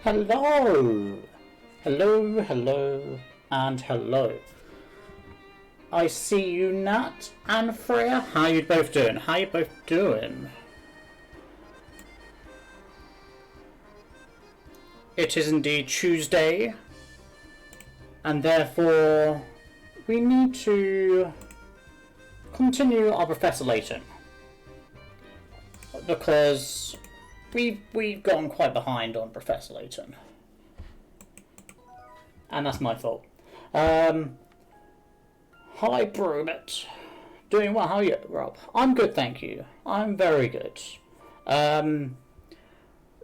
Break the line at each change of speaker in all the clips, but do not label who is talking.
Hello! Hello, hello, and hello. I see you, Nat and Freya. How you both doing? How you both doing? It is indeed Tuesday, and therefore we need to continue our Professor Layton, because we've gone quite behind on Professor Layton, and that's my fault. Hi, Brunette. Doing well. How are you, Rob? I'm good, thank you. I'm very good.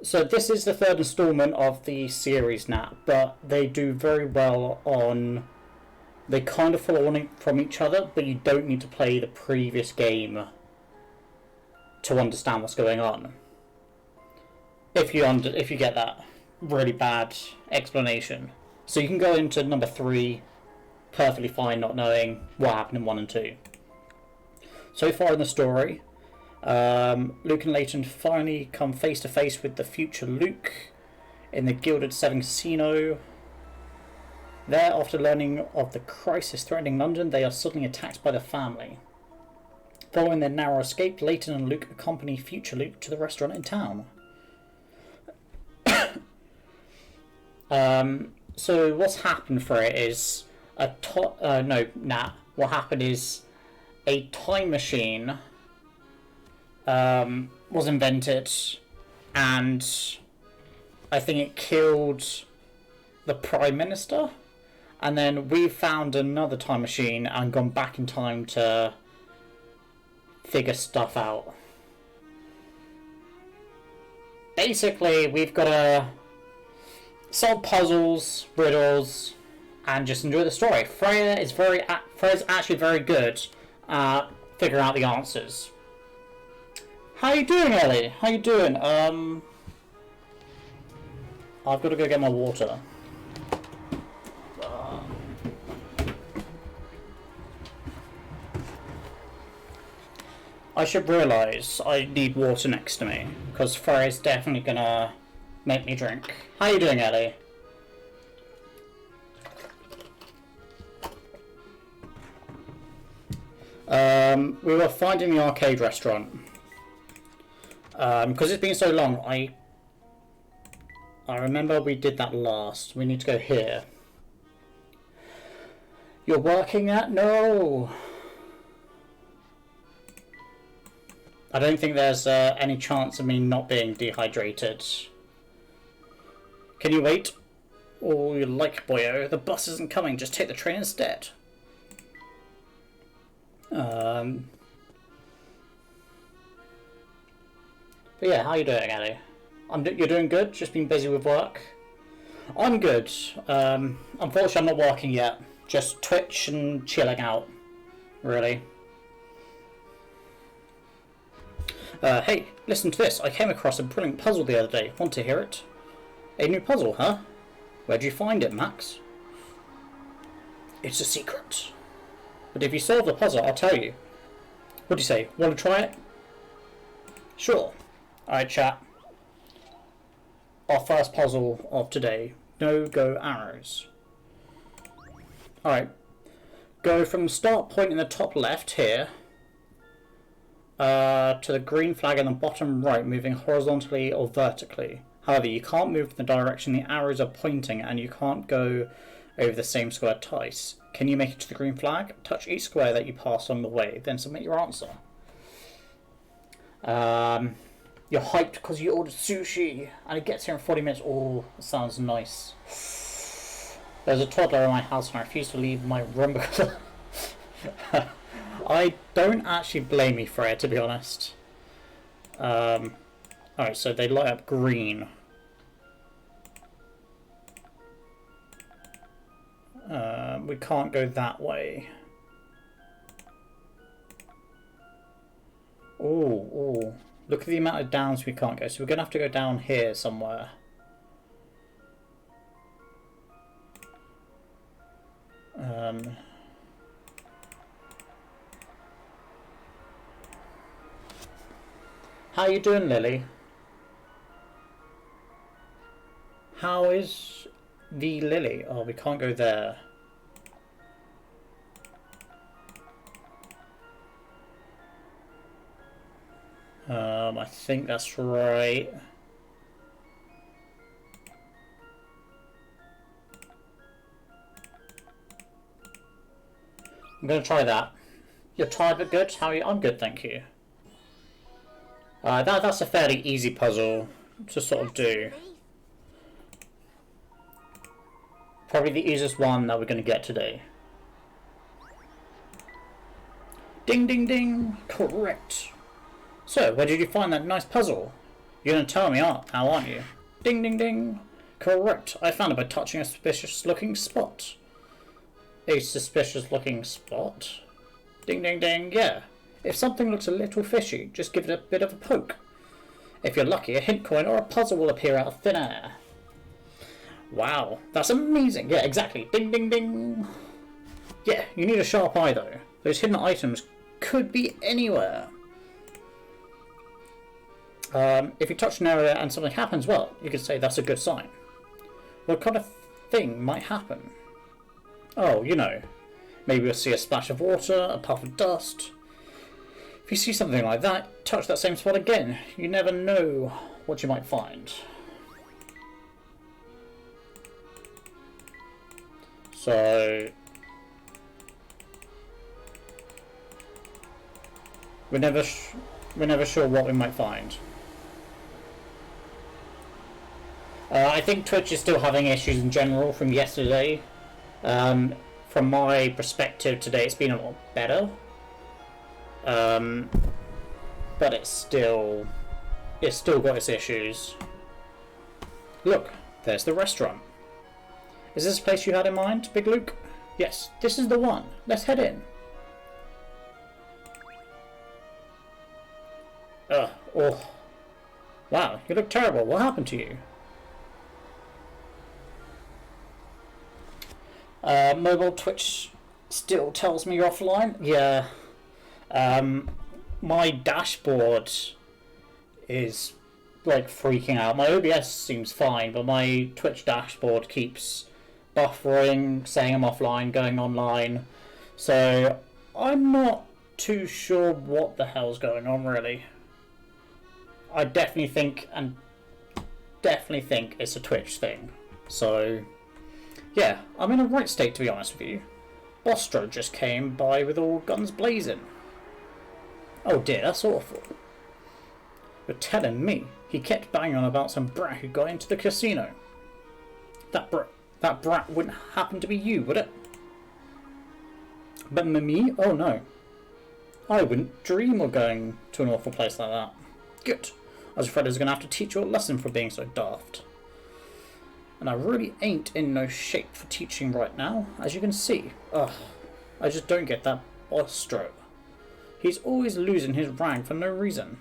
So this is the third installment of the series now, but they do very well on. They kind of follow on from each other, but you don't need to play the previous game to understand what's going on. If you get that really bad explanation, so you can go into number 3 perfectly fine, not knowing what happened in 1 and 2. So far in the story, Luke and Layton finally come face to face with the future Luke in the Gilded Seven Casino. There, after learning of the crisis threatening London, they are suddenly attacked by the family. Following their narrow escape, Layton and Luke accompany future Luke to the restaurant in town. So what's happened for it is what happened is a time machine was invented, and I think it killed the Prime Minister, and then we found another time machine and gone back in time to figure stuff out. Basically, we've got to solve puzzles, riddles, and just enjoy the story. Freya's actually very good at figuring out the answers. How you doing, Ellie? How you doing? I've got to go get my water. I should realise I need water next to me, because Freya's definitely gonna make me drink. How you doing, Ellie? We were finding the arcade restaurant. Because it's been so long, I remember we did that last. We need to go here. You're working at? No! I don't think there's any chance of me not being dehydrated. Can you wait? Oh, you like, boyo. The bus isn't coming. Just take the train instead. But yeah, how you doing, Ellie? You're doing good? Just been busy with work? I'm good. Unfortunately, I'm not working yet. Just Twitch and chilling out, really. Hey, listen to this. I came across a brilliant puzzle the other day. Want to hear it? A new puzzle, huh? Where'd you find it, Max? It's a secret. But if you solve the puzzle, I'll tell you. What do you say? Want to try it? Sure. Alright, chat. Our first puzzle of today. No-go arrows. Alright. Go from the start point in the top left here to the green flag in the bottom right, moving horizontally or vertically. However, you can't move in the direction the arrows are pointing, and you can't go over the same square twice. Can you make it to the green flag? Touch each square that you pass on the way, then submit your answer. You're hyped because you ordered sushi, and it gets here in 40 minutes. Oh, that sounds nice. There's a toddler in my house, and I refuse to leave my room because I don't actually blame you for it, to be honest. Alright, so they light up green. We can't go that way. Oh, look at the amount of downs we can't go. So we're going to have to go down here somewhere. How you doing, Lily? How is the lily? Oh, we can't go there. I think that's right. I'm going to try that. You're tired but good? How are you? I'm good, thank you. That's a fairly easy puzzle to sort of do. Probably the easiest one that we're going to get today. Ding ding ding! Correct. So, where did you find that nice puzzle? You're going to tell me now, aren't you? Ding ding ding! Correct. I found it by touching a suspicious looking spot. A suspicious looking spot? Ding ding ding, yeah. If something looks a little fishy, just give it a bit of a poke. If you're lucky, a hint coin or a puzzle will appear out of thin air. Wow, that's amazing. Yeah, exactly. Ding ding ding. Yeah, you need a sharp eye though. Those hidden items could be anywhere. If you touch an area and something happens, well, you could say that's a good sign. What kind of thing might happen? Oh, you know, maybe you'll see a splash of water, a puff of dust. If you see something like that, touch that same spot again. You never know what you might find. So we're never sure what we might find. I think Twitch is still having issues in general from yesterday. From my perspective today, it's been a lot better. But it's still got its issues. Look, there's the restaurant. Is this a place you had in mind, Big Luke? Yes, this is the one. Let's head in. Oh. Wow, you look terrible. What happened to you? Mobile Twitch still tells me you're offline. Yeah. My dashboard is like freaking out. My OBS seems fine, but my Twitch dashboard keeps buffering, saying I'm offline, going online. So I'm not too sure what the hell's going on really. I definitely think it's a Twitch thing. So yeah, I'm in a right state to be honest with you. Bostro just came by with all guns blazing. Oh dear, that's awful. You're telling me he kept banging on about some brat who got into the casino. That brat wouldn't happen to be you, would it? But me? Oh no. I wouldn't dream of going to an awful place like that. Good. I was afraid I was going to have to teach you a lesson for being so daft. And I really ain't in no shape for teaching right now, as you can see. Ugh, I just don't get that Bostro. He's always losing his rank for no reason.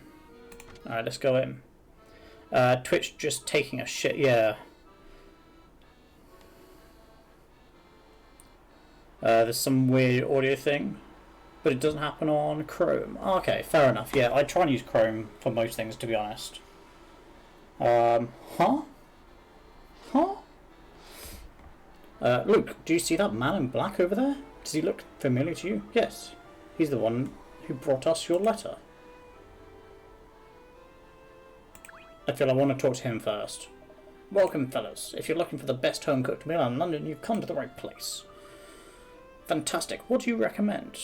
Alright, let's go in. Twitch just taking a shit, yeah. There's some weird audio thing, but it doesn't happen on Chrome. Okay, fair enough. Yeah, I try and use Chrome for most things, to be honest. Huh? Luke, do you see that man in black over there? Does he look familiar to you? Yes, he's the one who brought us your letter. I feel I want to talk to him first. Welcome, fellas. If you're looking for the best home-cooked meal in London, you've come to the right place. Fantastic. What do you recommend?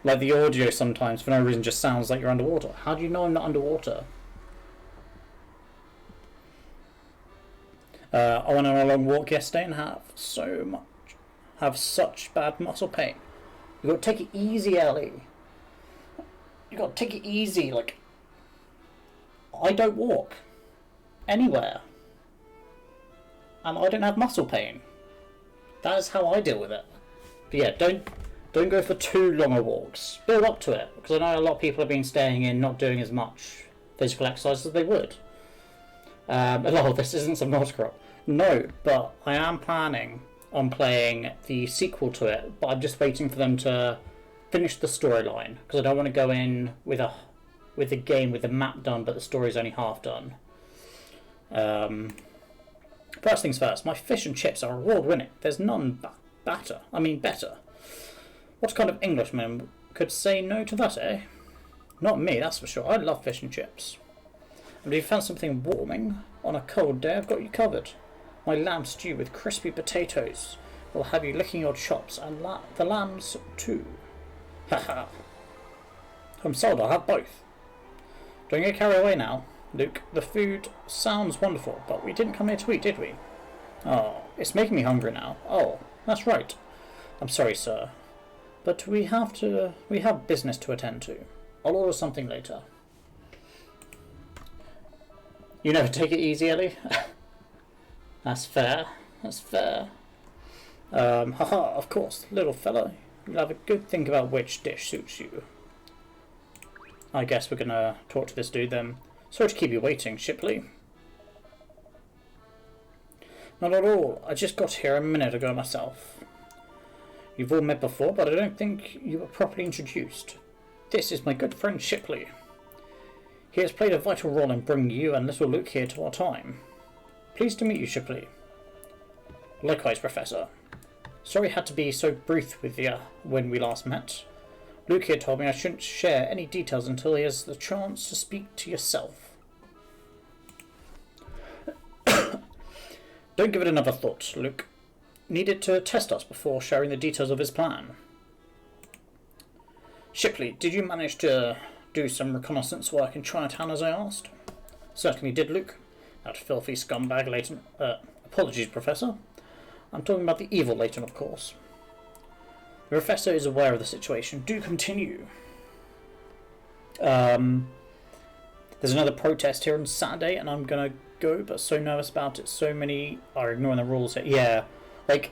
Like the audio sometimes, for no reason, just sounds like you're underwater. How do you know I'm not underwater? I went on a long walk yesterday and have such bad muscle pain. You got to take it easy, Ellie. You got to take it easy. Like, I don't walk anywhere, and I don't have muscle pain. That is how I deal with it. But yeah, don't go for too long a walks. Build up to it, because I know a lot of people have been staying in, not doing as much physical exercise as they would. A lot of this isn't Subnautica. No, but I am planning on playing the sequel to it, but I'm just waiting for them to finish the storyline, because I don't want to go in with the game with the map done, but the story's only half done. First things first, my fish and chips are award-winning. There's none better. What kind of Englishman could say no to that, eh? Not me, that's for sure. I love fish and chips. And if you found something warming on a cold day, I've got you covered. My lamb stew with crispy potatoes will have you licking your chops, and the lambs too. Haha. I'm sold, I'll have both. Don't get carried away now, Luke. The food sounds wonderful, but we didn't come here to eat, did we? Oh, it's making me hungry now. Oh, that's right. I'm sorry, sir. But we have business to attend to. I'll order something later. You never take it easy, Ellie? That's fair. Haha, of course, little fellow. You'll have a good think about which dish suits you. I guess we're gonna talk to this dude then. Sorry to keep you waiting, Shipley. Not at all. I just got here a minute ago myself. You've all met before, but I don't think you were properly introduced. This is my good friend Shipley. He has played a vital role in bringing you and little Luke here to our time. Pleased to meet you, Shipley. Likewise, Professor. Sorry I had to be so brief with you when we last met. Luke here told me I shouldn't share any details until he has the chance to speak to yourself. Don't give it another thought, Luke. Needed to test us before sharing the details of his plan. Shipley, did you manage to do some reconnaissance work in Chinatown as I asked? Certainly did, Luke. That filthy scumbag Layton. Apologies, Professor. I'm talking about the evil Layton, of course. The Professor is aware of the situation. Do continue. There's another protest here on Saturday, and I'm gonna go, but so nervous about it. So many are ignoring the rules. Yeah, like,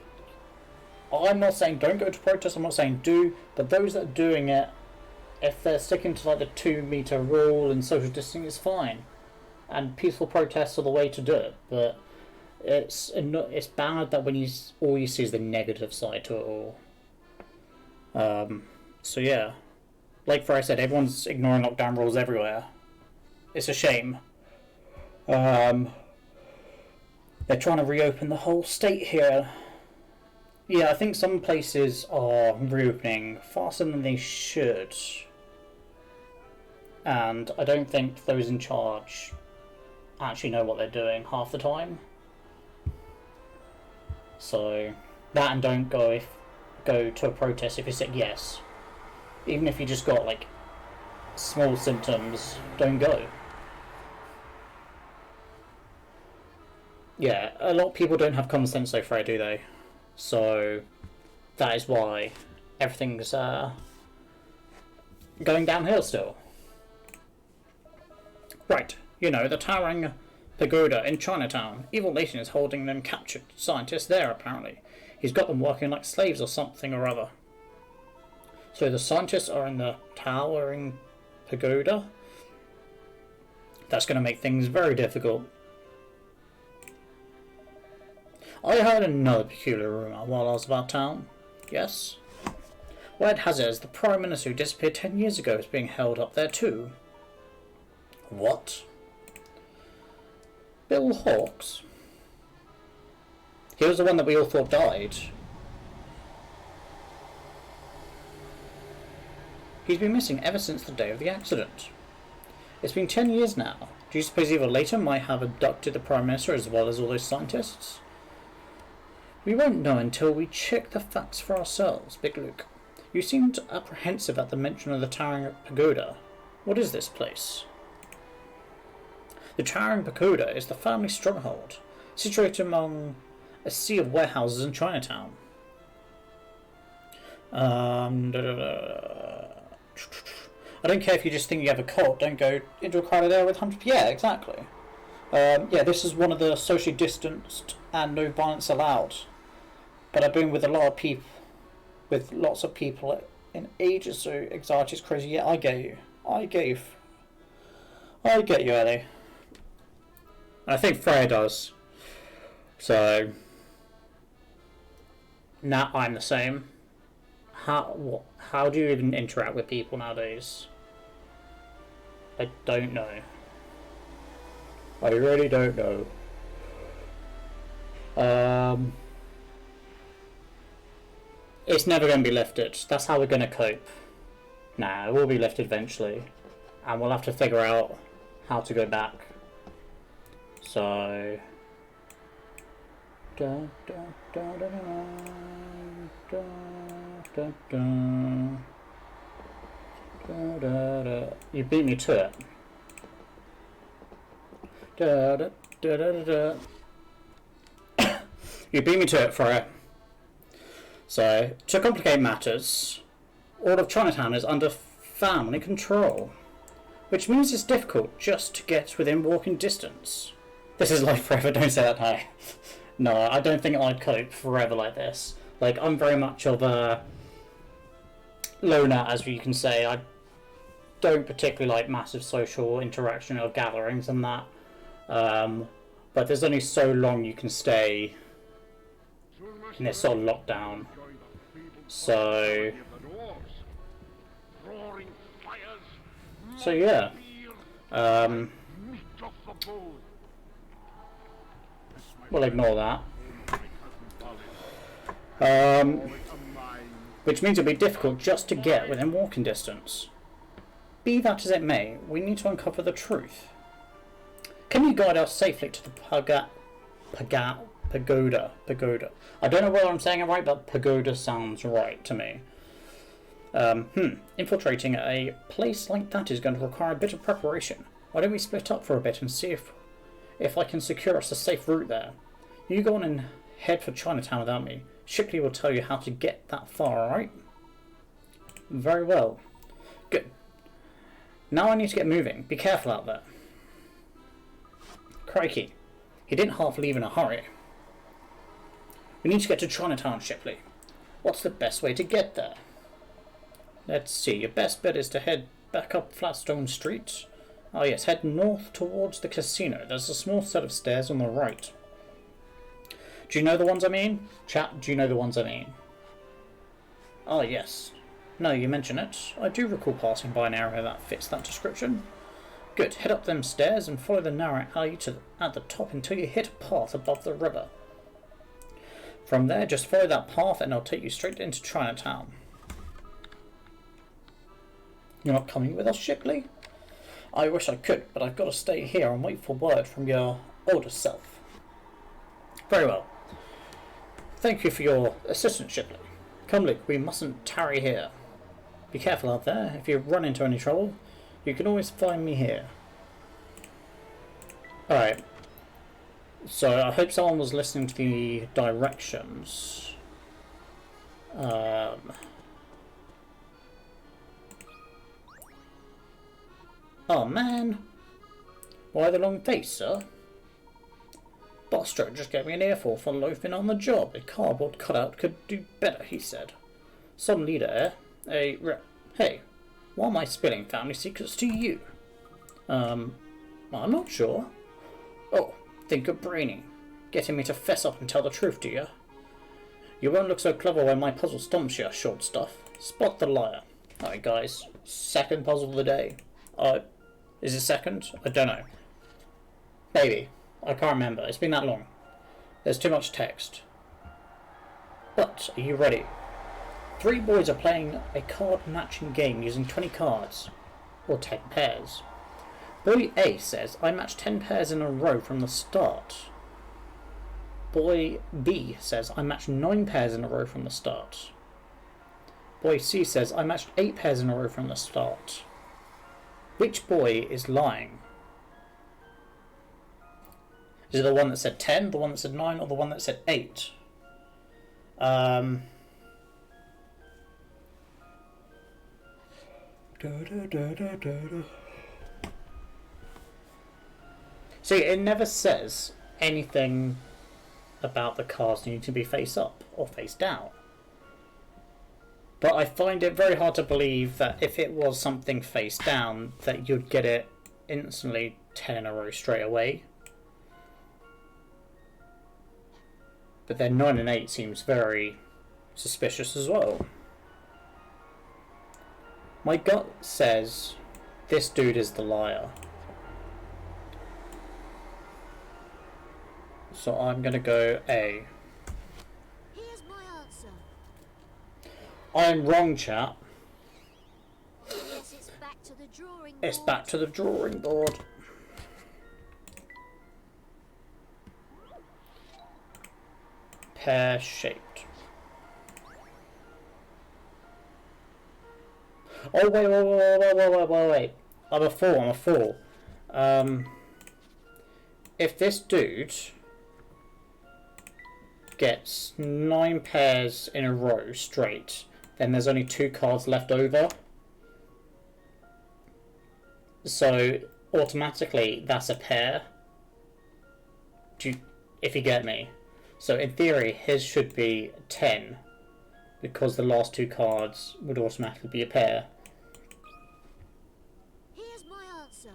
I'm not saying don't go to protest. I'm not saying do, but those that are doing it, if they're sticking to like the 2-meter rule and social distancing, it's fine. And peaceful protests are the way to do it. But it's bad that when all you see is the negative side to it all. So yeah, like I said, everyone's ignoring lockdown rules everywhere. It's a shame. They're trying to reopen the whole state here. Yeah, I think some places are reopening faster than they should. And I don't think those in charge actually know what they're doing half the time. So, that and don't go to a protest if you said yes. Even if you just got like small symptoms, don't go. Yeah, a lot of people don't have common sense so far, do they? So that is why everything's going downhill still. Right, the towering pagoda in Chinatown. Evil Layton is holding them captured scientists there, apparently. He's got them working like slaves or something or other. So the scientists are in the towering pagoda? That's going to make things very difficult. I heard another peculiar rumour while I was about town. Yes? Word has it as the Prime Minister who disappeared 10 years ago is being held up there too. What? Bill Hawkes? He was the one that we all thought died. He's been missing ever since the day of the accident. It's been 10 years now. Do you suppose Evil Layton might have abducted the Prime Minister as well as all those scientists? We won't know until we check the facts for ourselves, Big Luke. You seemed apprehensive at the mention of the Towering Pagoda. What is this place? The Towering Pagoda is the family stronghold, situated among a sea of warehouses in Chinatown. I don't care if you just think you have a cult, don't go into a crowded area with hundreds. Yeah, exactly. Yeah, this is one of the socially distanced and no violence allowed. But I've been with a lot of people, with lots of people in ages, so anxiety is crazy. Yeah, I get you. I get you, Ellie. I think Freya does. So, now I'm the same. How do you even interact with people nowadays? I don't know. I really don't know. It's never going to be lifted. That's how we're going to cope. Nah, it will be lifted eventually. And we'll have to figure out how to go back. So... You beat me to it. You beat me to it, Freya. So, to complicate matters, all of Chinatown is under family control, which means it's difficult just to get within walking distance. This is life forever, don't say that now. No, I don't think I'd cope forever like this. Like, I'm very much of a loner, as you can say. I don't particularly like massive social interaction or gatherings and that. But there's only so long you can stay in this sort of lockdown. So yeah. We'll ignore that. Which means it'll be difficult just to get within walking distance. Be that as it may, we need to uncover the truth. Can you guide us safely to the pagoda? I don't know whether I'm saying it right, but pagoda sounds right to me. Infiltrating a place like that is going to require a bit of preparation. Why don't we split up for a bit and see if I can secure us a safe route there. You go on and head for Chinatown without me. Shipley will tell you how to get that far, alright? Very well. Good. Now I need to get moving. Be careful out there. Crikey. He didn't half leave in a hurry. We need to get to Chinatown, Shipley. What's the best way to get there? Let's see. Your best bet is to head back up Flatstone Street. Oh yes, head north towards the casino. There's a small set of stairs on the right. Do you know the ones I mean? Chat, do you know the ones I mean? Oh yes. No, you mention it. I do recall passing by an area that fits that description. Good. Head up them stairs and follow the narrow alley at the top until you hit a path above the river. From there, just follow that path and it'll take you straight into Chinatown. You're not coming with us, Shipley? I wish I could, but I've got to stay here and wait for word from your older self. Very well. Thank you for your assistance, Shipley. Come, Luke, we mustn't tarry here. Be careful out there. If you run into any trouble, you can always find me here. Alright. So, I hope someone was listening to the directions. Oh man. Why the long face, sir? Bostro just gave me an earful for loafing on the job. A cardboard cutout could do better, he said. Some leader, eh? Hey, why am I spilling family secrets to you? I'm not sure. Oh, think of Brainy. Getting me to fess up and tell the truth, do you? You won't look so clever when my puzzle stumps you, short stuff. Spot the liar. Alright, guys. Second puzzle of the day. Is it second? I don't know. Maybe. I can't remember. It's been that long. There's too much text. But, are you ready? 3 boys are playing a card matching game using 20 cards. Or 10 pairs. Boy A says, I matched 10 pairs in a row from the start. Boy B says, I matched 9 pairs in a row from the start. Boy C says, I matched 8 pairs in a row from the start. Which boy is lying? Is it the one that said 10, the one that said 9, or the one that said 8? See, it never says anything about the cards needing to be face up or face down. But I find it very hard to believe that if it was something face down, that you'd get it instantly 10 in a row straight away. But then 9 and 8 seems very suspicious as well. My gut says this dude is the liar. So I'm going to go A.
Here's my answer.
I am wrong, chat.
Yes, it's back to the drawing board.
It's back to the drawing board. Pear-shaped. Oh, wait. I'm a fool. If this dude gets 9 pairs in a row straight, then there's only 2 cards left over. So automatically that's a pair. If you get me. So in theory his should be 10 because the last 2 cards would automatically be a pair.
Here's my answer.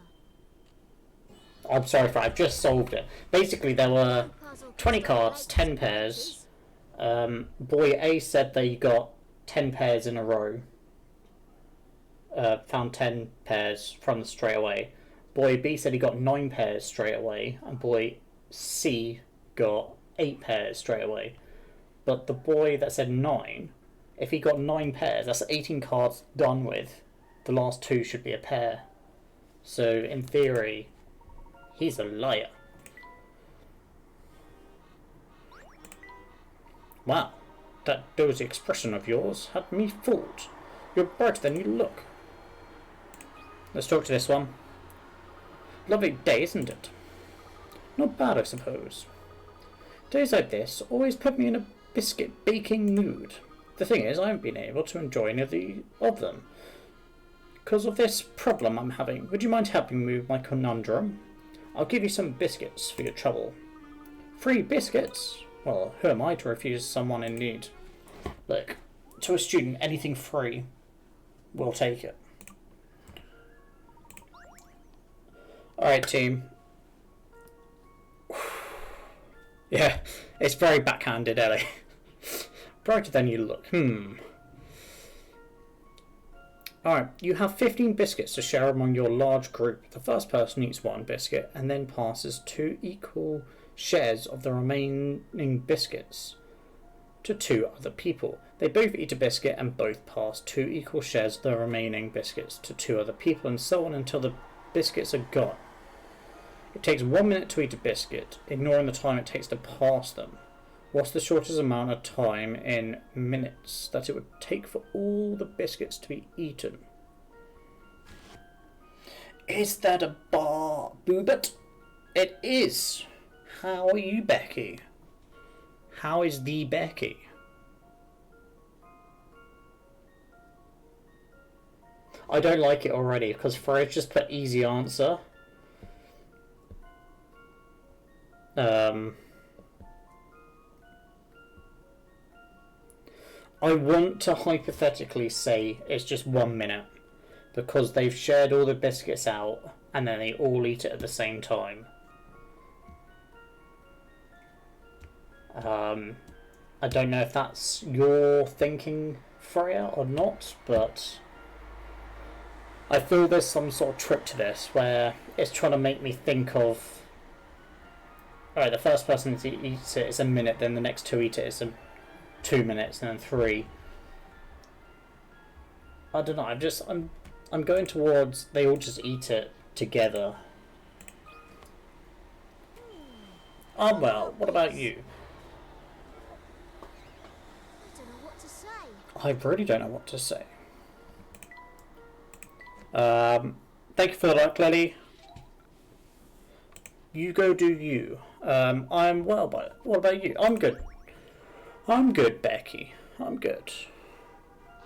I'm sorry, I've just solved it. Basically there were 20 cards, 10 pairs. Boy A said they got 10 pairs in a row. Found 10 pairs from straight away. Boy B said he got 9 pairs straight away, and boy C got 8 pairs straight away. But the boy that said 9, if he got 9 pairs, that's 18 cards done with. The last 2 should be a pair. So in theory, he's a liar. Wow, that dozy expression of yours had me fooled. You're brighter than you look. Let's talk to this one. Lovely day, isn't it? Not bad, I suppose. Days like this always put me in a biscuit baking mood. The thing is, I haven't been able to enjoy any of them because of this problem I'm having. Would you mind helping me with my conundrum? I'll give you some biscuits for your trouble. Free biscuits? Well, who am I to refuse someone in need? Look, to a student, anything free, we'll take it. Alright, team. Yeah, it's very backhanded, Ellie. Brighter than you look. Alright, you have 15 biscuits to share among your large group. The first person eats 1 biscuit and then passes 2 equal shares of the remaining biscuits to 2 other people. They both eat a biscuit and both pass 2 equal shares of the remaining biscuits to 2 other people, and so on until the biscuits are gone. It takes 1 minute to eat a biscuit, ignoring the time it takes to pass them. What's the shortest amount of time in minutes that it would take for all the biscuits to be eaten? Is that a bar, Boobert? It is. How are you, Becky? How is the Becky? I don't like it already because Fred just put easy answer. I want to hypothetically say it's just 1 minute because they've shared all the biscuits out and then they all eat it at the same time. I don't know if that's your thinking, Freya, or not, but I feel there's some sort of trick to this where it's trying to make me think of, alright, the first person to eat it is a minute, then the next 2 eat it is 2 minutes, and then 3. I don't know, I'm going towards they all just eat it together. Well, what about you?
I don't know what to say.
I really don't know what to say. Thank you for the like, Lily. You go do you. I'm well, but what about you? I'm good. I'm good, Becky. I'm good.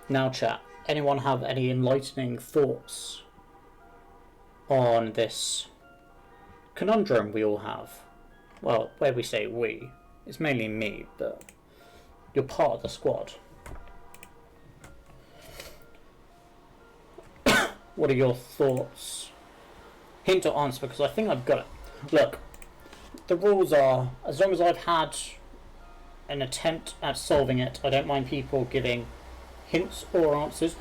Now, chat. Anyone have any enlightening thoughts on this conundrum we all have? Well, where we say we, it's mainly me, but you're part of the squad. What are your thoughts? Hint or answer, because I think I've got it. Look, the rules are, as long as I've had an attempt at solving it, I don't mind people giving hints or answers.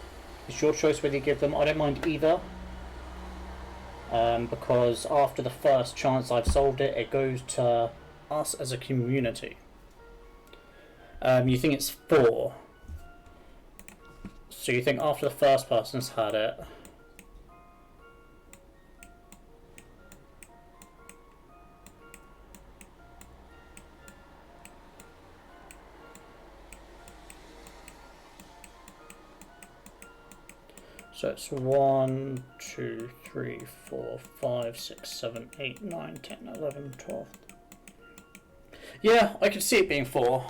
It's your choice whether you give them. I don't mind either. Because after the first chance I've solved it, it goes to us as a community. You think it's 4. So you think after the first person's had it. So it's 1, 2, 3, 4, 5, 6, 7, 8, 9, 10, 11, 12. Yeah, I can see it being 4.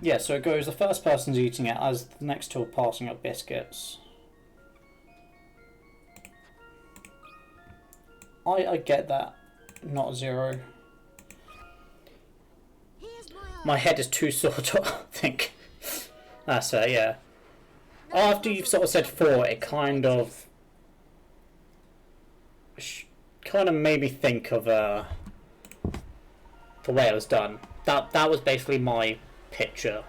Yeah, so it goes, the first person's eating it as the next two are passing up biscuits. I get that. Not 0. My head is too sore to think. That's it, yeah. After you've sort of said 4, it kind of made me think of the way it was done. That was basically my picture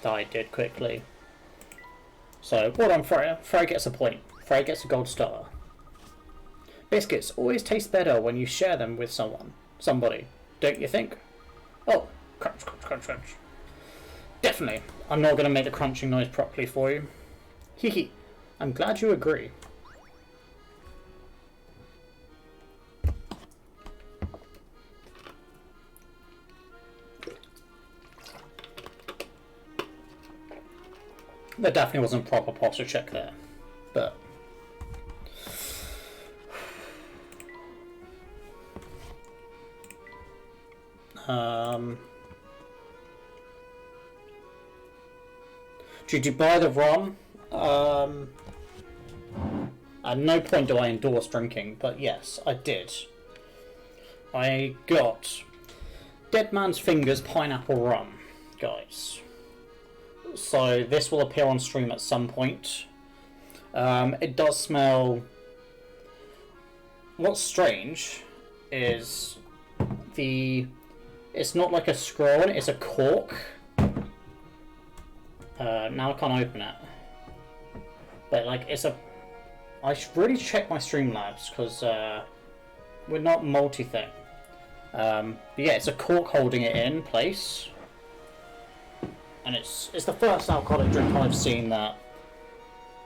that I did quickly. So, well done, Freya. Freya gets a point. Freya gets a gold star. Biscuits always taste better when you share them with somebody, don't you think? Oh, crunch, crunch, crunch, crunch. Definitely. I'm not going to make the crunching noise properly for you. Hee. I'm glad you agree. There definitely wasn't proper posture check there, but did you buy the rum? At no point do I endorse drinking, but yes, I did. I got Dead Man's Fingers pineapple rum, guys. So this will appear on stream at some point. It does smell... What's strange is it's not like a scroll, it's a cork. Now I can't open it. But like it's a... I should really check my Streamlabs because we're not multi-thing. But yeah, it's a cork holding it in place. And it's the first alcoholic drink I've seen that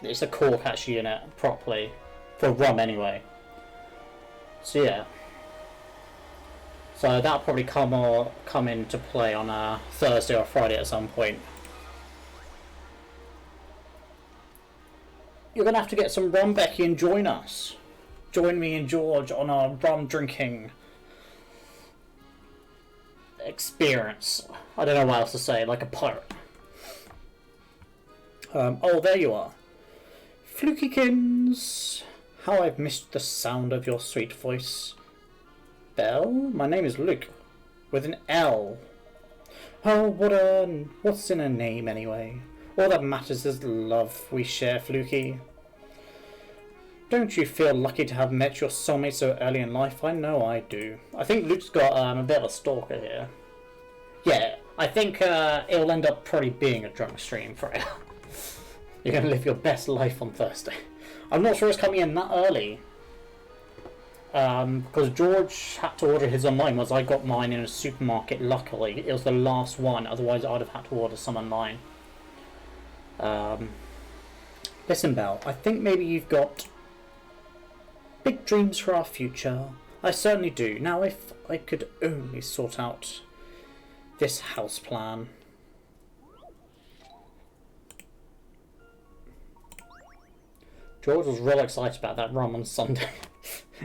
it's a cork actually in it properly. For rum anyway. So yeah. So that'll probably come into play on a Thursday or Friday at some point. You're going to have to get some rum, Becky, and join us. Join me and George on our rum drinking experience. I don't know what else to say, like a pirate. Oh, there you are. Flukykins. How I've missed the sound of your sweet voice. Belle? My name is Luke. With an L. Oh, what's in a name anyway? All that matters is the love we share, Fluky. Don't you feel lucky to have met your soulmate so early in life? I know I do. I think Luke's got a bit of a stalker here. Yeah, I think it'll end up probably being a drunk stream for it. You're going to live your best life on Thursday. I'm not sure it's coming in that early. Because George had to order his online, whereas I got mine in a supermarket, luckily. It was the last one, otherwise I'd have had to order some online. Listen, Belle, I think maybe you've got big dreams for our future. I certainly do. Now, if I could only sort out this house plan. George was real excited about that rum on Sunday.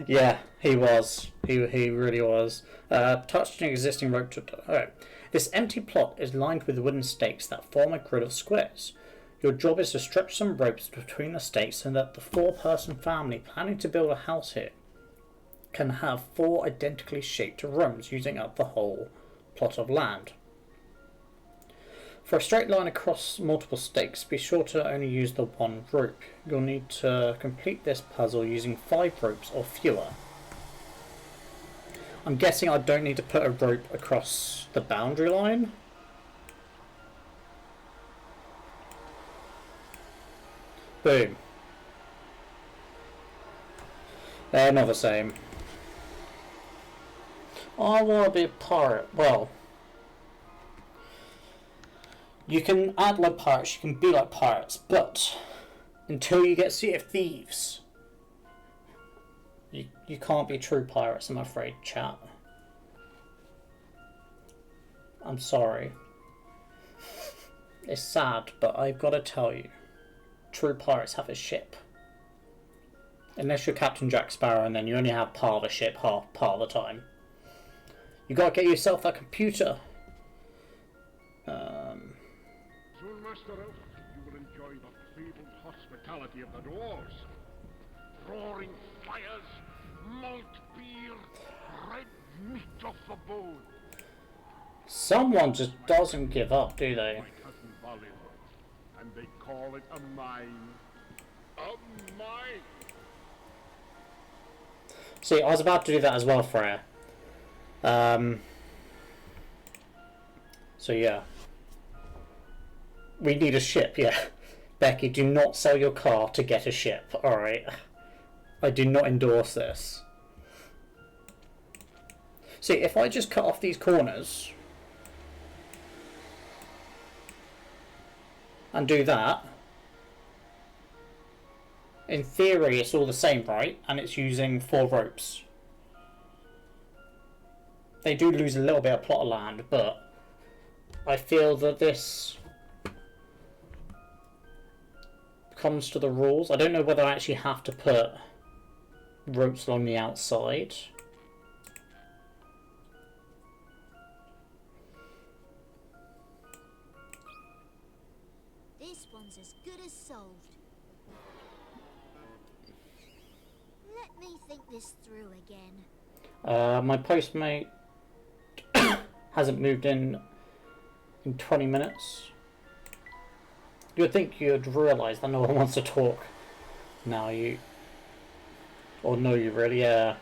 Yeah, he was. He really was. Touched an existing rope to... Oh. This empty plot is lined with wooden stakes that form a grid of squares. Your job is to stretch some ropes between the stakes so that the 4-person family planning to build a house here can have 4 identically shaped rooms using up the whole plot of land. For a straight line across multiple stakes, be sure to only use the one rope. You'll need to complete this puzzle using 5 ropes or fewer. I'm guessing I don't need to put a rope across the boundary line. Boom. They're not the same. I want to be a pirate. Well, you can act like pirates, you can be like pirates, but until you get Sea of Thieves, you can't be true pirates, I'm afraid, chat. I'm sorry. It's sad, but I've got to tell you, true pirates have a ship. Unless you're Captain Jack Sparrow, and then you only have part of a ship half part of the time. You gotta get yourself a computer.
Soon, Master Elf, you will enjoy the fabled hospitality of the dwarves. Roaring fires, malt beer, red meat off the bone.
Someone just doesn't give up, do they?
My cousin Balin, and they call it a mine. A mine!
See, I was about to do that as well, Freya. So yeah. We need a ship, yeah. Becky, do not sell your car to get a ship, alright? I do not endorse this. See, if I just cut off these corners and do that, in theory it's all the same, right? And it's using 4 ropes. They do lose a little bit of plot of land, but I feel that this comes to the rules. I don't know whether I actually have to put ropes along the outside.
This one's as good as solved. Let me think this through again.
My postmate hasn't moved in 20 minutes. You'd think you'd realise that no one wants to talk. Now you... Or no, you really, yeah.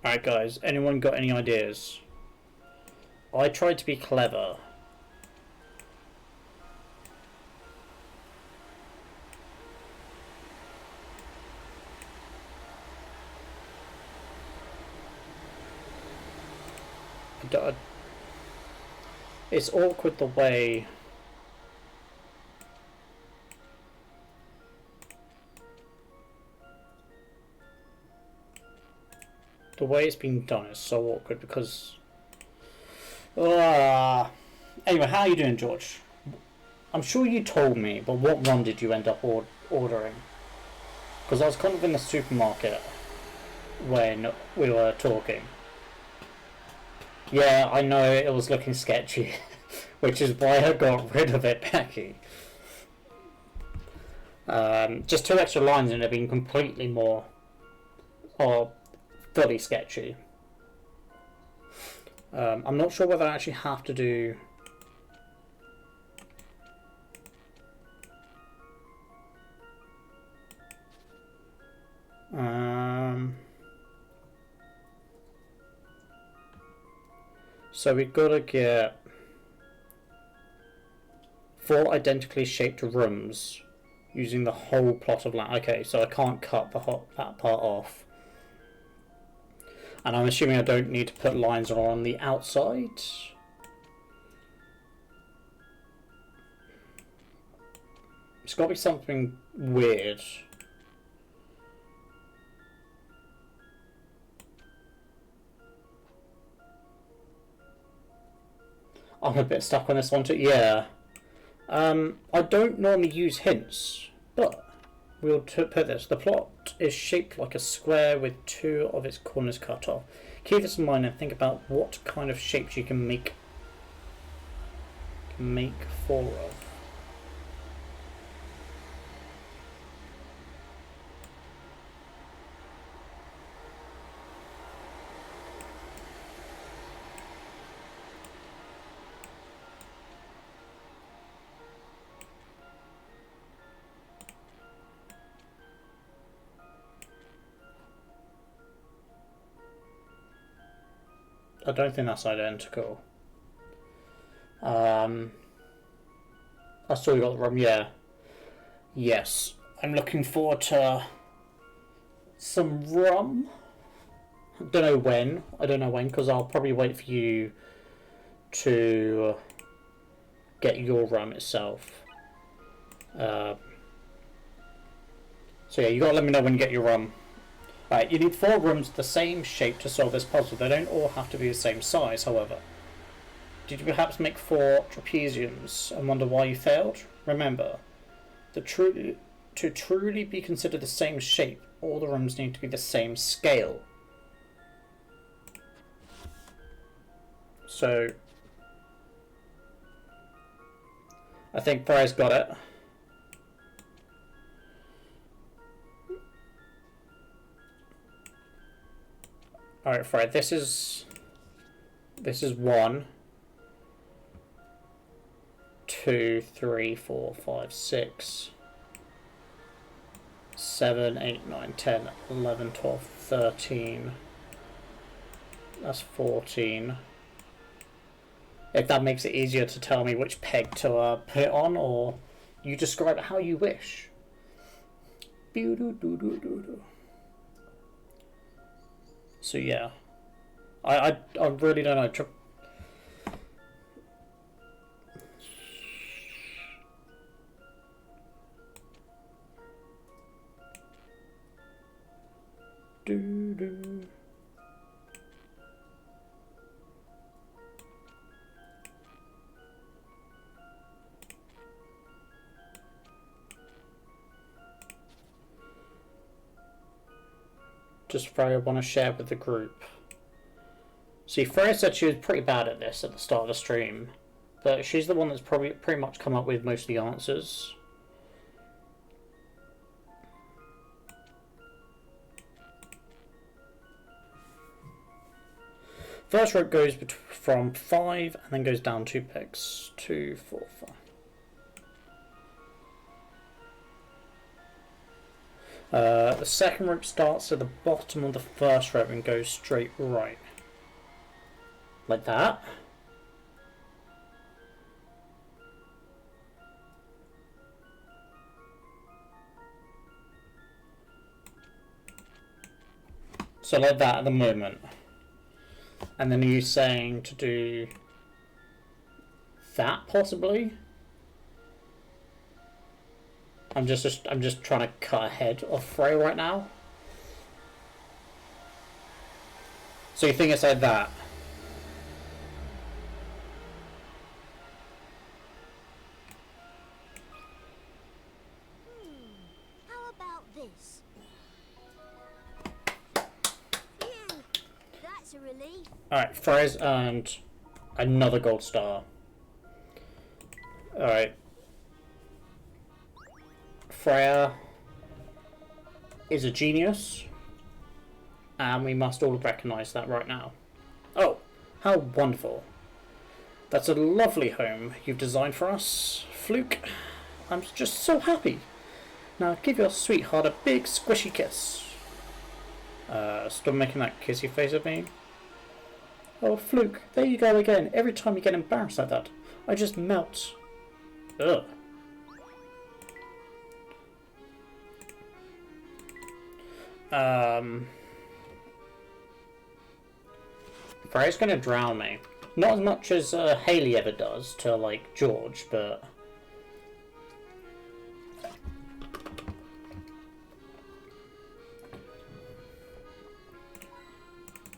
Alright guys, anyone got any ideas? I tried to be clever. It's awkward the way it's been done is so awkward because anyway, how are you doing, George? I'm sure you told me, but what run did you end up ordering? Because I was kind of in the supermarket when we were talking. Yeah, I know it was looking sketchy, which is why I got rid of it, Becky. Just 2 extra lines and it had been completely more, or fully sketchy. I'm not sure whether I actually have to do... So we've got to get 4 identically shaped rooms using the whole plot of land. Okay, so I can't cut that part off. And I'm assuming I don't need to put lines on the outside. It's got to be something weird. I'm a bit stuck on this one too. Yeah. I don't normally use hints, but we'll put this. The plot is shaped like a square with 2 of its corners cut off. Keep this in mind and think about what kind of shapes you can make 4 of. I don't think that's identical. I saw you got the rum, yeah. Yes. I'm looking forward to some rum. I don't know when, because I'll probably wait for you to get your rum itself. So yeah, you gotta let me know when you get your rum. Right, you need 4 rums the same shape to solve this puzzle. They don't all have to be the same size, however. Did you perhaps make 4 trapeziums and wonder why you failed? Remember, to truly be considered the same shape, all the rums need to be the same scale. So, I think Freya's got it. Alright, Freya, this is 1, 2, 3, 4, 5, 6, 7, 8, 9, 10, 11, 12, 13. That's 14. If that makes it easier to tell me which peg to put it on, or you describe it how you wish. So yeah, I really don't know. Just Freya want to share with the group. See, Freya said she was pretty bad at this at the start of the stream, but she's the one that's probably pretty much come up with most of the answers. First rope goes from 5 and then goes down 2 pegs. 2, 4, 5. The second rope starts at the bottom of the first rope and goes straight right. Like that. So like that at the moment. And then are you saying to do that possibly? I'm just trying to cut ahead of Freya right now. So you think it's like that?
How about this? Phew, that's a relief.
Alright, Freya's earned another gold star. Alright. Freya is a genius, and we must all recognise that right now. Oh, how wonderful. That's a lovely home you've designed for us, Fluke. I'm just so happy. Now give your sweetheart a big squishy kiss. Stop making that kissy face at me. Oh, Fluke, there you go again. Every time you get embarrassed like that, I just melt. Ugh. Freya's gonna drown me. Not as much as Haley ever does to, like, George, but...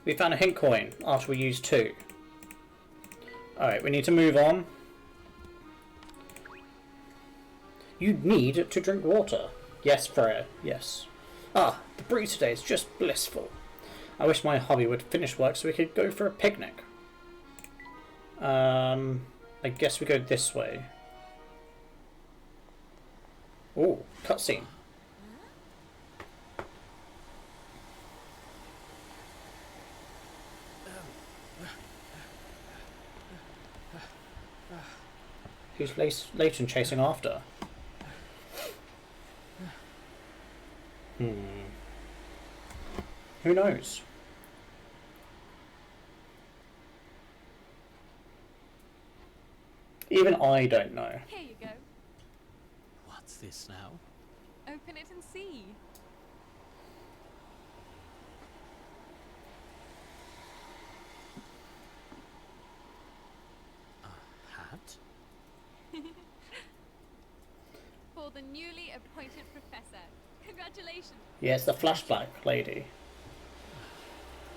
We found a hint coin after we used 2. Alright, we need to move on. You need to drink water. Yes, Freya, yes. Ah, the breeze today is just blissful. I wish my hubby would finish work so we could go for a picnic. I guess we go this way. Ooh, cutscene. Who's Layton chasing after? Who knows? Even I don't know.
Here you go.
What's this now?
Open it and see.
A hat?
For the newly appointed professor. Congratulations.
Yes, the flashback lady.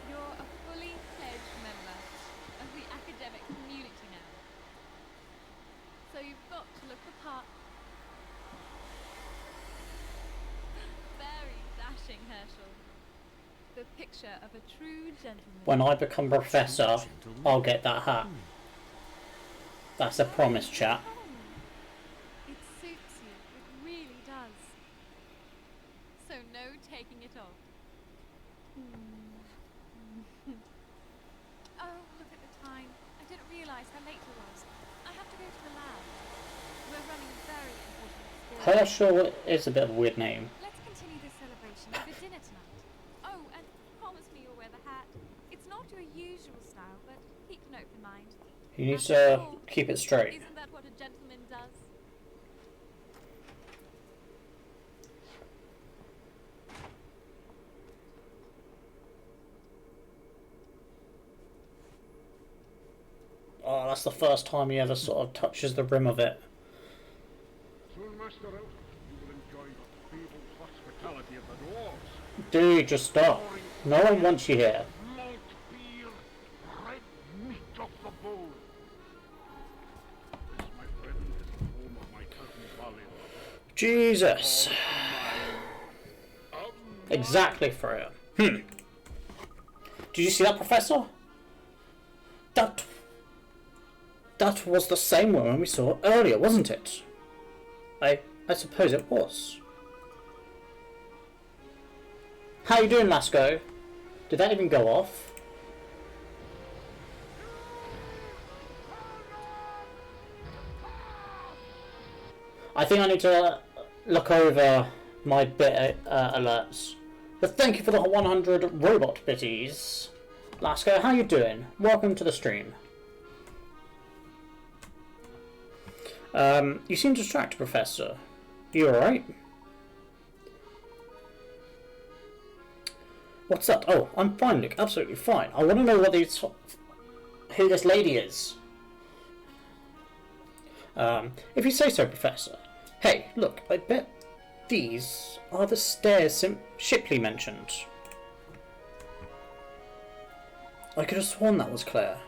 You're a fully fledged member of the academic community now. So you've got to look the part. Very dashing, Herschel. The picture of a true gentleman.
When I become professor, I'll get that hat. That's a promise, chat.
It suits you. It really does. So no taking it off. Oh, look at the time. I didn't realise how late it was. I have to go to the lab. We're running a very important experiment.
Herschel is a bit of a weird name.
Let's continue this celebration over dinner tonight. Oh, and promise me you'll wear the hat. It's not your usual style, but keep an open mind.
You need
After
to
all,
keep it straight.
isn't that what a gentleman does?
Oh, that's the first time he ever sort of touches the rim of it.
Soon, Master Elf, you will enjoy the fabled hospitality of the dwarves.
Dude, just stop. No one wants you here.
Malt beer, red meat off the bone. This, my friend, is the home of my cousin Balin.
Jesus. Exactly for it. Did you see that, Professor? That was the same woman we saw earlier, wasn't it? I suppose it was. How you doing, Lasco? Did that even go off? I think I need to look over my bit alerts. But thank you for the 100 robot bitties. Lasco, how you doing? Welcome to the stream. You seem distracted, Professor. You alright? What's that? Oh, I'm fine, Nick. Absolutely fine. I want to know who this lady is. If you say so, Professor. Hey, look, I bet these are the stairs Shipley mentioned. I could have sworn that was Claire,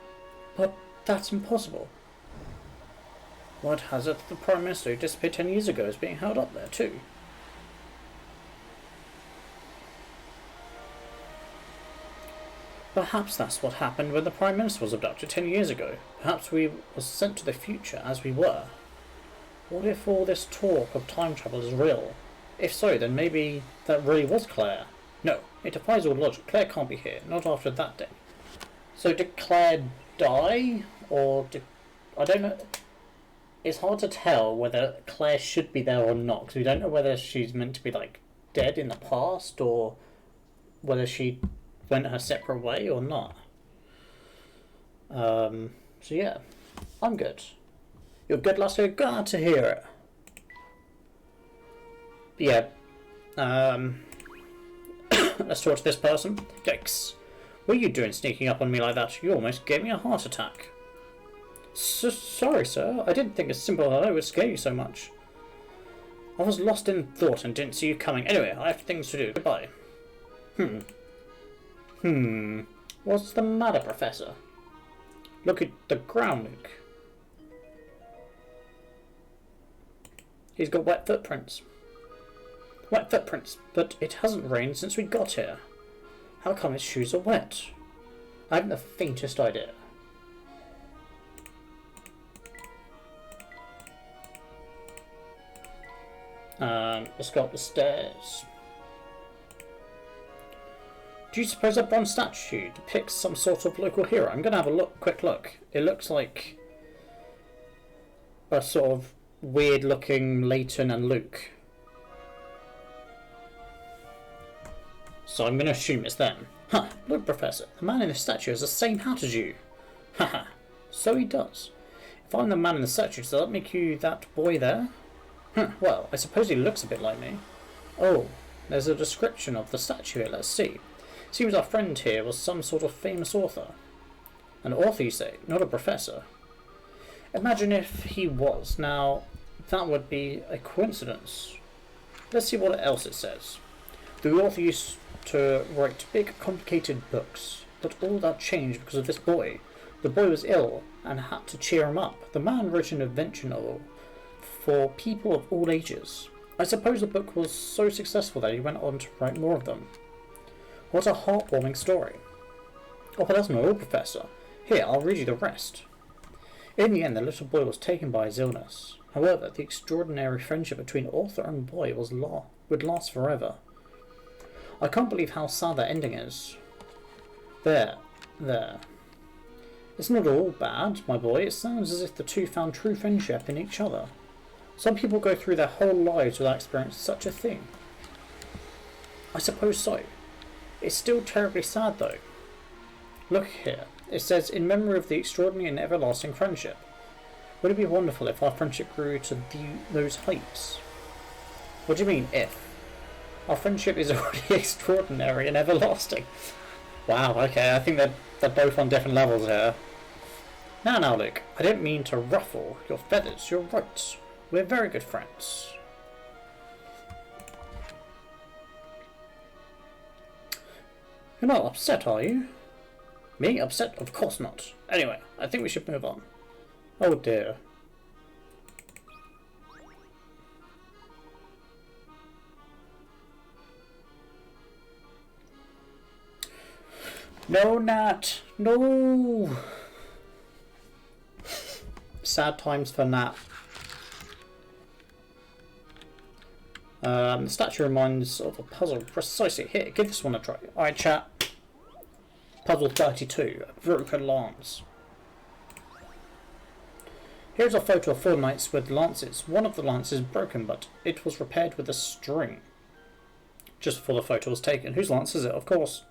but that's impossible. What has it that the Prime Minister who disappeared 10 years ago is being held up there too? Perhaps that's what happened when the Prime Minister was abducted 10 years ago. Perhaps we were sent to the future as we were. What if all this talk of time travel is real? If so, then maybe that really was Claire. No, it defies all logic. Claire can't be here, not after that day. So did Claire die? Or did... I don't know. It's hard to tell whether Claire should be there or not, because we don't know whether she's meant to be, like, dead in the past, or whether she went her separate way or not. So yeah, I'm good. You're good, Lasco? Glad to hear it. But yeah, let's talk to this person. Yikes. What are you doing sneaking up on me like that? You almost gave me a heart attack. Sorry, sir. I didn't think a simple hello would scare you so much. I was lost in thought and didn't see you coming. Anyway, I have things to do. Goodbye. What's the matter, Professor? Look at the ground, Luke. He's got wet footprints. Wet footprints, but it hasn't rained since we got here. How come his shoes are wet? I haven't the faintest idea. Let's go up the stairs. Do you suppose that bronze statue depicts some sort of local hero? I'm going to have a quick look. It looks like a sort of weird-looking Layton and Luke. So I'm going to assume it's them. Huh, look, Professor, the man in the statue has the same hat as you. Haha, so he does. Find the man in the statue. Does that make you that boy there? Well, I suppose he looks a bit like me. Oh, there's a description of the statue here. Let's see. Seems our friend here was some sort of famous author. An author, you say? Not a professor. Imagine if he was. Now, that would be a coincidence. Let's see what else it says. The author used to write big, complicated books, but all that changed because of this boy. The boy was ill and had to cheer him up. The man wrote an adventure novel for people of all ages. I suppose the book was so successful that he went on to write more of them. What a heartwarming story. Oh, but that's not all, Professor. Here, I'll read you the rest. In the end, the little boy was taken by his illness. However, the extraordinary friendship between author and boy would last forever. I can't believe how sad that ending is. There. It's not all bad, my boy. It sounds as if the two found true friendship in each other. Some people go through their whole lives without experiencing such a thing. I suppose so. It's still terribly sad, though. Look here. It says, in memory of the extraordinary and everlasting friendship. Would it be wonderful if our friendship grew to those heights? What do you mean, if? Our friendship is already extraordinary and everlasting. Wow, okay, I think they're both on different levels here. Now, Luke, I didn't mean to ruffle your feathers. You're right. We're very good friends. You're not upset, are you? Me? Upset? Of course not. Anyway, I think we should move on. Oh dear. No, Nat! No! Sad times for Nat. The statue reminds of a puzzle precisely here. Give this one a try. Alright, chat. Puzzle 32. A broken lance. Here's a photo of 4 knights with lances. One of the lances is broken, but it was repaired with a string. Just before the photo was taken. Whose lance is it? Of course.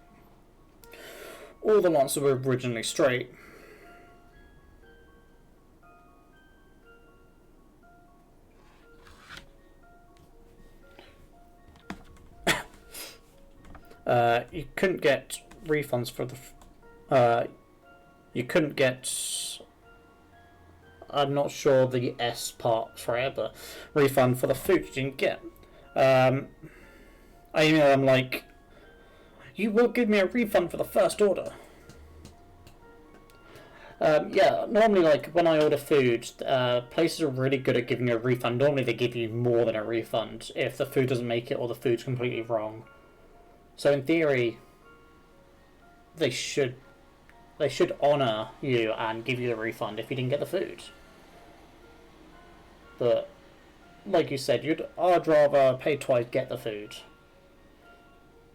All the lances were originally straight. You couldn't get refunds for the... you couldn't get... I'm not sure the S part for it, but refund for the food you didn't get. I'm like, you will give me a refund for the first order. Yeah, normally, like, when I order food, places are really good at giving you a refund. Normally they give you more than a refund if the food doesn't make it or the food's completely wrong. So in theory, they should honour you and give you a refund if you didn't get the food. But, like you said, I'd rather pay twice, get the food,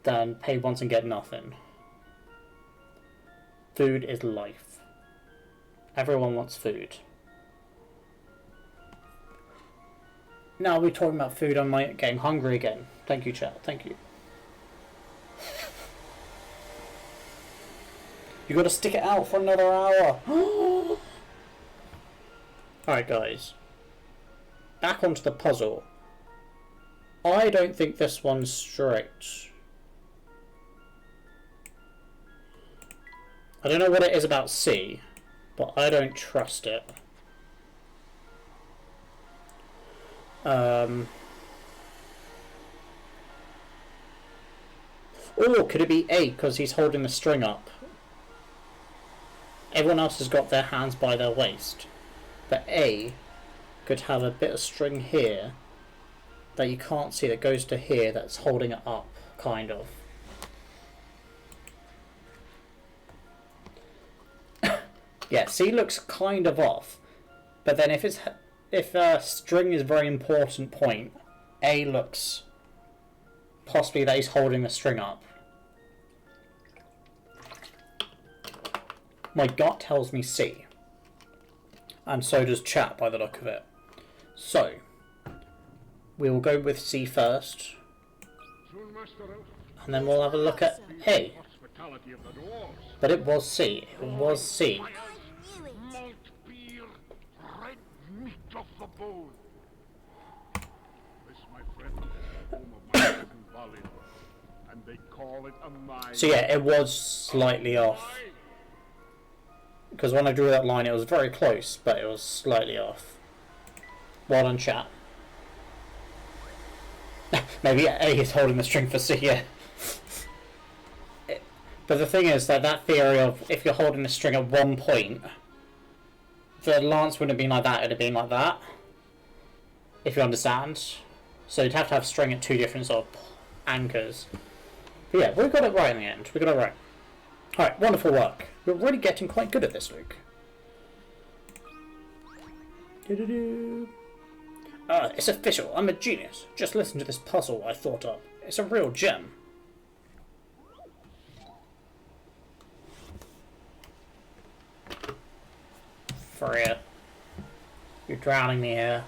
than pay once and get nothing. Food is life. Everyone wants food. Now we're talking about food, I'm getting hungry again. Thank you, chat. Thank you. You gotta stick it out for another hour. Alright, guys. Back onto the puzzle. I don't think this one's straight. I don't know what it is about C, but I don't trust it. Oh, could it be A because he's holding the string up? Everyone else has got their hands by their waist. But A could have a bit of string here that you can't see that goes to here that's holding it up, kind of. Yeah, C looks kind of off. But then if string is a very important point, A looks possibly that he's holding the string up. My gut tells me C. And so does chat by the look of it. So, we will go with C first. And then we'll have a look at A. But it was C. It was C.
boon. This, my friend, is the home of my cousin Balin, and they call it a mine.
So yeah, it was slightly off. Because when I drew that line, it was very close, but it was slightly off. Well done, chat. Maybe A is holding the string for C, yeah. But the thing is that theory of if you're holding the string at one point, the lance wouldn't have been like that, it would have been like that. If you understand. So you'd have to have string at two different sort of anchors. But yeah, we got it right in the end. We got it right. Alright, wonderful work. You're really getting quite good at this, Luke. It's official. I'm a genius. Just listen to this puzzle I thought up. It's a real gem. Freya. You're drowning me here.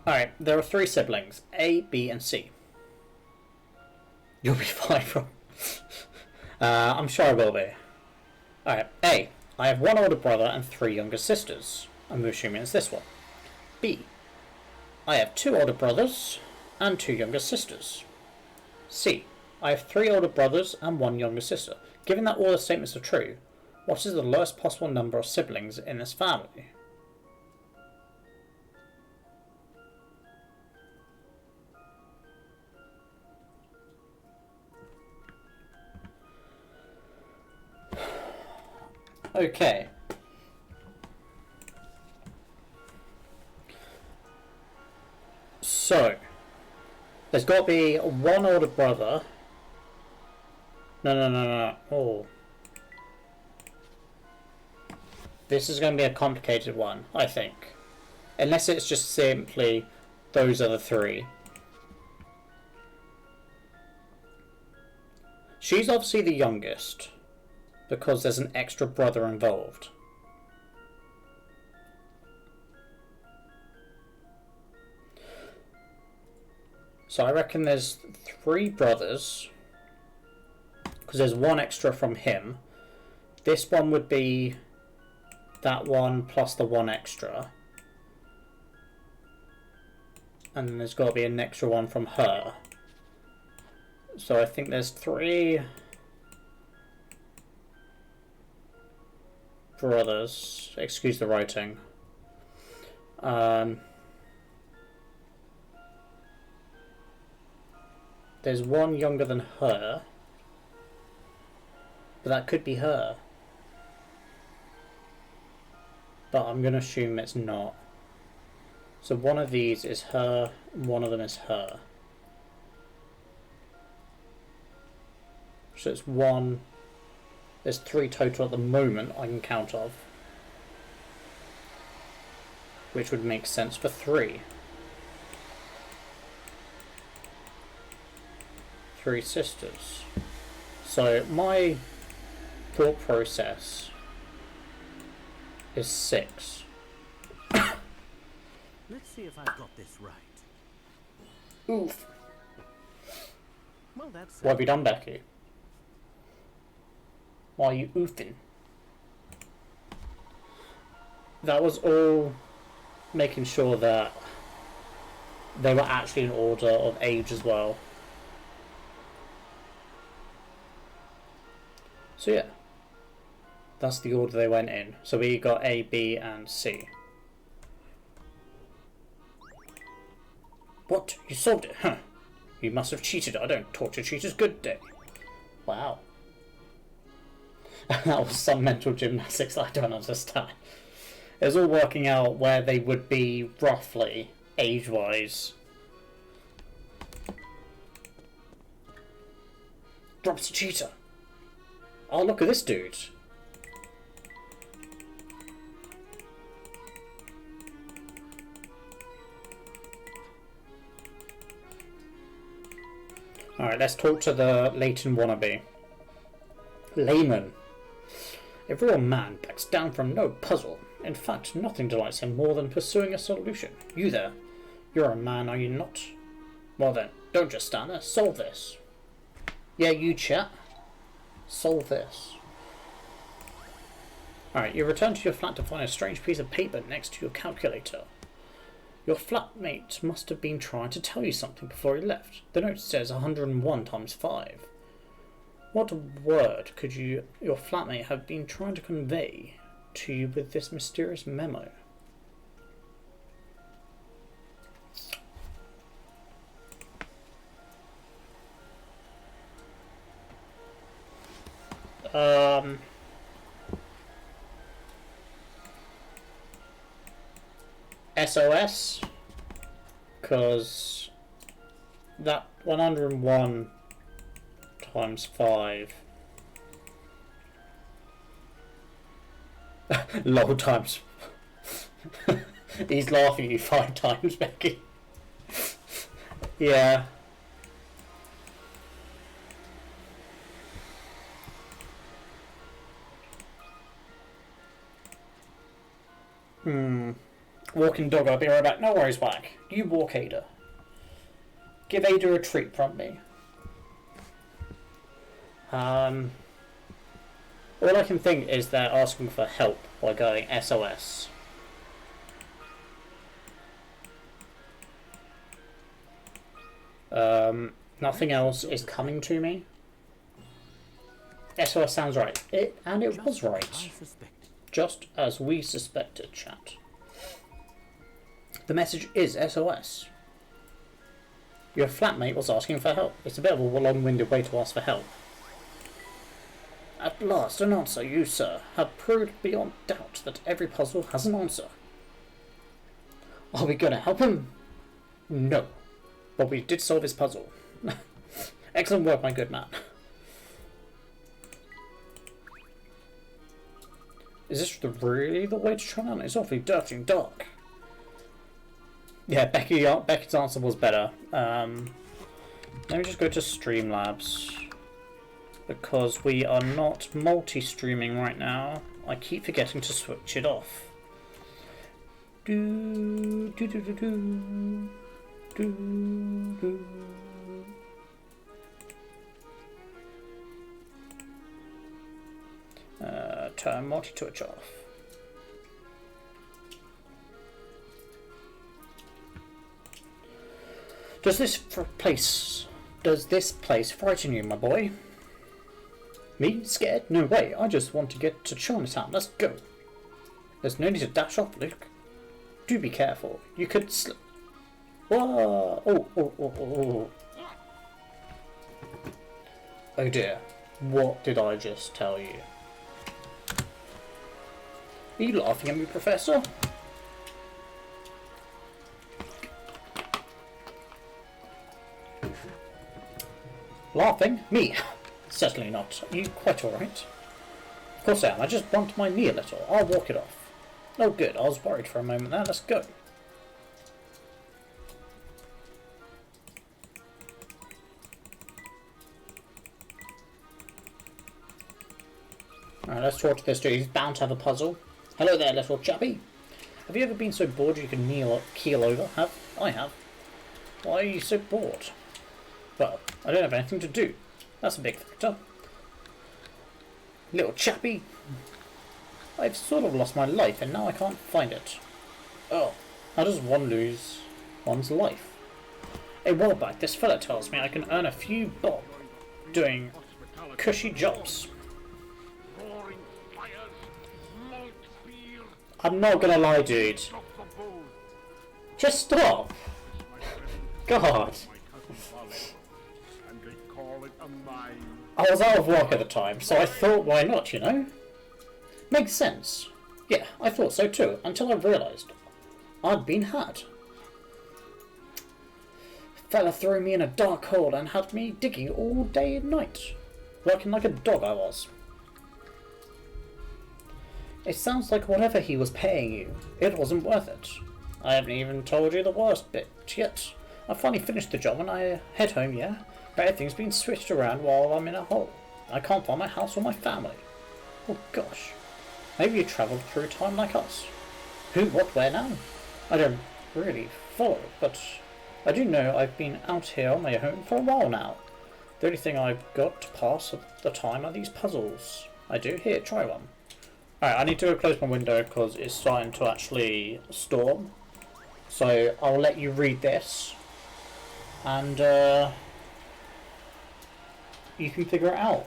Alright, there are three siblings, A, B, and C. You'll be fine from... I'm sure I will be. Alright, A. I have one older brother and three younger sisters. I'm assuming it's this one. B. I have two older brothers and two younger sisters. C. I have three older brothers and one younger sister. Given that all the statements are true, what is the lowest possible number of siblings in this family? Okay. So, there's got to be one older brother. No. Oh. This is going to be a complicated one, I think. Unless it's just simply those are the three. She's obviously the youngest, because there's an extra brother involved. So I reckon there's three brothers, because there's one extra from him. This one would be that one plus the one extra. And then there's got to be an extra one from her. So I think there's three brothers. Excuse the writing. There's one younger than her. But that could be her. But I'm going to assume it's not. So one of these is her, one of them is her. So it's one. There's three total at the moment I can count of. Which would make sense for three. Three sisters. So my thought process is 6.
Let's see if I've got this right.
Oof.
Well, that's
What have you done, Becky? Why are you oofing? That was all making sure that they were actually in order of age as well. So yeah, that's the order they went in. So we got A, B, and C. What? You solved it, huh? You must have cheated. I don't torture cheaters. Good day. Wow. That was some mental gymnastics I don't understand. It was all working out where they would be roughly, age-wise. Drops a cheater. Oh, look at this dude. Alright, let's talk to the Layton wannabe. Layman. A real man backs down from no puzzle. In fact, nothing delights him more than pursuing a solution. You there. You're a man, are you not? Well then, don't just stand there. Solve this. Yeah, you chat. solve this. Alright, you return to your flat to find a strange piece of paper next to your calculator. Your flatmate must have been trying to tell you something before he left. The note says 101 times 5. What word could your flatmate have been trying to convey to you with this mysterious memo? SOS, because that 101 times 5 lol times he's laughing at you 5 times, Becky. Yeah. Walking dog, I'll be right back. No worries, Whack. You walk Ada. Give Ada a treat from me. All I can think is they're asking for help by going SOS. Nothing else is coming to me. SOS sounds right. It was right. Just as we suspected, chat. The message is SOS. Your flatmate was asking for help. It's a bit of a long-winded way to ask for help. At last, an answer. You, sir, have proved beyond doubt that every puzzle has an answer. Are we going to help him? No. But we did solve his puzzle. Excellent work, my good man. Is this really the way to try out? It's awfully dirty and dark. Yeah, Becky's answer was better. Let me just go to Streamlabs, because we are not multi-streaming right now. I keep forgetting to switch it off. Do do do do do do do. Turn multi-twitch off. Does this place frighten you, my boy? Me? Scared? No way. I just want to get to Chinatown. Let's go. There's no need to dash off, Luke. Do be careful. You could slip. Whoa! Oh. Oh dear. What did I just tell you? Are you laughing at me, Professor? Laughing? Me? Certainly not. Are you quite alright? Of course I am. I just bumped my knee a little. I'll walk it off. Oh good. I was worried for a moment there. Let's go. Alright, let's talk to this dude. He's bound to have a puzzle. Hello there, little chappy. Have you ever been so bored you can keel over? I have. Why are you so bored? Well, I don't have anything to do. That's a big factor. Little chappy. I've sort of lost my life and now I can't find it. Oh, how does one lose one's life? A while back, this fella tells me I can earn a few bob doing cushy jobs. I'm not gonna lie, dude. Just stop. God. I was out of work at the time, so I thought, why not, you know? Makes sense. Yeah, I thought so too, until I realised I'd been had. Fella threw me in a dark hole and had me digging all day and night. Working like a dog I was. It sounds like whatever he was paying you, it wasn't worth it. I haven't even told you the worst bit yet. I finally finished the job and I head home, yeah? But everything's been switched around while I'm in a hole. I can't find my house or my family. Oh gosh. Maybe you travelled through time like us. Who, what, where now? I don't really follow, but I do know I've been out here on my own for a while now. The only thing I've got to pass at the time are these puzzles. I do. Here, try one. Alright, I need to close my window because it's starting to actually storm. So I'll let you read this. And you can figure it out.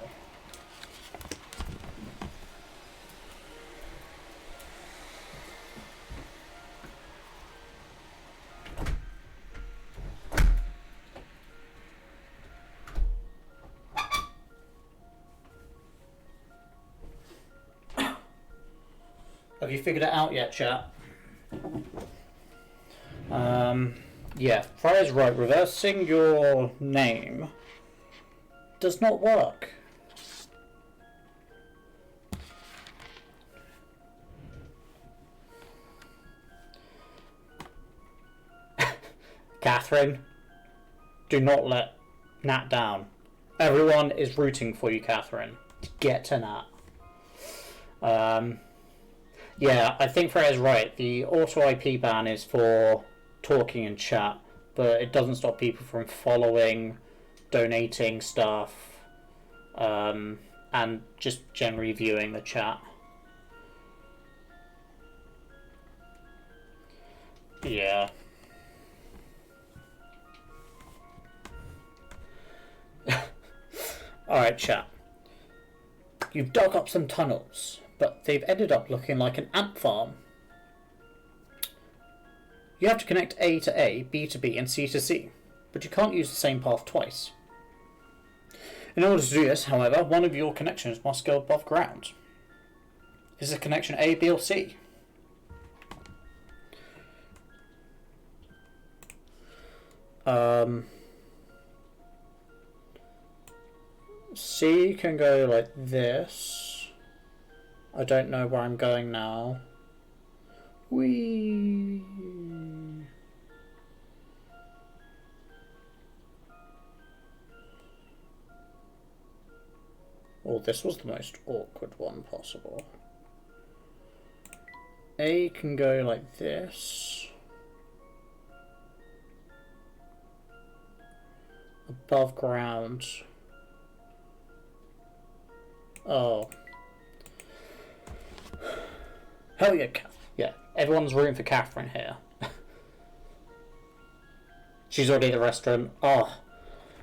Have you figured it out yet, chat? Yeah, Freya's right. Reversing your name does not work. Catherine, do not let Nat down. Everyone is rooting for you, Catherine, to get to Nat. Yeah, I think Freya's right. The auto IP ban is for talking in chat, but it doesn't stop people from following, donating stuff, and just generally viewing the chat. Yeah. Alright, chat. You've dug up some tunnels, but they've ended up looking like an ant farm. You have to connect A to A, B to B, and C to C, but you can't use the same path twice. In order to do this, however, one of your connections must go above ground. Is the connection A, B, or C? C can go like this. I don't know where I'm going now. Whee! Oh, this was the most awkward one possible. A can go like this. Above ground. Oh. Hell yeah, yeah. Everyone's rooting for Catherine here. She's already at the restaurant. Oh.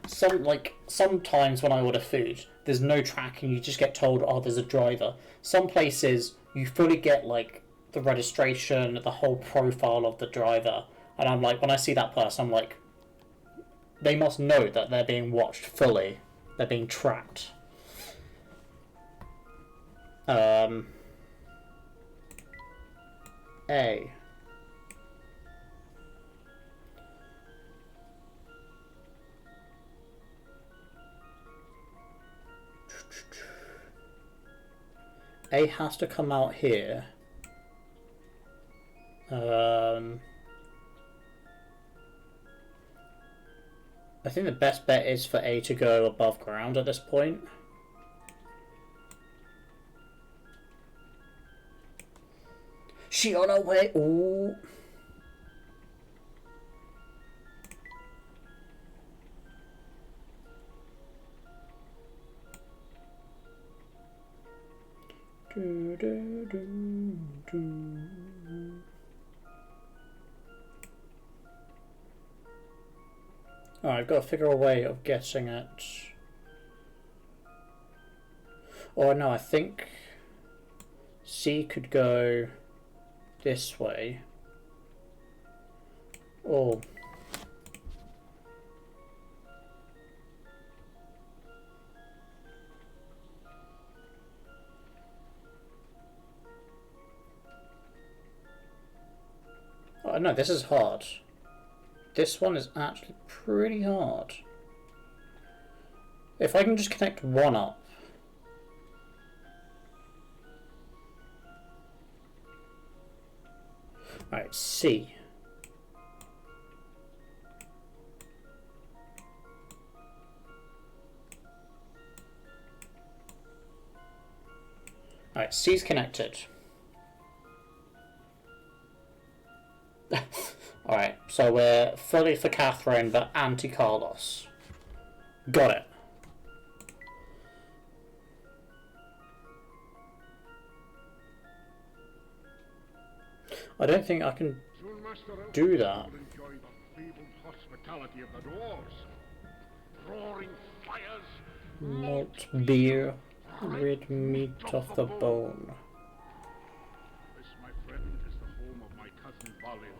Sometimes when I order food, there's no tracking, you just get told, oh, there's a driver. Some places, you fully get, like, the registration, the whole profile of the driver. And I'm like, when I see that person, I'm like, they must know that they're being watched fully. They're being tracked. A. A has to come out here. I think the best bet is for A to go above ground at this point. She on her way. Ooh. Alright, I've got to figure a way of getting it. Or no, I think C could go this way. Oh. Oh no, this is hard. This one is actually pretty hard. If I can just connect one up. Alright, C. Alright, C's connected. Alright, so we're fully for Catherine, but anti-Carlos. Got it. I don't think I can
Soon, Master Elf,
do that.
you will enjoy the fabled hospitality of the dwarves. Roaring fires,
Malt beer, red meat off the bone.
This, my friend, is the home of my cousin Balin,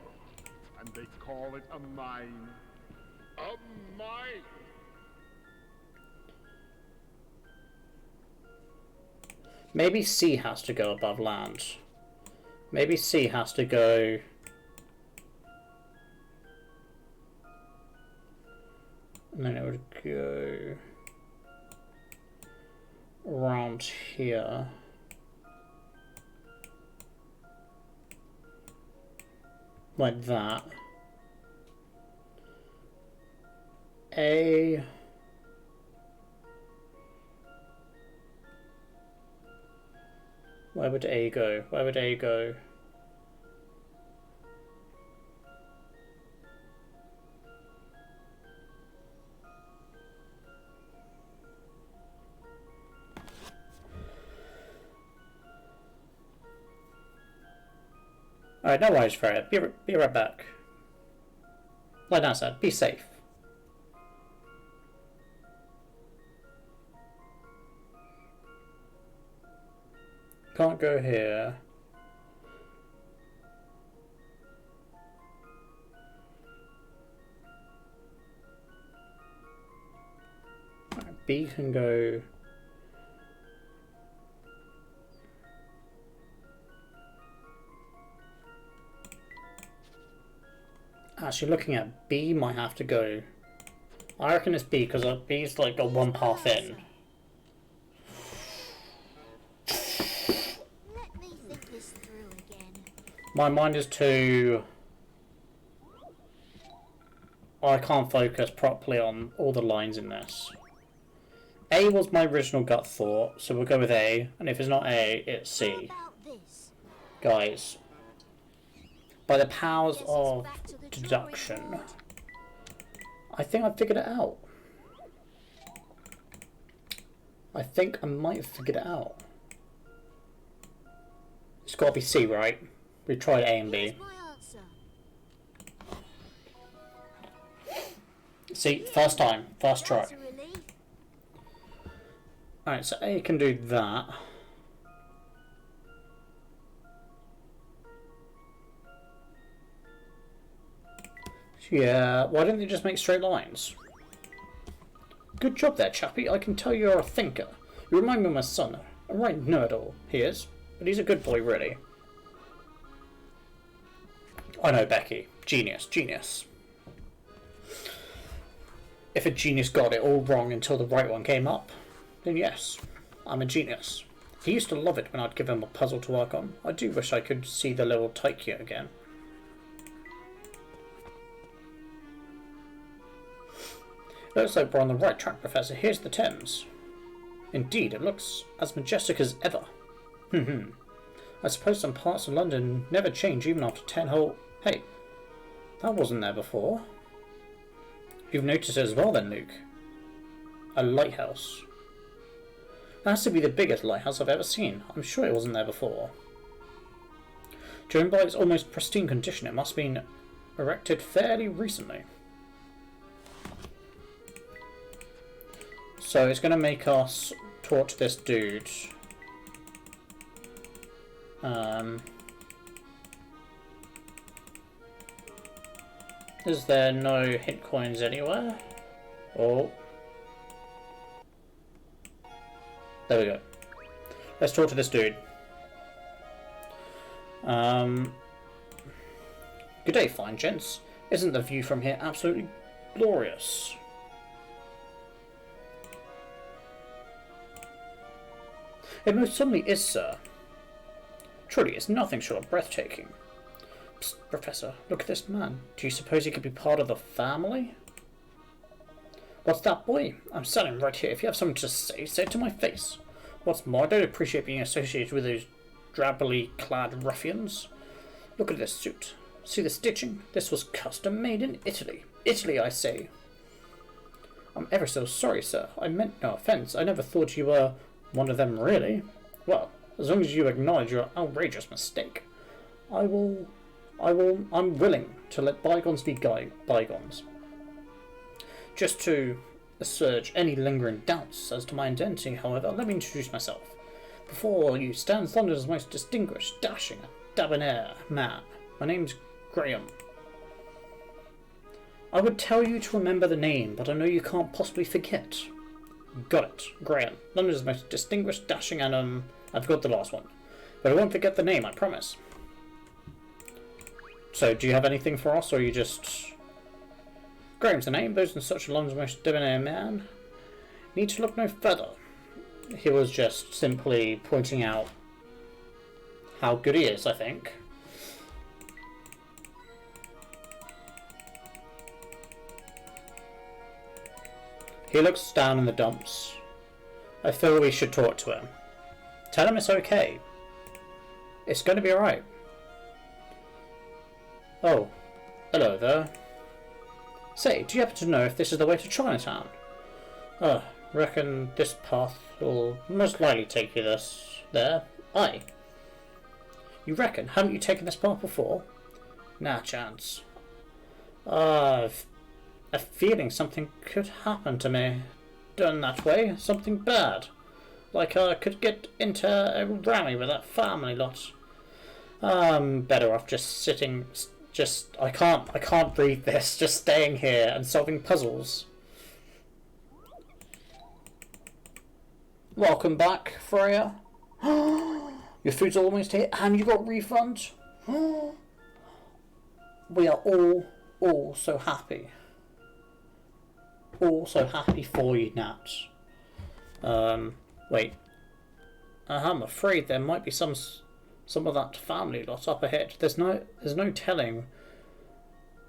and they call it a mine. A mine!
Maybe sea has to go above land. Maybe sea has to go... And then it would go... around here. Like that. A... Where would A go? Where would A go? Alright, no worries, Freya. Be right back. Like I said, be safe. Can't go here. Right, B can go... Actually, looking at B might have to go... I reckon it's B, because B's like got one path in.
Let me think this through again.
My mind is too... I can't focus properly on all the lines in this. A was my original gut thought, so we'll go with A, and if it's not A, it's
How
C.
about this?
Guys, by the powers
Guess it's
of
back to the drawing
deduction,
board.
I think I figured it out. I think I might have figured it out. It's got to be C, right? We tried A and B.
Here's my answer.
See, first time, first try.
That's a relief.
Alright, so A can do that. Yeah, why don't they just make straight lines? Good job there, chappie. I can tell you're a thinker. You remind me of my son. A right nerd-all, he is. But he's a good boy, really. I know, Becky. Genius, genius. If a genius got it all wrong until the right one came up, then yes, I'm a genius. He used to love it when I'd give him a puzzle to work on. I do wish I could see the little Taikya again. Looks like we're on the right track, Professor. Here's the Thames. Indeed, it looks as majestic as ever. I suppose some parts of London never change even after 10 whole... Hey, that wasn't there before. You've noticed it as well then, Luke. A lighthouse. That has to be the biggest lighthouse I've ever seen. I'm sure it wasn't there before. Judging by its almost pristine condition, it must have been erected fairly recently. So it's going to make us talk to this dude. Is there no hit coins anywhere? Oh. There we go. Let's talk to this dude. Good day, fine gents. Isn't the view from here absolutely glorious? It most certainly is, sir. Truly, it's nothing short of breathtaking. Psst, Professor, look at this man. Do you suppose he could be part of the family? What's that, boy? I'm standing right here. If you have something to say, say it to my face. What's more, I don't appreciate being associated with those drabbily clad ruffians. Look at this suit. See the stitching? This was custom made in Italy. Italy, I say. I'm ever so sorry, sir. I meant no offence. I never thought you were one of them, really. Well, as long as you acknowledge your outrageous mistake, I will I'm willing to let bygones be bygones. Just to assuage any lingering doubts as to my identity, however, let me introduce myself. Before you stands London's most distinguished, dashing, debonair man. My name's Graham. I would tell you to remember the name, but I know you can't possibly forget. Got it, Graham. London's most distinguished, dashing, and I forgot the last one. But I won't forget the name, I promise. So, do you have anything for us, or are you just... Graham's the name, those in such a London's most debonair man. Need to look no further. He was just simply pointing out how good he is, I think. He looks down in the dumps. I feel we should talk to him. Tell him it's okay. It's going to be alright. Oh, hello there. Say, do you happen to know if this is the way to Chinatown? Reckon this path will most likely take you there. Aye. You reckon? Haven't you taken this path before? Nah, chance. I've a feeling something could happen to me. Done that way, something bad. Like I could get into a rally with that family lot. I'm better off just sitting. I can't breathe this. Just staying here and solving puzzles. Welcome back, Freya. Your food's almost here, and you got refunds. We are all so happy. All so happy for you, Nat. Wait. I'm afraid there might be some of that family lot up ahead. There's no telling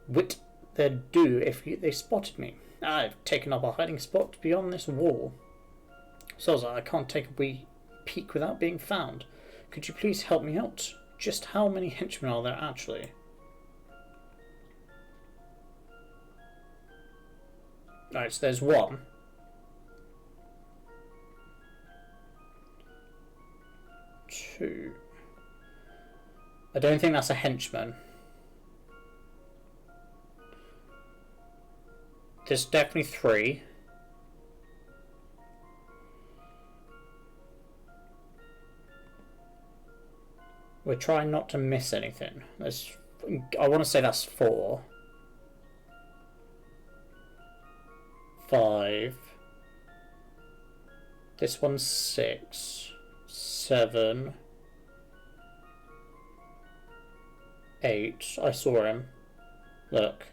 what they'd do if they spotted me. I've taken up a hiding spot beyond this wall. So I can't take a wee peek without being found. Could you please help me out? Just how many henchmen are there actually? Alright, so there's one. Two. I don't think that's a henchman. There's definitely three. We're trying not to miss anything. I want to say that's 4. 5. This one's 6. 7. 8. I saw him. Look.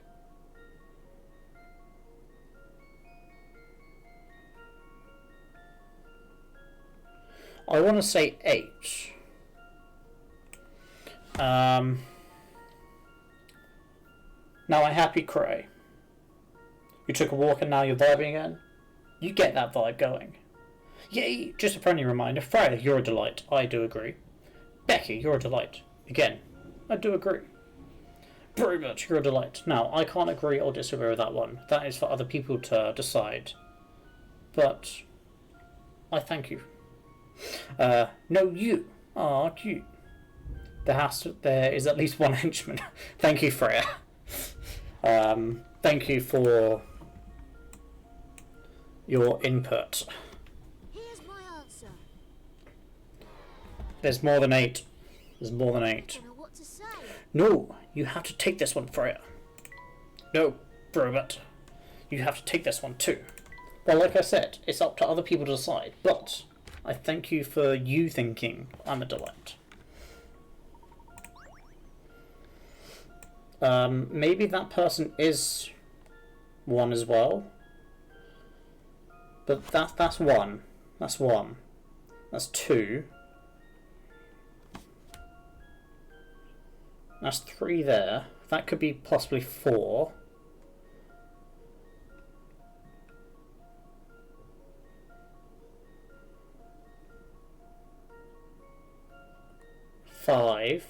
I want to say 8. Now I happy Cray. You took a walk and now you're vibing again? You get that vibe going. Yay! Just a friendly reminder. Freya, you're a delight. I do agree. Becky, you're a delight. Again, I do agree. Very much, you're a delight. Now, I can't agree or disagree with that one. That is for other people to decide. But I thank you. No, you. Ah, cute. There is at least one henchman. Thank you, Freya. Thank you for your input.
Here's my answer.
There's more than 8. There's more than 8.
Don't know what to say.
No, you have to take this one, Freya. No, Robert. You have to take this one too. Well, like I said, it's up to other people to decide, but I thank you for you thinking I'm a delight. Maybe that person is one as well. But that's one. That's one. That's 2. That's 3 there. That could be possibly 4. Five,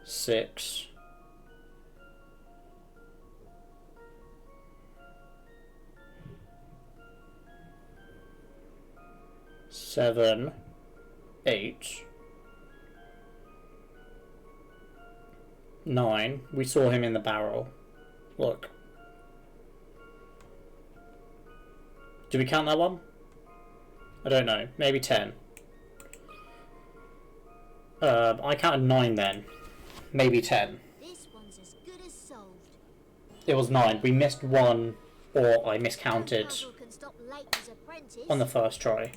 6, 7, 8, 9. We saw him in the barrel. Look. Do we count that one? I don't know. Maybe 10. I counted 9 then. Maybe 10.
This one's as good as solved.
It was 9. We missed 1, or I miscounted
Puzzle can stop Layton's apprentice.
on the first try.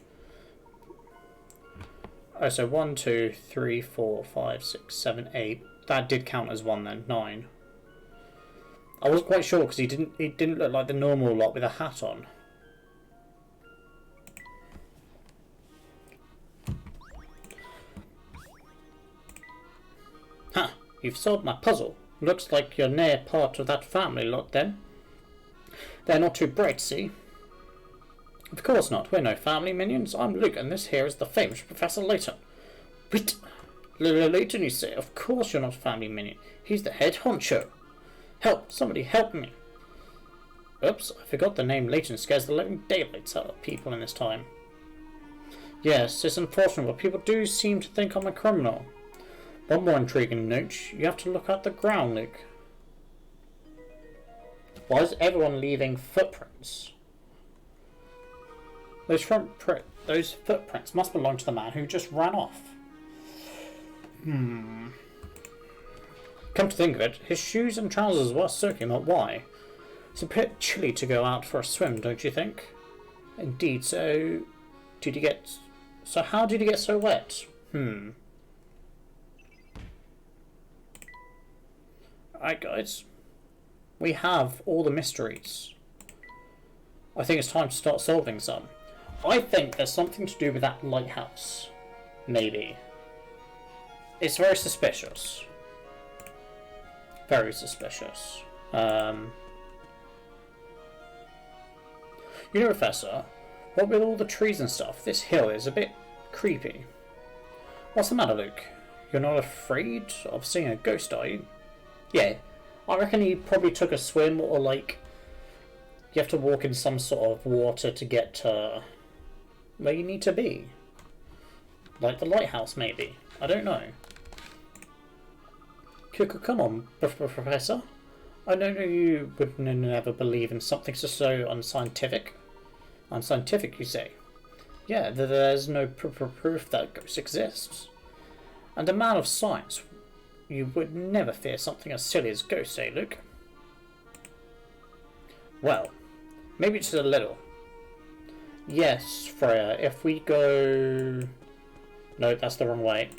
Oh, so 1, 2, 3, 4, 5, 6, 7, 8. That did count as 1 then. 9. I wasn't quite sure because he didn't look like the normal lot with a hat on. Huh, you've solved my puzzle. Looks like you're near part of that family lot then. They're not too bright, see? Of course not. We're no family minions. I'm Luke, and this here is the famous Professor Layton. Wait, Layton, you say? Of course you're not a family minion. He's the head honcho. Help! Somebody help me! Oops, I forgot the name Layton scares the living daylights out of people in this time. Yes, it's unfortunate, but people do seem to think I'm a criminal. One more intriguing note. You have to look at the ground, Luke. Why is everyone leaving footprints? Those footprints must belong to the man who just ran off. Come to think of it, his shoes and trousers were soaking, but why? It's a bit chilly to go out for a swim, don't you think? Indeed, so how did he get so wet? Alright guys, we have all the mysteries. I think it's time to start solving some. I think there's something to do with that lighthouse. Maybe. It's very suspicious. Very suspicious. You know, Professor, what with all the trees and stuff, this hill is a bit creepy. What's the matter, Luke? You're not afraid of seeing a ghost, are you? Yeah, I reckon he probably took a swim, or like, you have to walk in some sort of water to get to where you need to be. Like the lighthouse, maybe. I don't know. Come on, Professor. I know you would never believe in something so unscientific. Unscientific, you say? Yeah, there's no proof that ghosts exist. And a man of science, you would never fear something as silly as ghosts, eh, Luke? Well, maybe just a little. Yes, Freya, if we go... No, that's the wrong way.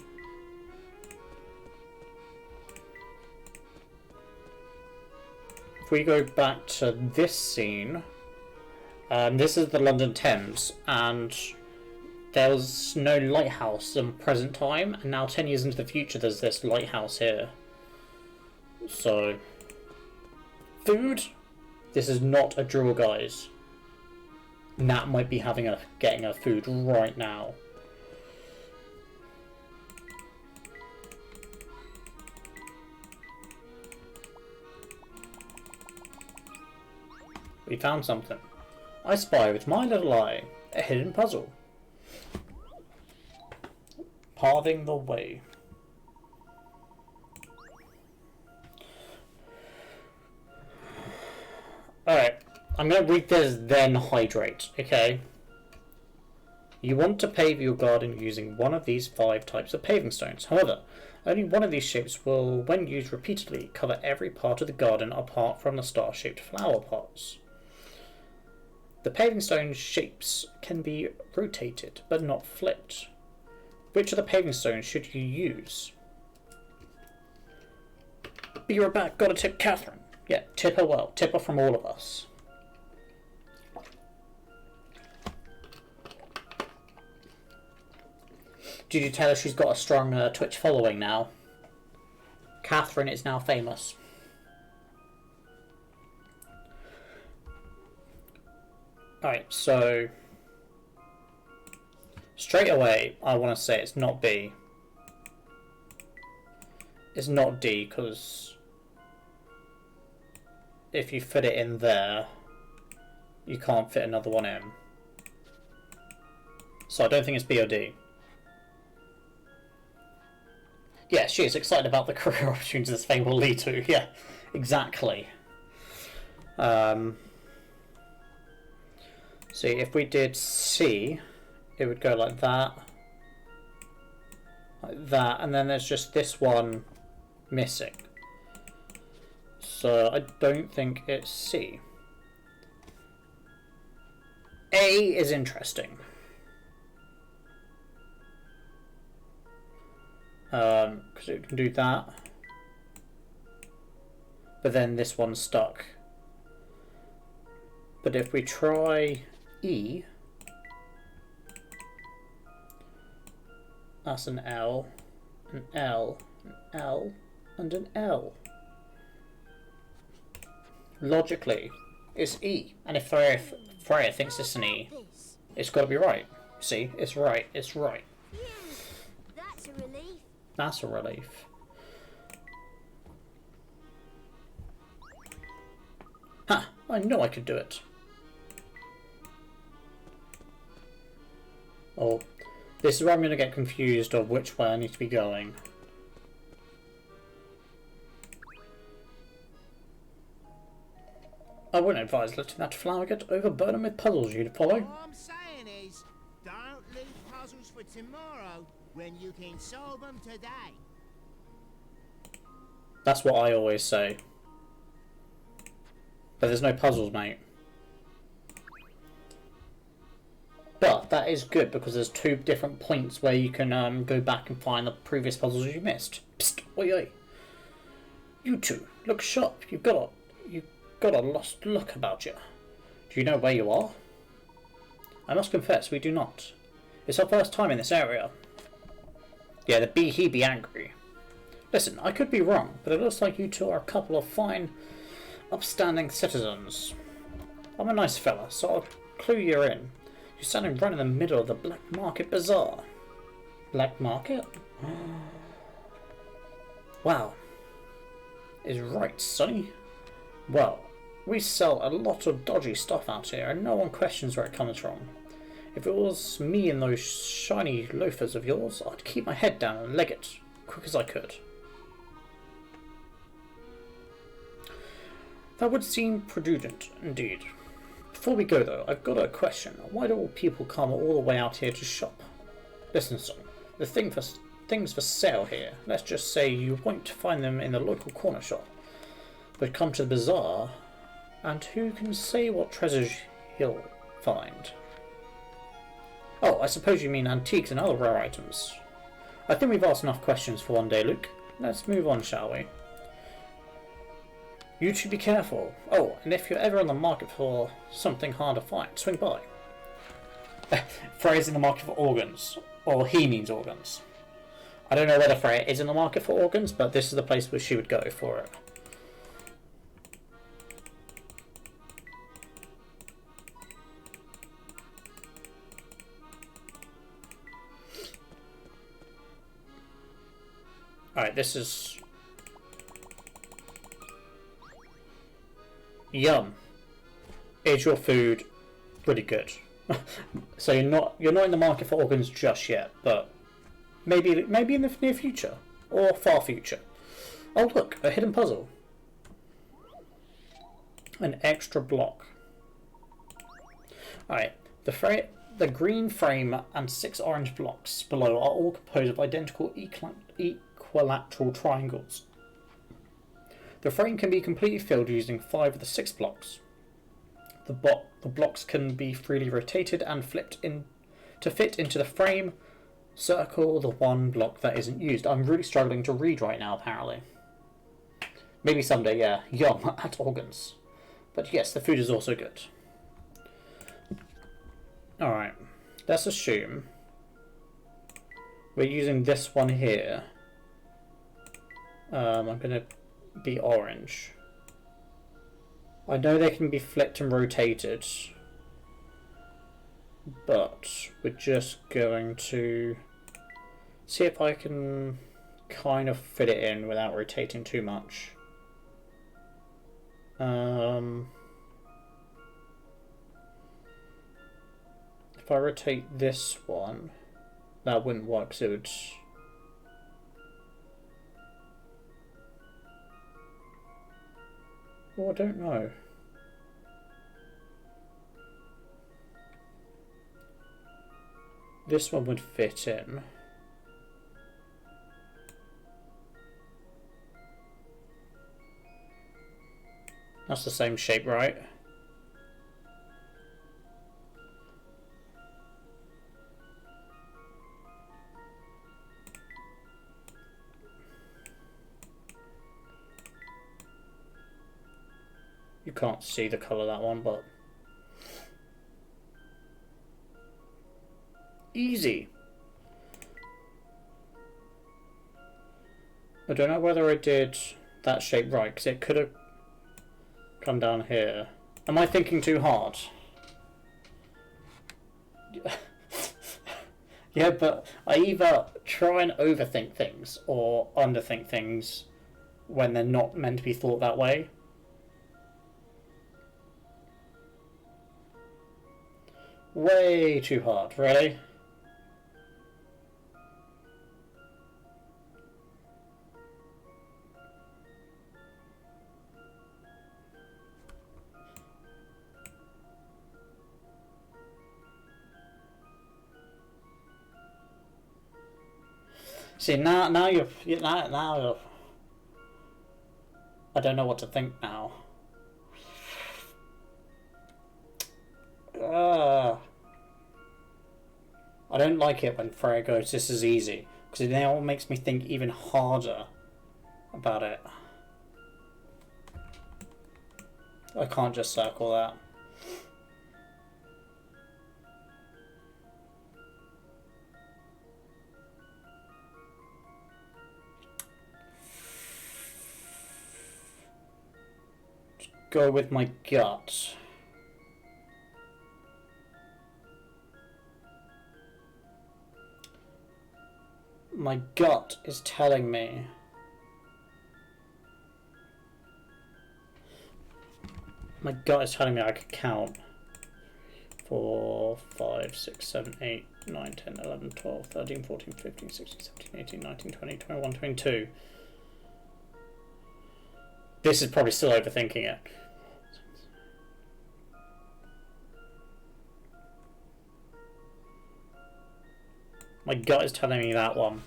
If we go back to this scene, this is the London Thames, and there was no lighthouse in present time, and now 10 years into the future there's this lighthouse here. So, food? This is not a drill, guys. Nat might be getting her food right now. We found something. I spy with my little eye a hidden puzzle. Paving the way. Alright, I'm going to read this, then hydrate, okay? You want to pave your garden using one of these 5 types of paving stones. However, only one of these shapes will, when used repeatedly, cover every part of the garden apart from the star-shaped flower pots. The paving stone shapes can be rotated, but not flipped. Which of the paving stones should you use? Be right back, gotta tip Catherine. Yeah, tip her well. Tip her from all of us. Did you tell her she's got a strong Twitch following now? Catherine is now famous. Alright, so straight away I want to say it's not B. It's not D, because if you fit it in there, you can't fit another one in. So I don't think it's B or D. Yeah, she is excited about the career opportunities this thing will lead to. Yeah, exactly. See, if we did C, it would go like that, and then there's just this one missing. So I don't think it's C. A is interesting. Because it can do that. But then this one's stuck. But if we try E, that's an L, an L, an L, and an L. Logically, it's E. And if Freya thinks it's an E,
This.
it's got to be right. See, it's right, it's right.
Phew, that's a relief.
That's a relief. Ha! I knew I could do it. Oh, this is where I'm going to get confused of which way I need to be going. I wouldn't advise letting that flower get overburdened with puzzles you'd follow.
All I'm saying is, don't leave puzzles for tomorrow when you can solve them today.
That's what I always say. But there's no puzzles, mate. But that is good because there's 2 different points where you can go back and find the previous puzzles you missed. Psst, oi oi. You two, look sharp. You've got a lost look about you. Do you know where you are? I must confess, we do not. It's our first time in this area. Yeah, he be angry. Listen, I could be wrong, but it looks like you two are a couple of fine, upstanding citizens. I'm a nice fella, so I'll clue you in. You're standing right in the middle of the Black Market Bazaar. Black Market? Wow. Is right, sonny. Well, we sell a lot of dodgy stuff out here, and no one questions where it comes from. If it was me and those shiny loafers of yours, I'd keep my head down and leg it, quick as I could. That would seem prudent, indeed. Before we go, though, I've got a question. Why do all people come all the way out here to shop? Listen, son, the things for sale here, let's just say you won't find them in the local corner shop, but come to the bazaar, and who can say what treasures you'll find? Oh, I suppose you mean antiques and other rare items. I think we've asked enough questions for one day, Luke. Let's move on, shall we? You should be careful. Oh, and if you're ever on the market for something hard to find, swing by. Freya's in the market for organs. Or he means organs. I don't know whether Freya is in the market for organs, but this is the place where she would go for it. Alright, this is... Yum. Is your food pretty good? So you're not in the market for organs just yet, but maybe in the near future or far future. Oh look, a hidden puzzle. An extra block. Alright, the green frame and 6 orange blocks below are all composed of identical equilateral triangles. The frame can be completely filled using 5 of the 6 blocks. The blocks can be freely rotated and flipped in to fit into the frame. Circle the one block that isn't used. I'm really struggling to read right now, apparently. Maybe someday, yeah. Yum at organs. But yes, the food is also good. Alright, let's assume we're using this one here. I'm going to be orange. I know they can be flipped and rotated, but we're just going to see if I can kind of fit it in without rotating too much. If I rotate this one, that wouldn't work, so it would... Oh, I don't know. This one would fit in. That's the same shape, right? You can't see the colour of that one, but... Easy! I don't know whether I did that shape right, because it could have come down here. Am I thinking too hard? Yeah, but I either try and overthink things or underthink things when they're not meant to be thought that way. Way too hard, really? See, now you're I don't know what to think now. I don't like it when Freya goes, this is easy, because it now makes me think even harder about it. I can't just circle that. Just go with my gut. My gut is telling me I could count 4, 5, 6, 7, 8, 9, 10, 11, 12, 13, 14, 15, 16, 17, 18, 19, 20, 21, 22. This is probably still overthinking it. My gut is telling me that one.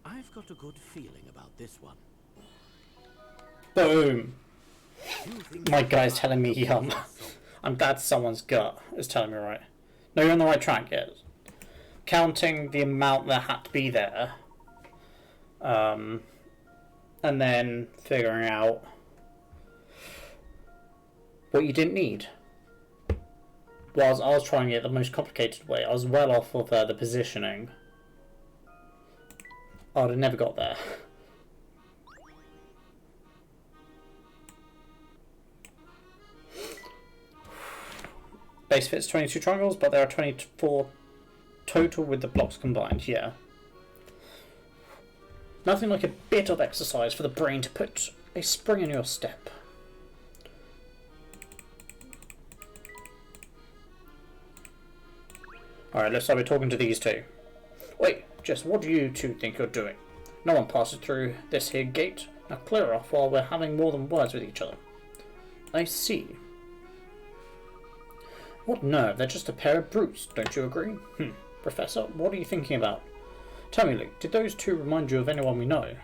I've got a good feeling about this one.
Boom! My gut is telling me yum. I'm glad someone's gut is telling me right. No, you're on the right track yet. Counting the amount that had to be there. And then figuring out what you didn't need. Whilst I was trying it the most complicated way, I was well off of the positioning. I would have never got there. Base fits 22 triangles, but there are 24 total with the blocks combined, yeah. Nothing like a bit of exercise for the brain to put a spring in your step. Alright, looks like we're talking to these two. Wait, Jess, what do you two think you're doing? No one passes through this here gate. Now clear off while we're having more than words with each other. I see. What nerve, they're just a pair of brutes, don't you agree? Professor, what are you thinking about? Tell me, Luke, did those two remind you of anyone we know?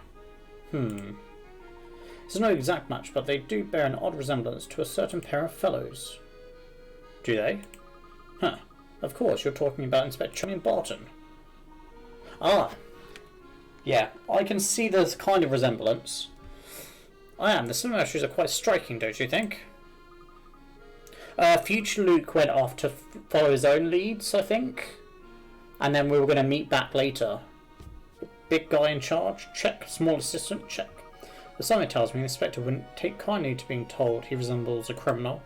It's no exact match, but they do bear an odd resemblance to a certain pair of fellows. Do they? Huh. Of course, you're talking about Inspector and Barton. Ah. Yeah, I can see this kind of resemblance. I am. The similarities are quite striking, don't you think? Future Luke went off to follow his own leads, I think. And then we were going to meet back later. Big guy in charge? Check. Small assistant? Check. But something tells me the Inspector wouldn't take kindly to being told he resembles a criminal.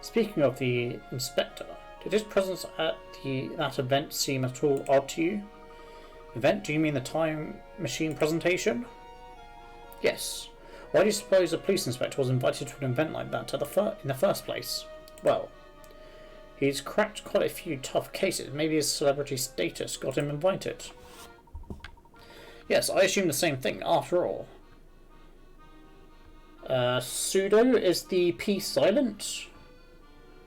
Speaking of the Inspector, did his presence at that event seem at all odd to you? Event? Do you mean the time machine presentation? Yes. Why do you suppose a police inspector was invited to an event like that in the first place? Well, he's cracked quite a few tough cases. Maybe his celebrity status got him invited. Yes, I assume the same thing, after all. Pseudo is the P silent.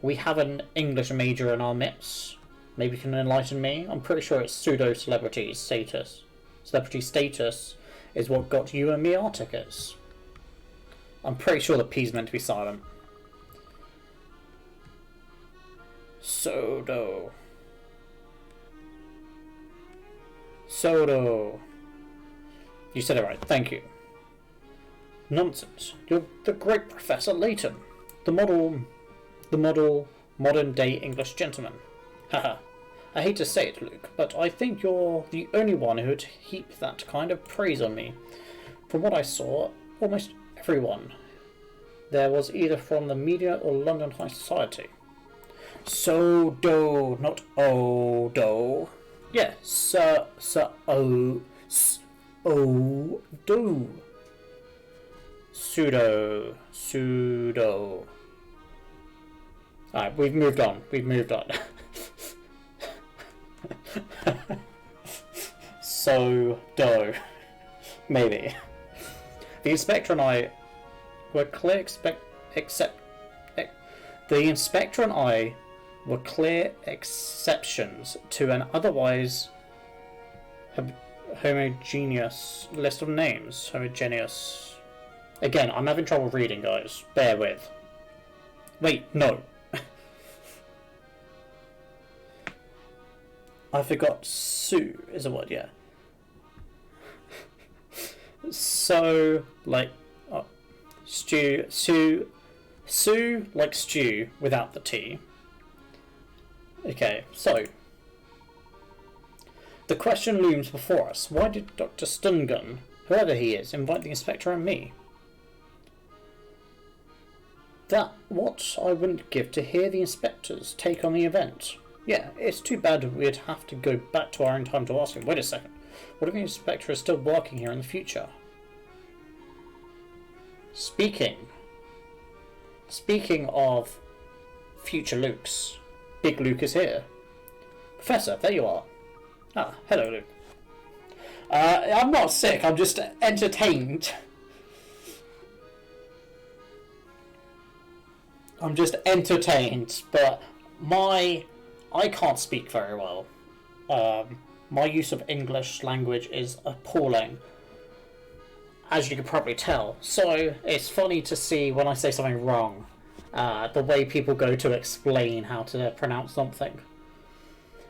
We have an English major in our midst. Maybe you can enlighten me. I'm pretty sure it's pseudo celebrity status. Celebrity status is what got you and me our tickets. I'm pretty sure the P's meant to be silent. Pseudo. Pseudo. You said it right. Thank you. Nonsense. You're the great Professor Layton. The model modern day English gentleman. Haha. I hate to say it, Luke, but I think you're the only one who would heap that kind of praise on me. From what I saw, almost everyone there was either from the media or London high society. So-do, not oh-do. Yeah, so-do. Pseudo. Alright, we've moved on. So-do. Maybe. The inspector and I were clear exceptions to an otherwise homogeneous list of names. Homogeneous. Again, I'm having trouble reading, guys. Bear with. Wait, no. I forgot Sue is a word, yeah. So, like, Sue, like stew without the T. Okay, so the question looms before us. Why did Dr. Stungun, whoever he is, invite the inspector and me? That what I wouldn't give to hear the inspector's take on the event. Yeah, it's too bad we'd have to go back to our own time to ask him. Wait a second. What if the inspector is still working here in the future? Speaking of future Lukes, Big Luke is here. Professor, there you are. Ah, hello, Luke. I'm not sick, I'm just entertained. But I can't speak very well. My use of English language is appalling, as you can probably tell. So it's funny to see when I say something wrong, the way people go to explain how to pronounce something.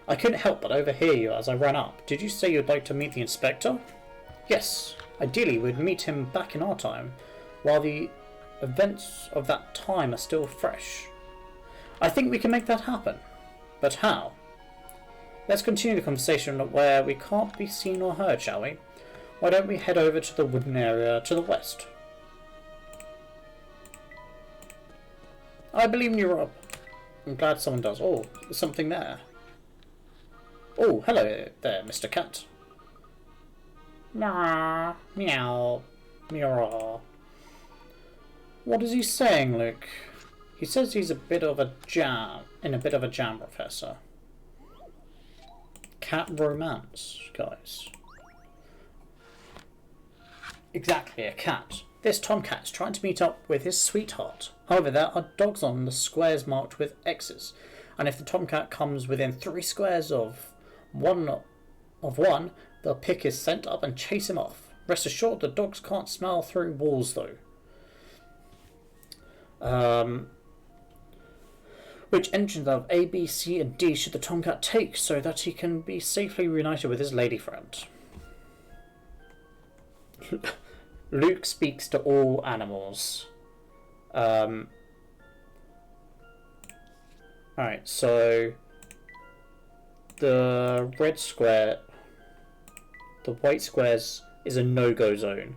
I couldn't help but overhear you as I ran up. Did you say you'd like to meet the inspector? Yes. Ideally, we'd meet him back in our time, while the events of that time are still fresh. I think we can make that happen. But how? Let's continue the conversation where we can't be seen or heard, shall we? Why don't we head over to the wooden area to the west? I believe in you, Rob. I'm glad someone does. Oh, there's something there. Oh, hello there, Mr. Cat. Meow, meow, meow. What is he saying, Luke? He says he's in a bit of a jam, Professor. Cat romance, guys. Exactly, a cat. This tomcat's trying to meet up with his sweetheart. However, there are dogs on the squares marked with X's, and if the tomcat comes within 3 squares of one, the pick is sent up and chase him off. Rest assured, the dogs can't smell through walls, though. Which engines of A, B, C, and D should the tomcat take so that he can be safely reunited with his lady friend? Luke speaks to all animals. Alright, so the red square, the white squares is a no-go zone.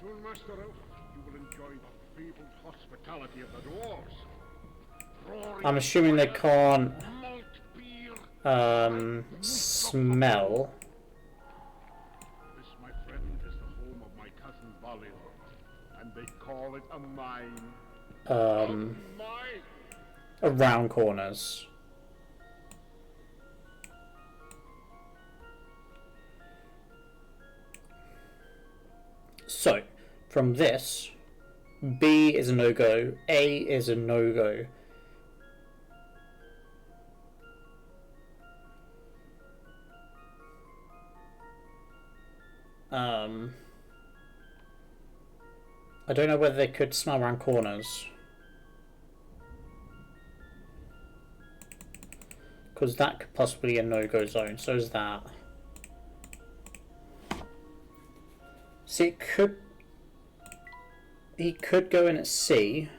Soon, Master Elf, you will enjoy the fabled hospitality of the dwarves.
I'm assuming they can't
Malt beer.
smell.
This, my friend, is the home of my cousin Balin, and they call it a mine. Mine.
Around corners. So, from this, B is a no-go, A is a no-go. I don't know whether they could smell around corners. Because that could possibly be a no-go zone, so is that. See, it could... He could go in at C.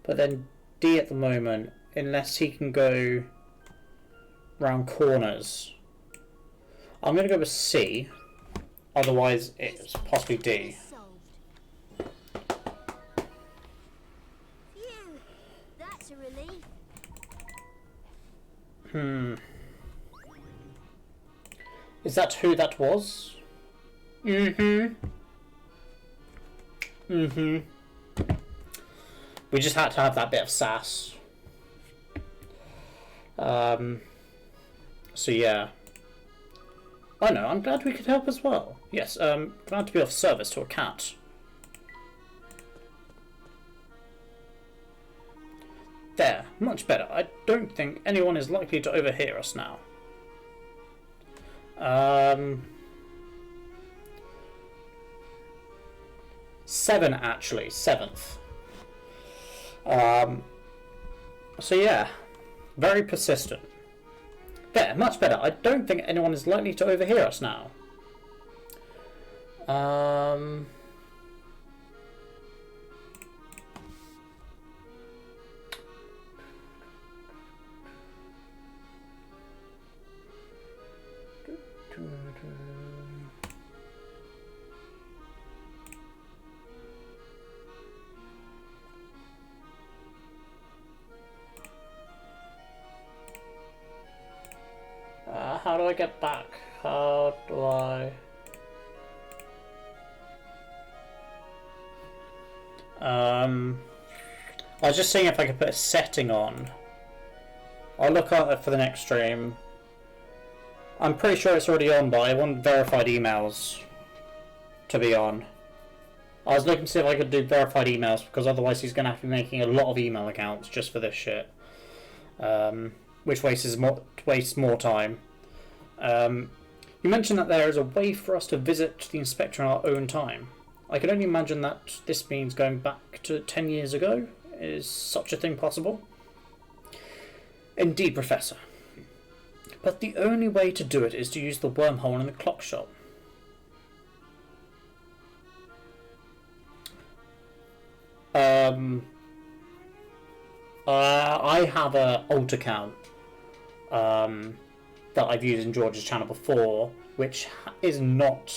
But then D at the moment, unless he can go round corners. I'm going to go with C. Otherwise, it's possibly D.
Solved. Phew, that's a relief.
Is that who that was? We just had to have that bit of sass. So yeah. Oh no, I'm glad we could help as well. Yes, glad to be of service to a cat. There, much better. I don't think anyone is likely to overhear us now. 7 actually, 7th. So yeah, very persistent. There, much better. I don't think anyone is likely to overhear us now. How do I get back? How do I... I was just seeing if I could put a setting on. I'll look at it for the next stream. I'm pretty sure it's already on, but I want verified emails to be on. I was looking to see if I could do verified emails, because otherwise he's going to have to be making a lot of email accounts just for this shit. Which wastes more time. You mentioned that there is a way for us to visit the inspector in our own time. I can only imagine that this means going back to 10 years ago. Is such a thing possible? Indeed, Professor. But the only way to do it is to use the wormhole in the clock shop. I have an alt account that I've used in George's channel before, which is not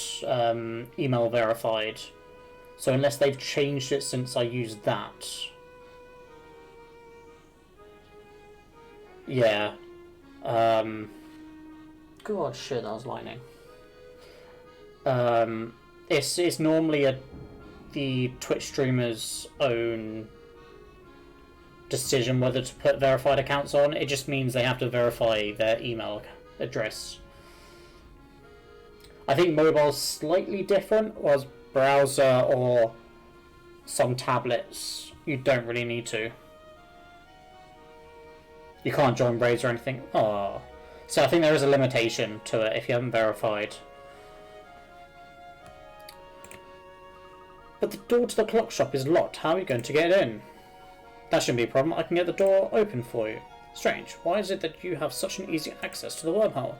email verified. So unless they've changed it since I used that, yeah. God, shit, that was lightning. It's normally the Twitch streamer's own decision whether to put verified accounts on. It just means they have to verify their email address. I think mobile's slightly different, whereas browser or some tablets you don't really need to. You can't join raids or anything. Oh, so I think there is a limitation to it if you haven't verified. But the door to the clock shop is locked. How are you going to get in? That shouldn't be a problem. I can get the door open for you. Strange. Why is it that you have such an easy access to the wormhole?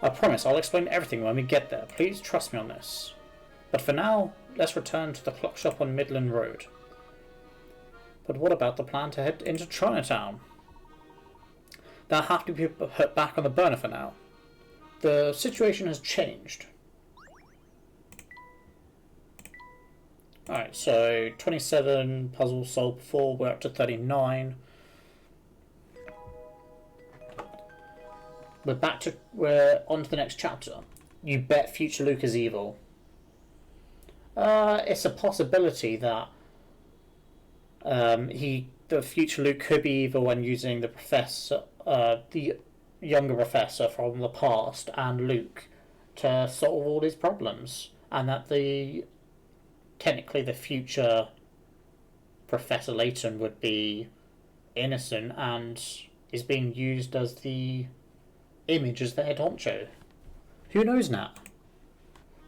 I promise I'll explain everything when we get there. Please trust me on this. But for now, let's return to the clock shop on Midland Road. But what about the plan to head into Chinatown? That'll have to be put back on the burner for now. The situation has changed. Alright, so 27 puzzles solved before, we're up to 39. We're on to the next chapter. You bet future Luke is evil. It's a possibility that the future Luke could be evil when using the younger professor from the past and Luke to solve all these problems, and that technically the future Professor Layton would be innocent and is being used as the image as the head honcho. Who knows now?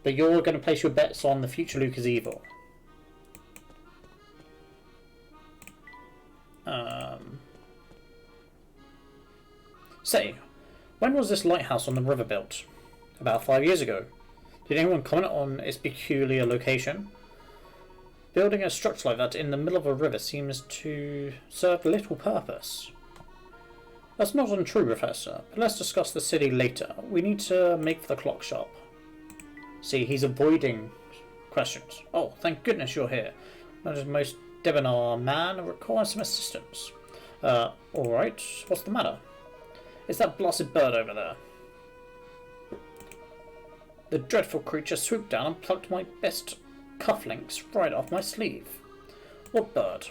But you're going to place your bets on the future Luke is evil. Say, when was this lighthouse on the river built? About 5 years ago. Did anyone comment on its peculiar location? Building a structure like that in the middle of a river seems to serve little purpose. That's not untrue, Professor, but let's discuss the city later. We need to make for the clock shop. See, he's avoiding questions. Oh, thank goodness you're here. That is most debonair man requires some assistance. Alright, what's the matter? It's that blasted bird over there. The dreadful creature swooped down and plucked my best cufflinks right off my sleeve. What bird?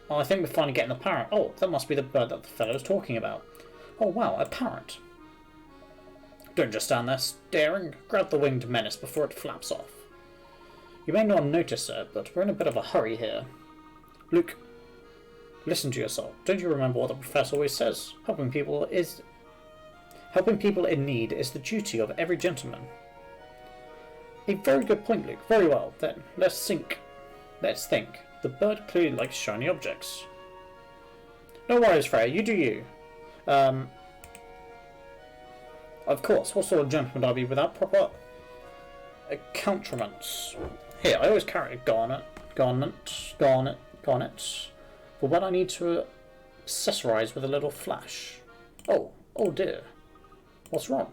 Oh, I think we're finally getting the parrot. Oh, that must be the bird that the fellow's talking about. Oh wow, a parrot. Don't just stand there staring. Grab the winged menace before it flaps off. You may not notice it, but we're in a bit of a hurry here. Luke, listen to yourself. Don't you remember what the professor always says? Helping people in need is the duty of every gentleman. A very good point, Luke. Very well. Then, let's think. The bird clearly likes shiny objects. No worries, Freya. You do you. Of course. What sort of gentleman would I be without proper accoutrements? Here, I always carry a garnet, for when I need to accessorize with a little flash. Oh dear. What's wrong?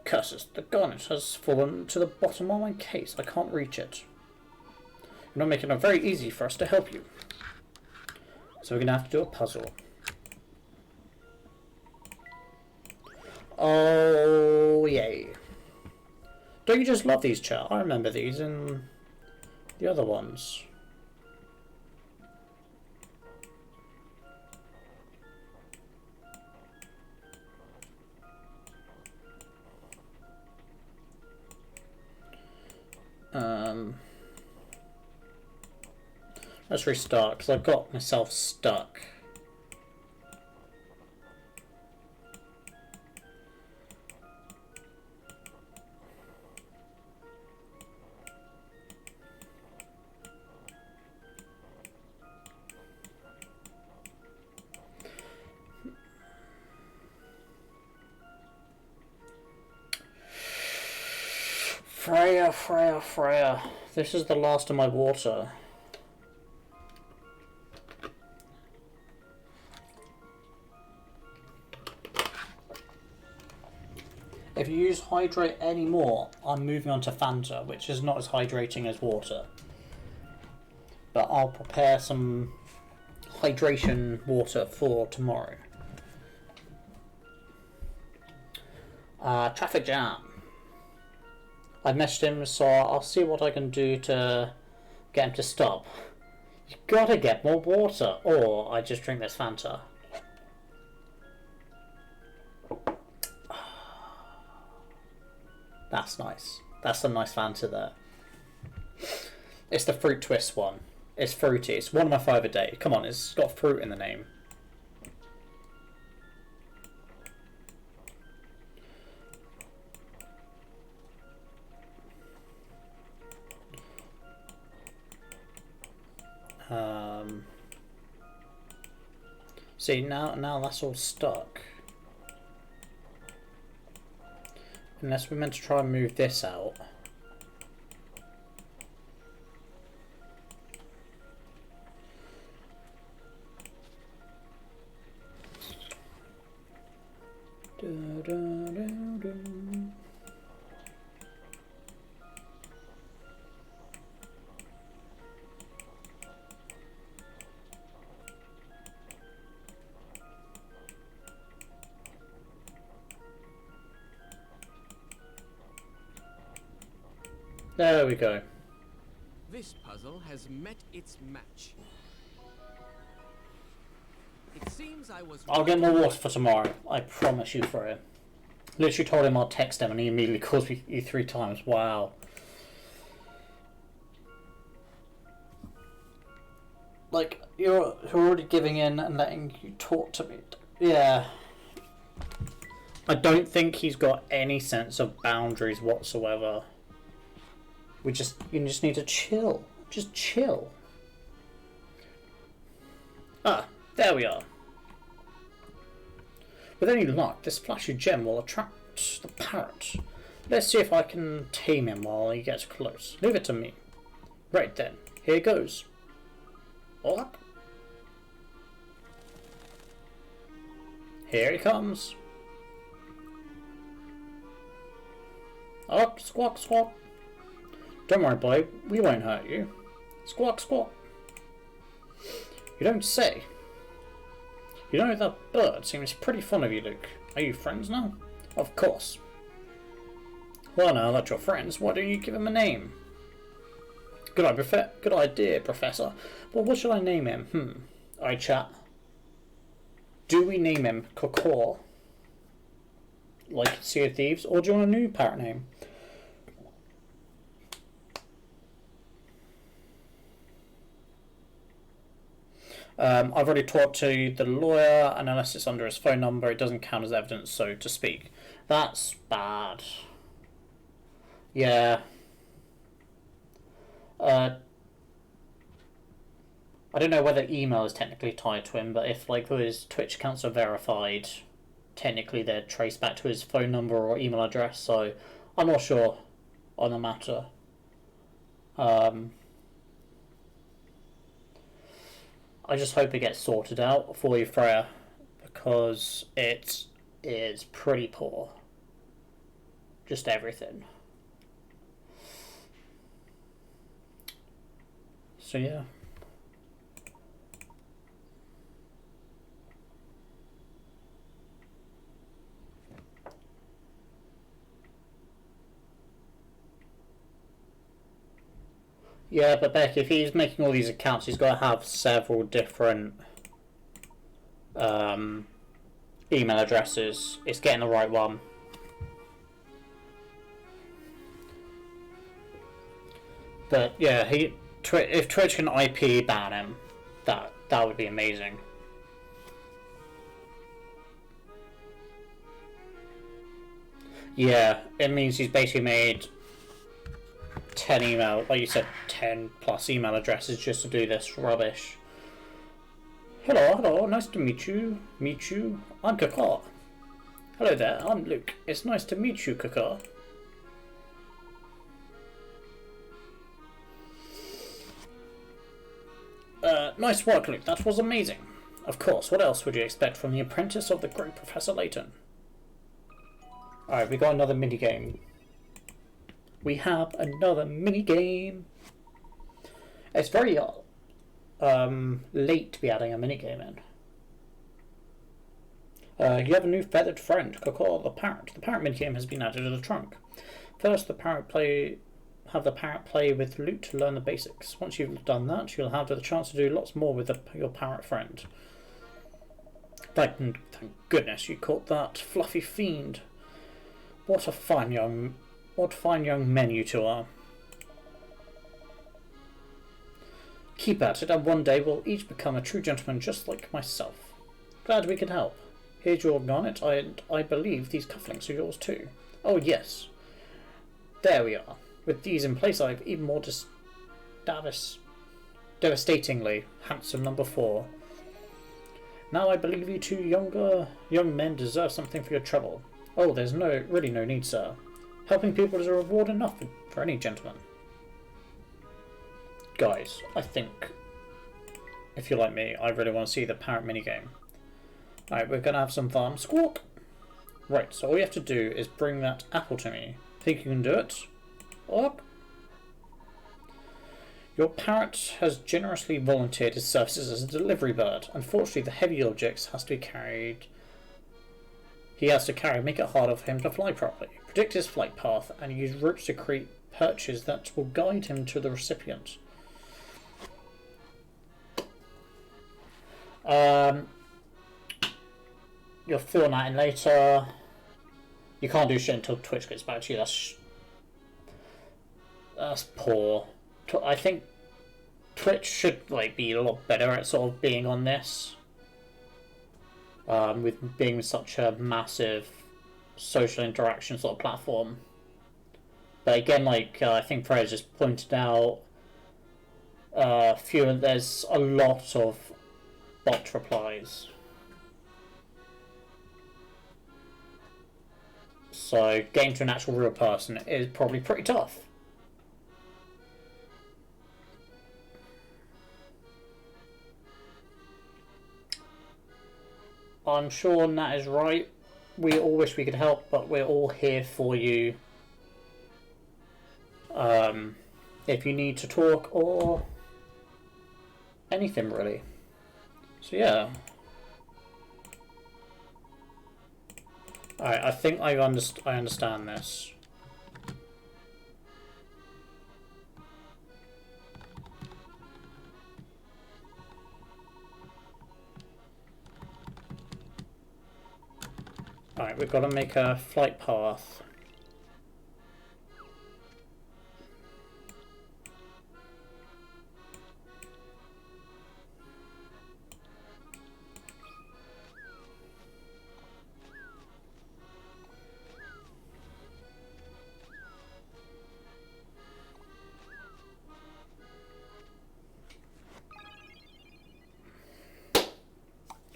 Curses, the garnet has fallen to the bottom of my case. I can't reach it. You're not making it very easy for us to help you. So we're going to have to do a puzzle. Oh, yay. Don't you just love these, chat? I remember these in the other ones. Let's restart, because I got myself stuck. Freya. This is the last of my water. If you use hydrate anymore, I'm moving on to Fanta, which is not as hydrating as water. But I'll prepare some hydration water for tomorrow. Traffic jam. I messaged him, so I'll see what I can do to get him to stop. You gotta get more water, or I just drink this Fanta. That's nice. That's some nice Fanta there. It's the fruit twist one. It's fruity. It's 1 of my 5 a day. Come on, it's got fruit in the name. See, now that's all stuck. Unless we're meant to try and move this out. There we go.
This puzzle has met its match. It seems I was...
I'll get more water for tomorrow. I promise you, Freya. Literally told him I'll text him and he immediately calls me you 3 times. Wow. Like, you're already giving in and letting you talk to me. Yeah. I don't think he's got any sense of boundaries whatsoever. You just need to chill. Just chill. Ah, there we are. With any luck, this flashy gem will attract the parrot. Let's see if I can tame him while he gets close. Leave it to me. Right then, here goes. Oh. Here he comes. Oh, squawk, squawk. Don't worry, boy. We won't hurt you. Squawk, squawk. You don't say. You know, that bird seems pretty fond of you, Luke. Are you friends now? Of course. Well, now that you're friends, why don't you give him a name? Good idea, Professor. But what should I name him? Alright, chat. Do we name him Kokor? Like Sea of Thieves? Or do you want a new parrot name? I've already talked to the lawyer, and unless it's under his phone number, it doesn't count as evidence, so to speak. That's bad. Yeah. I don't know whether email is technically tied to him, but if like his Twitch accounts are verified, technically they're traced back to his phone number or email address, so I'm not sure on the matter. I just hope it gets sorted out for you, Freya, because it is pretty poor. Just everything. So yeah. Yeah, but Beck, if he's making all these accounts, he's got to have several different email addresses. It's getting the right one. But yeah, if Twitch can IP ban him, that would be amazing. Yeah, it means he's basically made 10 email, like you said, 10 plus email addresses just to do this rubbish. Hello, nice to meet you. I'm Kakar. Hello there, I'm Luke. It's nice to meet you, Kakar. Nice work, Luke. That was amazing. Of course, what else would you expect from the apprentice of the great Professor Layton? Alright, we got another minigame. We have another minigame. It's very late to be adding a minigame in. You have a new feathered friend, Kokor the parrot. The parrot minigame has been added to the trunk. First, have the parrot play with Luke to learn the basics. Once you've done that, you'll have the chance to do lots more with your parrot friend. Thank goodness you caught that fluffy fiend. What fine young men you two are. Keep at it, and one day we'll each become a true gentleman just like myself. Glad we could help. Here's your garnet, and I believe these cufflinks are yours too. Oh yes. There we are. With these in place, I've even more devastatingly handsome number 4. Now I believe you two young men deserve something for your trouble. Oh, there's really no need, sir. Helping people is a reward enough for any gentleman. Guys, I think, if you're like me, I really want to see the parrot minigame. Alright, we're going to have some fun. Squawk! Right, so all you have to do is bring that apple to me. Think you can do it? Up. Your parrot has generously volunteered his services as a delivery bird. Unfortunately, the heavy objects he has to carry, make it harder for him to fly properly. Predict his flight path and use routes to create perches that will guide him to the recipient. You'll fill that in later. You can't do shit until Twitch gets back to you. That's poor. I think Twitch should like be a lot better at sort of being on this. With being such a massive social interaction sort of platform. But again, like I think Freya just pointed out, there's a lot of bot replies. So getting to an actual real person is probably pretty tough. I'm sure Nat is right. We all wish we could help, but we're all here for you. If you need to talk or anything really. So yeah. Alright, I think I understand this. Alright, we've got to make a flight path.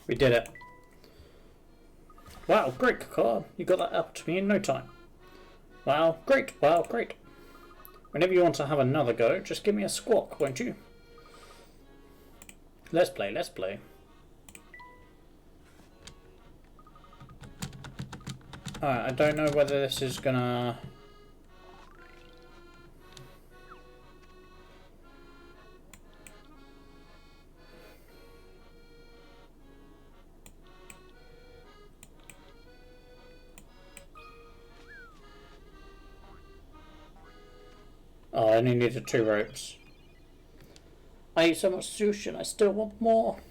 We did it. Wow, great, Kakar. You got that up to me in no time. Wow, great. Wow, great. Whenever you want to have another go, just give me a squawk, won't you? Let's play, let's play. Alright, I don't know whether this is gonna... Oh, I only needed 2 ropes. I ate so much sushi and I still want more.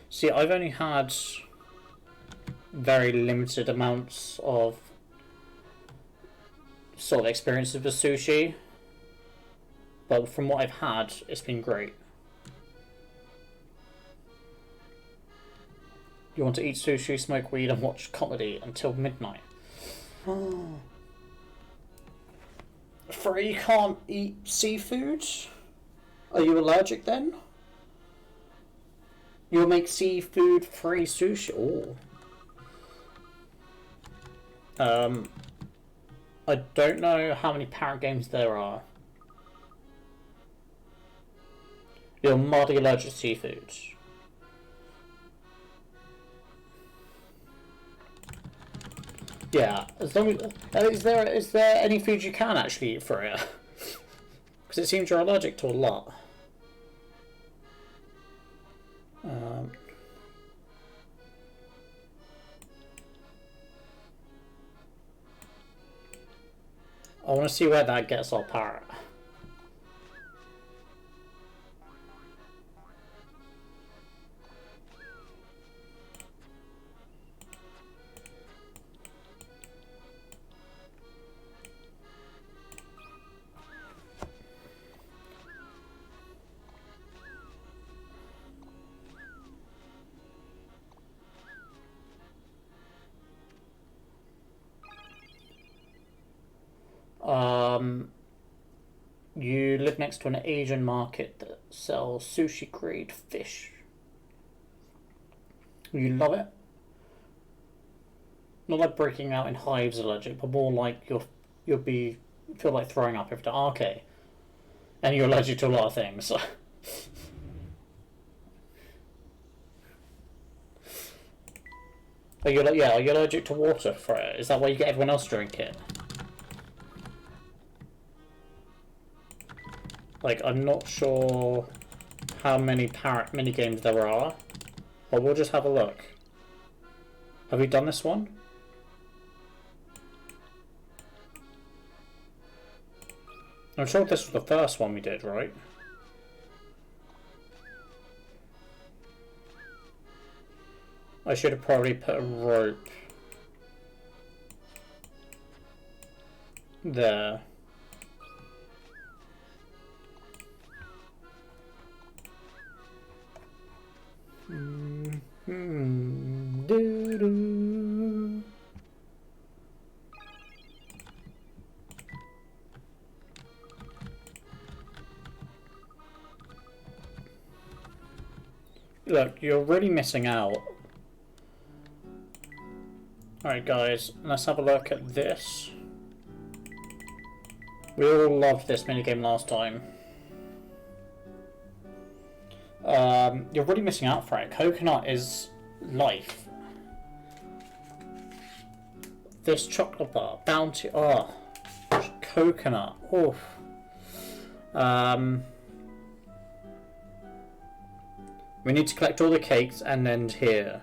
See, I've only had very limited amounts of sort of experiences with sushi. But from what I've had, it's been great. You want to eat sushi, smoke weed and watch comedy until midnight. Frey, you can't eat seafood? Are you allergic then? You'll make seafood free sushi. Oh. I don't know how many parent games there are. You're mildly allergic to seafood. Yeah, as long as is there any food you can actually eat for it? Because it seems you're allergic to a lot. I want to see where that gets our parrot. You live next to an Asian market that sells sushi grade fish. You love it? Not like breaking out in hives allergic, but more like you'll feel like throwing up every time. Okay. And you're allergic to a lot of things. Are you allergic to water, Freya? Is that why you get everyone else to drink it? Like, I'm not sure how many parrot minigames there are, but we'll just have a look. Have we done this one? I'm sure this was the first one we did, right? I should have probably put a rope. there. Doo-doo. Look, you're really missing out. Alright guys, let's have a look at this. We all loved this minigame last time. You're really missing out for it. Coconut is life. This chocolate bar, bounty, oh, coconut, oof. We need to collect all the cakes and end here.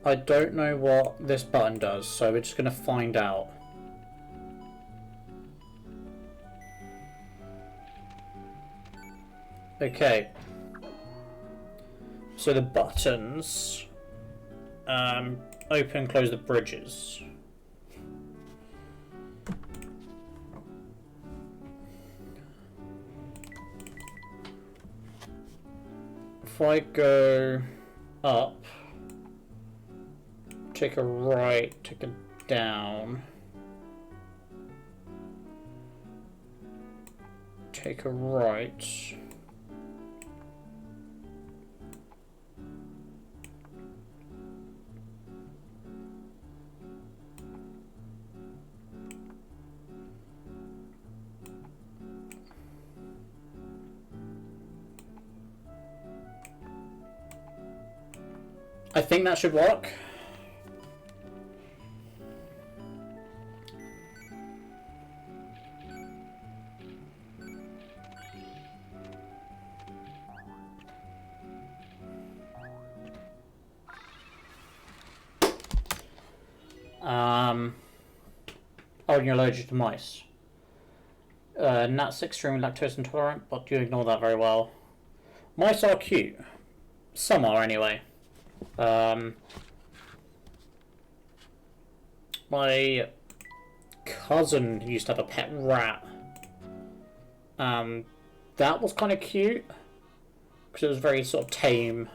I don't know what this button does, so we're just going to find out. Okay. So the buttons open and close the bridges. If I go up, take a right, take a down, take a right, I think that should work. Oh, and you're allergic to mice. Nat's extremely lactose intolerant, but you ignore that very well. Mice are cute. Some are, anyway. My cousin used to have a pet rat. That was kind of cute because it was very sort of tame.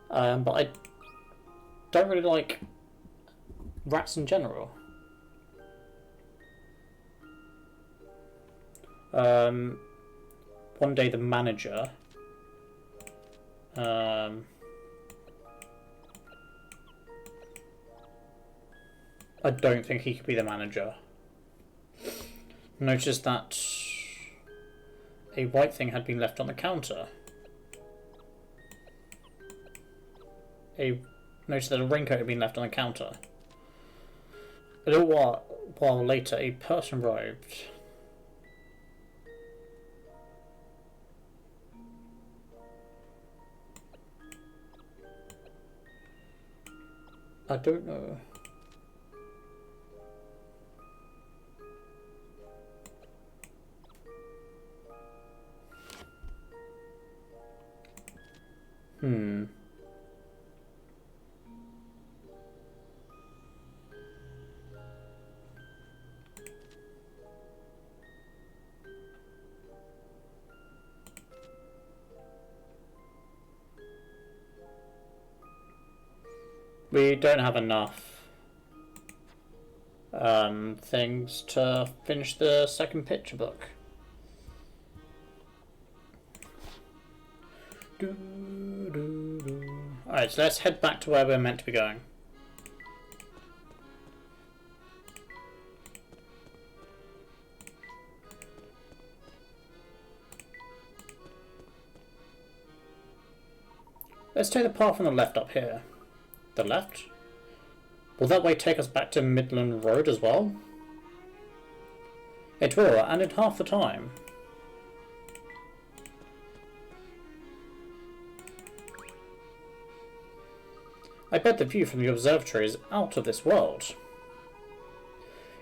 But I don't really like rats in general. One day the manager I don't think he could be the manager. Noticed that a white thing had been left on the counter. Noticed that a raincoat had been left on the counter. A little while later, a person arrived. I don't know. We don't have enough things to finish the second picture book. Alright, so let's head back to where we're meant to be going. Let's take the path on the left up here. The left? Will that way take us back to Midland Road as well? It will, and in half the time. I bet the view from the observatory is out of this world.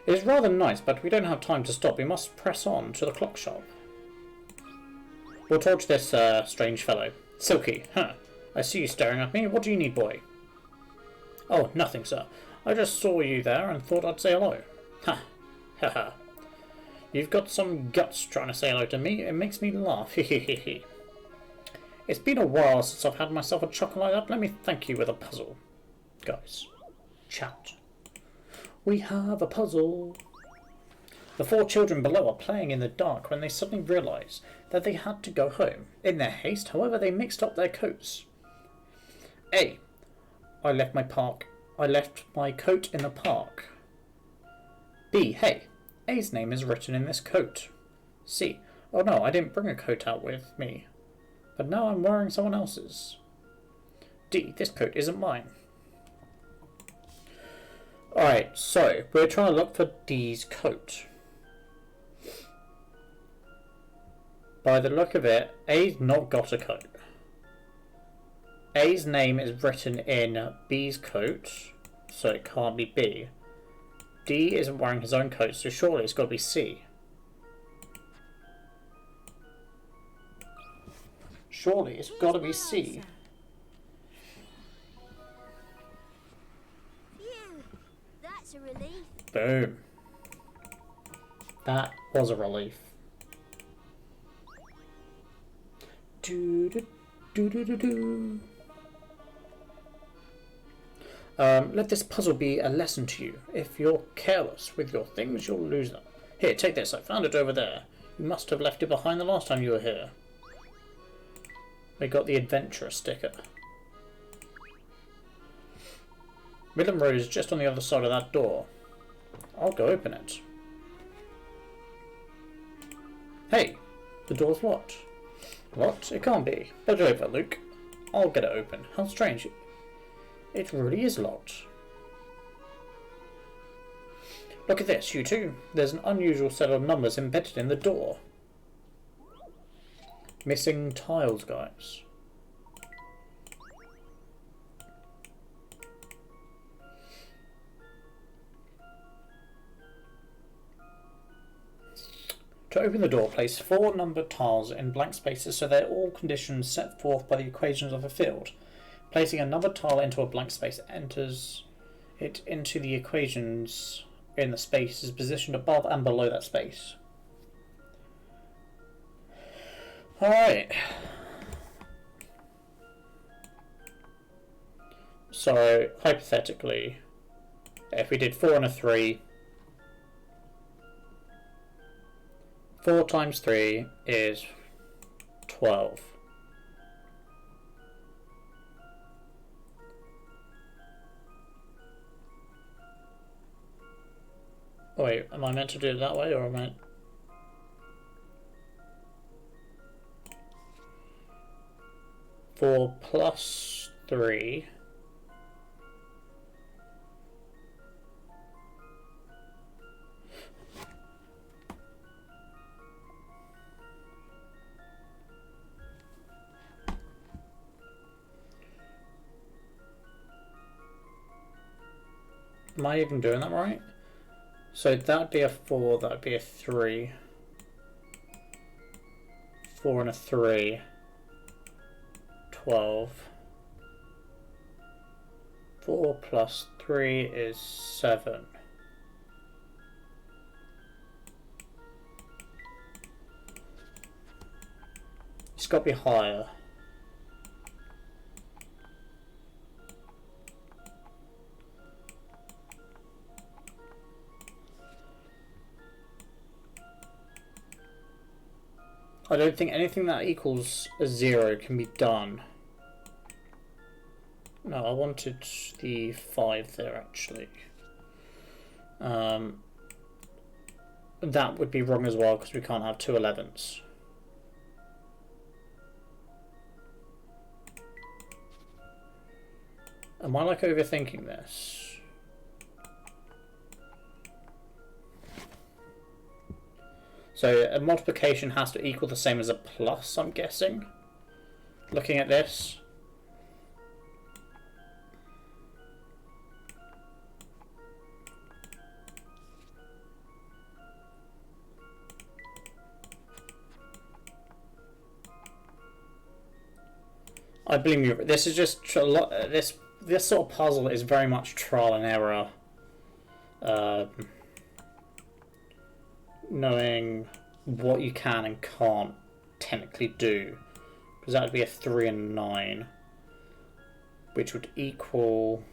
It is rather nice, but we don't have time to stop. We must press on to the clock shop. We'll talk to this strange fellow. Silky, huh? I see you staring at me. What do you need, boy? Oh, nothing, sir. I just saw you there and thought I'd say hello. Ha! Ha ha. You've got some guts trying to say hello to me. It makes me laugh. Hehehehe. It's been a while since I've had myself a chuckle like that. Let me thank you with a puzzle. Guys, chat. We have a puzzle. The 4 children below are playing in the dark when they suddenly realise that they had to go home. In their haste, however, they mixed up their coats. A. I left my coat in the park. B. Hey, A's name is written in this coat. C. Oh no, I didn't bring a coat out with me, but now I'm wearing someone else's. D. This coat isn't mine. Alright, so we're trying to look for D's coat. By the look of it, A's not got a coat. A's name is written in B's coat, so it can't be B. D isn't wearing his own coat, so surely it's got to be C. Surely it's got to be C.
Phew, that's a relief.
Boom. That was a relief. Do do do do do do. Let this puzzle be a lesson to you. If you're careless with your things, you'll lose them. Here, take this. I found it over there. You must have left it behind the last time you were here. We got the adventurer sticker. Midland Road is just on the other side of that door. I'll go open it. Hey, the door's locked. What? It can't be. Put it over, Luke. I'll get it open. How strange. It really is locked. Look at this, you two. There's an unusual set of numbers embedded in the door. Missing tiles, guys. To open the door, place 4 numbered tiles in blank spaces so they're all conditions set forth by the equations of a field. Placing a numbered tile into a blank space enters it into the equations in the space is positioned above and below that space. Alright. So, hypothetically, if we did 4 and a 3, 4 times 3 is 12. Oh wait, am I meant to do it that way, or am I... 4 plus 3... Am I even doing that right? So that would be a 4, that would be a 3. 4 and a 3. 12. 4 plus 3 is 7. It's got to be higher. I don't think anything that equals a 0 can be done. No, I wanted the 5 there actually. That would be wrong as well because we can't have 2 11s. Am I like overthinking this? So a multiplication has to equal the same as a plus, I'm guessing. Looking at this. I blame you. This is just this sort of puzzle is very much trial and error. Knowing what you can and can't technically do, because that would be a 3 and 9, which would equal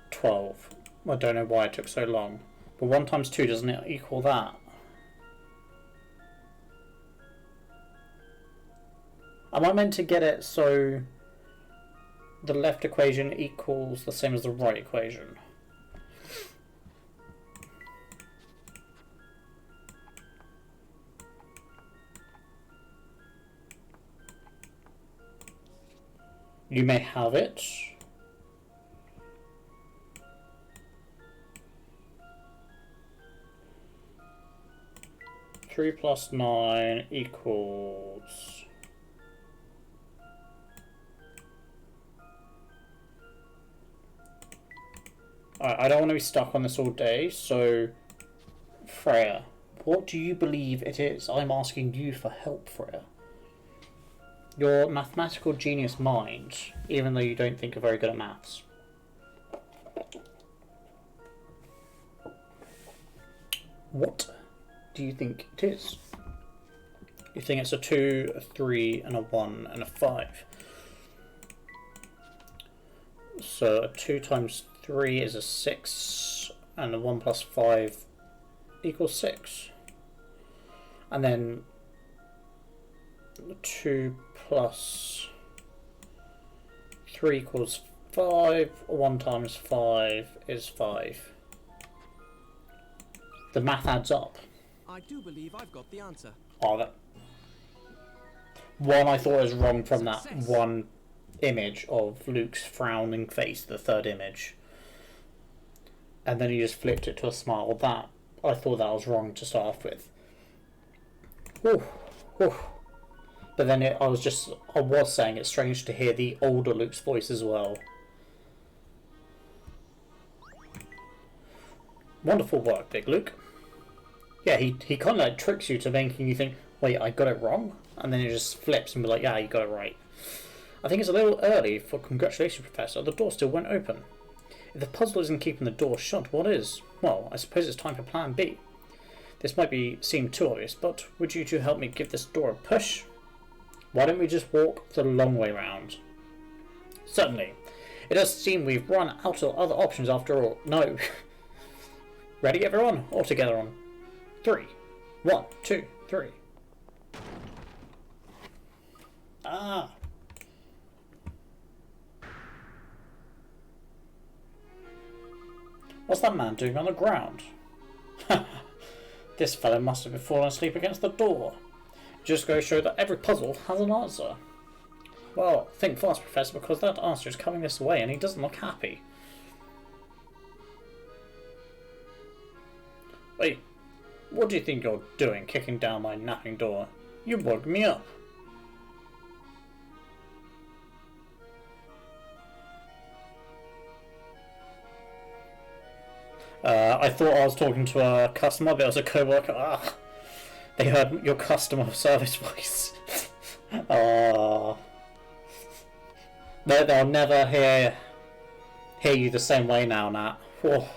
12. I don't know why it took so long, but 1 times 2 doesn't it equal that? Am I meant to get it so the left equation equals the same as the right equation? You may have it. Three plus 9 equals... I don't want to be stuck on this all day, so Freya, what do you believe it is? I'm asking you for help, Freya. Your mathematical genius mind, even though you don't think you're very good at maths. What do you think it is? You think it's a 2, a 3, and a 1, and a 5. So a 2 times 3 is a 6, and a 1 plus 5 equals 6. And then 2 plus 3 equals 5, 1 times 5 is 5. The math adds up.
I do believe I've got the answer.
Oh, that one I thought was wrong from that one image of Luke's frowning face, the third image. And then he just flipped it to a smile. That, I thought that was wrong to start off with. Ooh, ooh. But then I was saying it's strange to hear the older Luke's voice as well. Wonderful work, Big Luke. Yeah, he kind of like tricks you to making you think, wait, I got it wrong? And then he just flips and be like, yeah, you got it right. I think it's a little early for congratulations, Professor. The door still won't open. If the puzzle isn't keeping the door shut, what is? Well, I suppose it's time for Plan B. This might seem too obvious, but would you two help me give this door a push? Why don't we just walk the long way round? Certainly. It does seem we've run out of other options after all. No. Ready, everyone? All together on 3. 1, 2, 3. Ah. What's that man doing on the ground? This fellow must have been falling asleep against the door. Just goes to show that every puzzle has an answer. Well, think fast, Professor, because that answer is coming this way and he doesn't look happy. Wait, what do you think you're doing, kicking down my napping door? You woke me up. I thought I was talking to a customer, but it was a co-worker. Ah, they heard your customer service voice. They'll never hear you the same way now, Nat. Oh.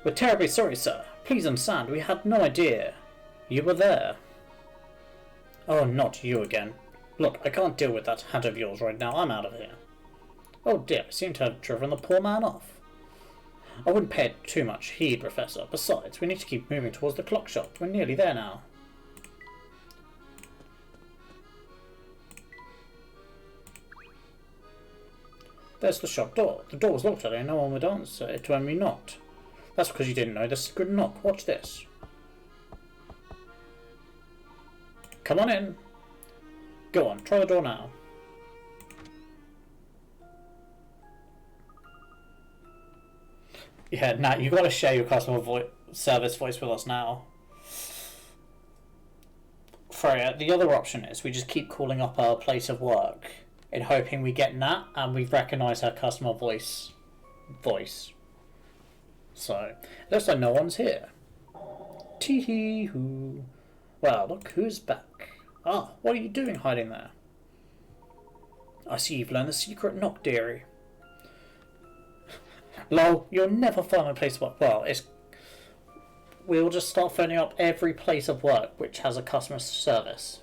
We're terribly sorry, sir. Please understand, we had no idea you were there. Oh, not you again. Look, I can't deal with that hat of yours right now. I'm out of here. Oh dear, I seem to have driven the poor man off. I wouldn't pay it too much heed, Professor. Besides, we need to keep moving towards the clock shop. We're nearly there now. There's the shop door. The door was locked earlier and no one would answer it when we knocked. That's because you didn't know the secret knock. Watch this. Come on in. Go on, try the door now. Yeah, Nat, you've got to share your customer service voice with us now. Freya, the other option is we just keep calling up our place of work in hoping we get Nat and we recognise her customer voice. So, looks like no one's here. Tee-hee-hoo. Well, look who's back. Ah, what are you doing hiding there? I see you've learned the secret knock, dearie. Lol, you'll never find a place of work. Well, we'll just start phoning up every place of work which has a customer service.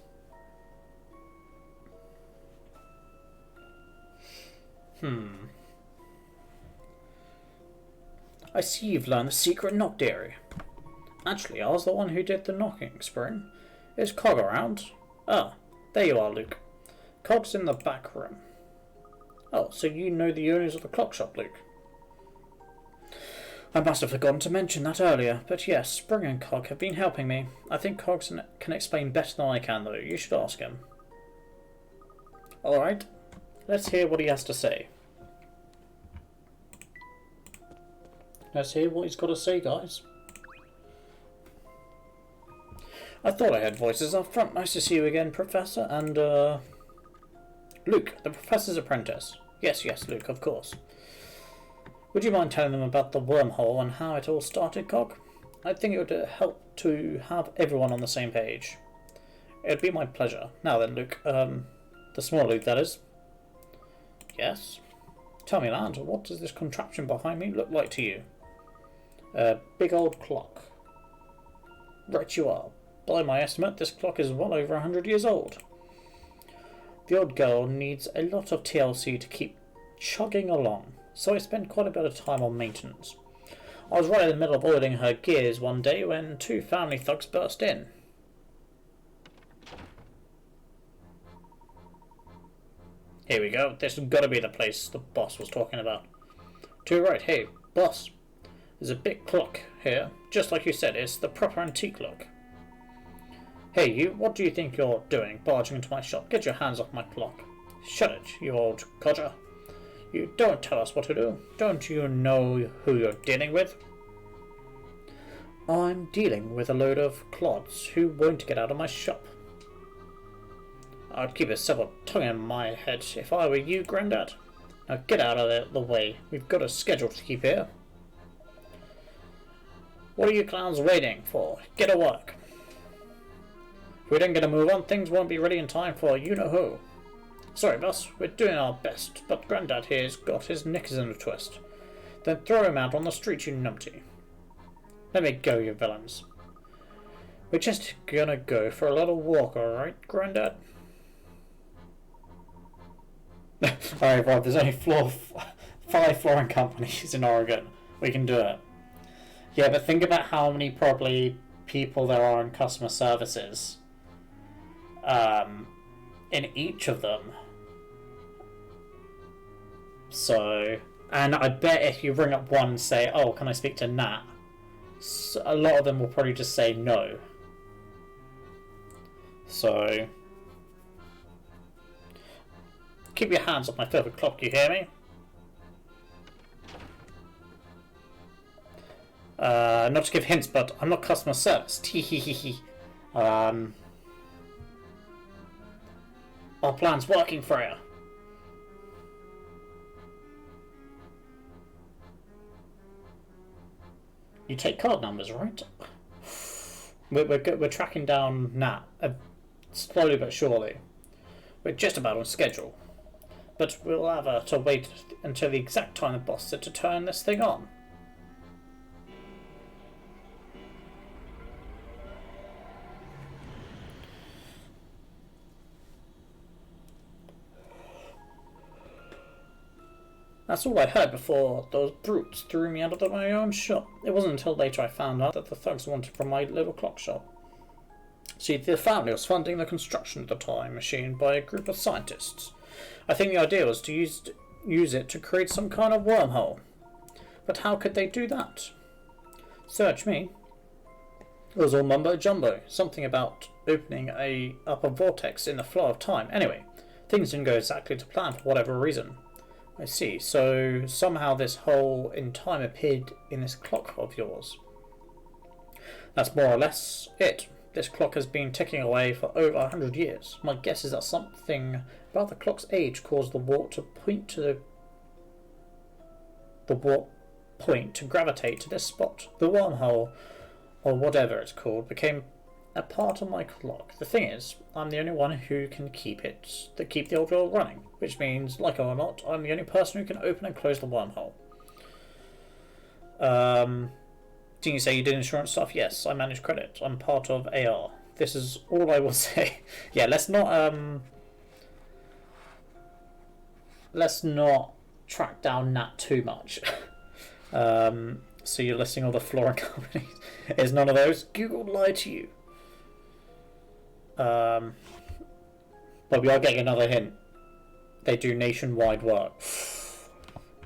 I see you've learned the secret knock, dearie. Actually, I was the one who did the knocking, Spring. Is Cog around? Ah, there you are, Luke. Cog's in the back room. Oh, so you know the owners of the clock shop, Luke? I must have forgotten to mention that earlier, but yes, Spring and Cog have been helping me. I think Cog can explain better than I can, though. You should ask him. Alright, let's hear what he has to say. Let's hear what he's got to say, guys. I thought I heard voices up front. Nice to see you again, Professor. And, Luke, the Professor's apprentice. Yes, Luke, of course. Would you mind telling them about the wormhole and how it all started, Cog? I think it would help to have everyone on the same page. It would be my pleasure. Now then, Luke, the small Luke, that is. Yes? Tell me, lad, what does this contraption behind me look like to you? A big old clock. Right you are. By my estimate, this clock is well over 100 years old. The old girl needs a lot of TLC to keep chugging along, so I spent quite a bit of time on maintenance. I was right in the middle of oiling her gears one day when two family thugs burst in. Here we go. This has got to be the place the boss was talking about. To your right. Hey, boss. There's a big clock here. Just like you said, it's the proper antique look. Hey, you. What do you think you're doing, barging into my shop? Get your hands off my clock. Shut it, you old codger. You don't tell us what to do. Don't you know who you're dealing with? I'm dealing with a load of clods who won't get out of my shop. I'd keep a civil tongue in my head if I were you, Grandad. Now get out of the way. We've got a schedule to keep here. What are you clowns waiting for? Get to work. If we don't get a move on, things won't be ready in time for you-know-who. Sorry, boss. We're doing our best, but Grandad here's got his knickers in a twist. Then throw him out on the street, you numpty. Let me go, you villains. We're just gonna go for a little walk, alright, Grandad? Alright, Rob, there's only 5 flooring companies in Oregon. We can do it. Yeah, but think about how many probably people there are in customer services. In each of them. So, and I bet if you ring up one and say, oh, can I speak to Nat? So a lot of them will probably just say no. So, keep your hands off my filthy clock, you hear me? Not to give hints, but I'm not customer service. Teehehehe. Our plan's working for you. You take card numbers, right? We're tracking down Nat, slowly but surely. We're just about on schedule. But we'll have to wait until the exact time the boss said to turn this thing on. That's all I heard before those brutes threw me out of my own shop. It wasn't until later I found out that the thugs wanted from my little clock shop. See, the family was funding the construction of the time machine by a group of scientists. I think the idea was to use it to create some kind of wormhole. But how could they do that? Search me. It was all mumbo-jumbo. Something about opening up a vortex in the flow of time. Anyway, things didn't go exactly to plan for whatever reason. I see. So somehow this hole in time appeared in this clock of yours. That's more or less it. This clock has been ticking away for over 100 years. My guess is that something about the clock's age caused the warp to point to the warp point to gravitate to this spot. The wormhole or whatever it's called, became a part of my clock. The thing is, I'm the only one who can keep the old world running, which means, like it or not, I'm the only person who can open and close the wormhole. Didn't you say you did insurance stuff? Yes, I manage credit. I'm part of AR. This is all I will say. Yeah, let's not track down Nat too much. So you're listing all the flooring companies. Is none of those? Google lied to you. But we are getting another hint. They do nationwide work.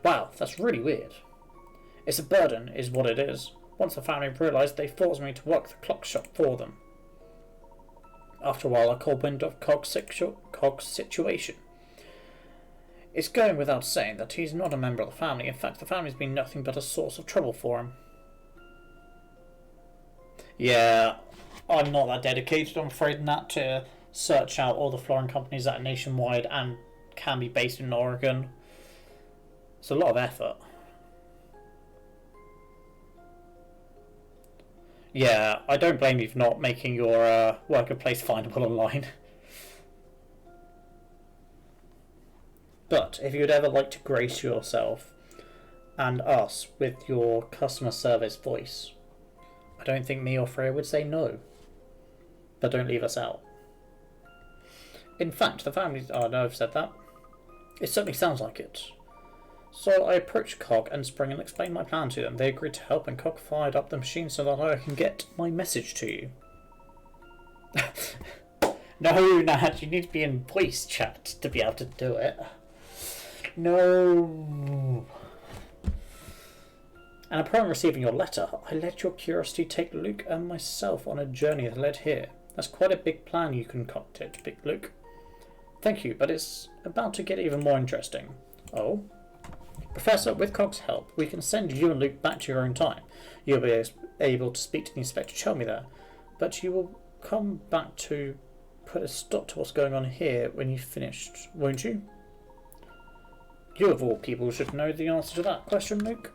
Wow, that's really weird. It's a burden, is what it is. Once the family realised, they forced me to work the clock shop for them. After a while, I caught wind of Cog's situation. It's going without saying that he's not a member of the family. In fact, the family's been nothing but a source of trouble for him. Yeah, I'm not that dedicated, I'm afraid, Nat, to search out all the flooring companies that are nationwide and can be based in Oregon. It's a lot of effort. Yeah, I don't blame you for not making your workplace findable online. But if you'd ever like to grace yourself and us with your customer service voice, I don't think me or Freya would say no. But don't leave us out. In fact, the family... Oh, no, I've said that. It certainly sounds like it. So I approached Cog and Spring and explained my plan to them. They agreed to help and Cog fired up the machine so that I can get my message to you. No, Nat, you need to be in voice chat to be able to do it. No. And upon receiving your letter, I let your curiosity take Luke and myself on a journey that led here. That's quite a big plan you concocted, Big Luke. Thank you, but it's about to get even more interesting. Oh? Professor, with Cog's help, we can send you and Luke back to your own time. You'll be able to speak to the Inspector Chelmy there, but you will come back to put a stop to what's going on here when you've finished, won't you? You of all people should know the answer to that question, Luke.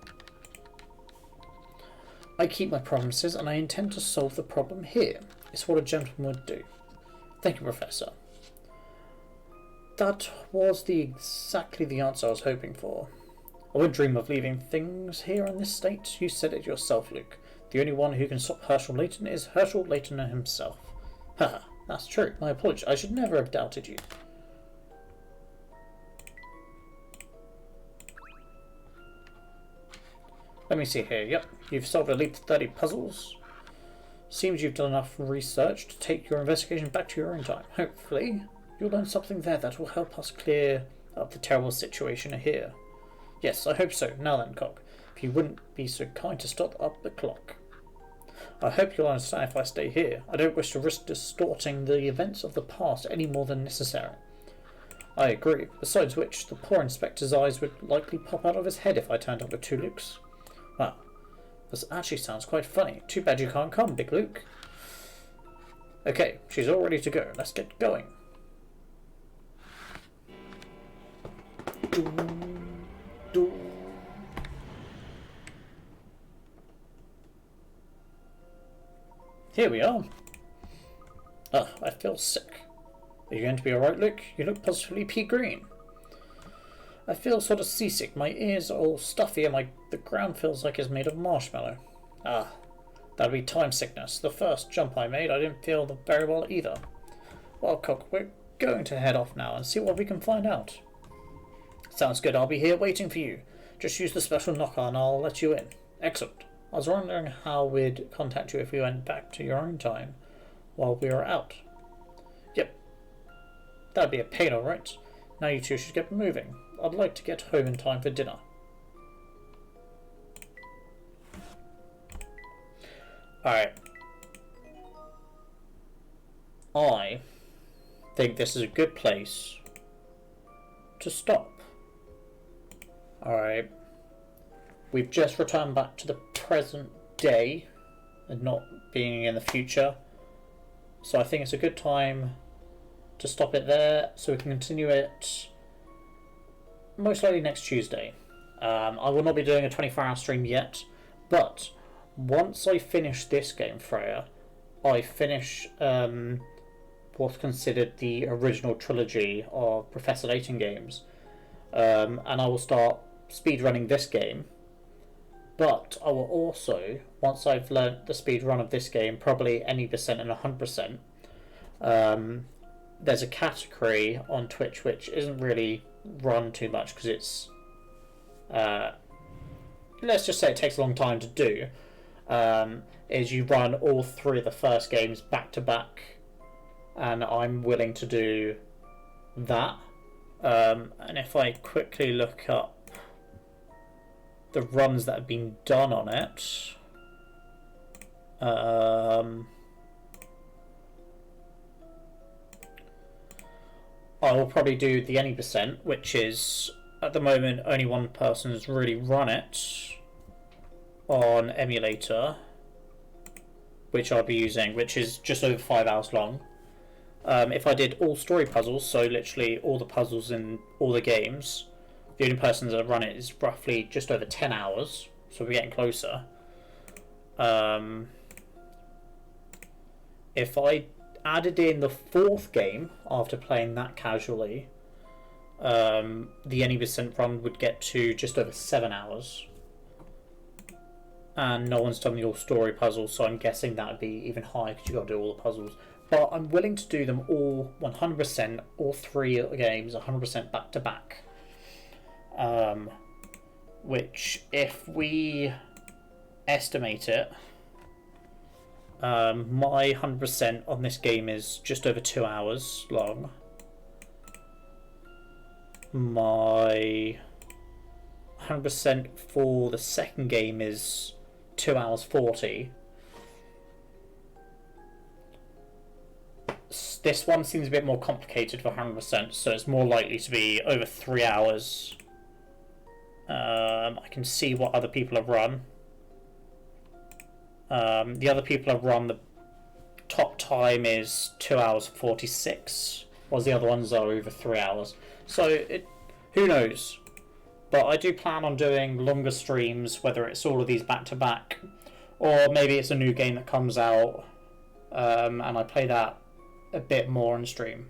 I keep my promises and I intend to solve the problem here. It's what a gentleman would do. Thank you, Professor. That was exactly the answer I was hoping for. I wouldn't dream of leaving things here in this state. You said it yourself, Luke. The only one who can stop Herschel Layton is Herschel Layton himself. Haha, that's true. My apologies. I should never have doubted you. Let me see here. Yep, you've solved at least 30 puzzles. Seems you've done enough research to take your investigation back to your own time. Hopefully, you'll learn something there that will help us clear up the terrible situation here. Yes, I hope so. Now then, Cog, if you wouldn't be so kind to stop up the clock. I hope you'll understand if I stay here. I don't wish to risk distorting the events of the past any more than necessary. I agree. Besides which, the poor inspector's eyes would likely pop out of his head if I turned up with two Lukes. Wow, this actually sounds quite funny. Too bad you can't come, Big Luke. Okay, she's all ready to go. Let's get going. Here we are. I feel sick. Are you going to be alright, Luke? You look positively pea green. I feel sort of seasick. My ears are all stuffy and the ground feels like it's made of marshmallow. Ah, that'd be time sickness. The first jump I made, I didn't feel very well either. Well, Cook, we're going to head off now and see what we can find out. Sounds good. I'll be here waiting for you. Just use the special knocker and I'll let you in. Excellent. I was wondering how we'd contact you if we went back to your own time while we were out. Yep. That'd be a pain, alright. Now you two should get moving. I'd like to get home in time for dinner. Alright. I think this is a good place to stop. Alright. We've just returned back to the present day and not being in the future. So I think it's a good time to stop it there so we can continue it most likely next Tuesday. I will not be doing a 24-hour stream yet, but once I finish this game, Freya, I finish what's considered the original trilogy of Professor Layton games, and I will start speedrunning this game. But I will also, once I've learnt the speedrun of this game, probably any percent and 100%, there's a category on Twitch which isn't really run too much because it's, let's just say it takes a long time to do, is you run all three of the first games back to back, and I'm willing to do that. And if I quickly look up the runs that have been done on it, I will probably do the any percent, which is at the moment only one person has really run it on emulator, which I'll be using, which is just over 5 hours long. If I did all story puzzles, so literally all the puzzles in all the games, the only person that run it is roughly just over 10 hours, so we're getting closer. If I added in the fourth game after playing that casually, the any percent run would get to just over 7 hours. And no one's done the all story puzzles, so I'm guessing that would be even higher because you've got to do all the puzzles. But I'm willing to do them all 100%, all three games 100% back to back. Which, if we estimate it, my 100% on this game is just over 2 hours long. My 100% for the second game is 2 hours 40. This one seems a bit more complicated for 100%, so it's more likely to be over 3 hours. I can see what other people have run. The other people have run, the top time is 2 hours 46, whilst the other ones are over 3 hours. So, who knows? But I do plan on doing longer streams, whether it's all of these back to back, or maybe it's a new game that comes out, and I play that a bit more on stream.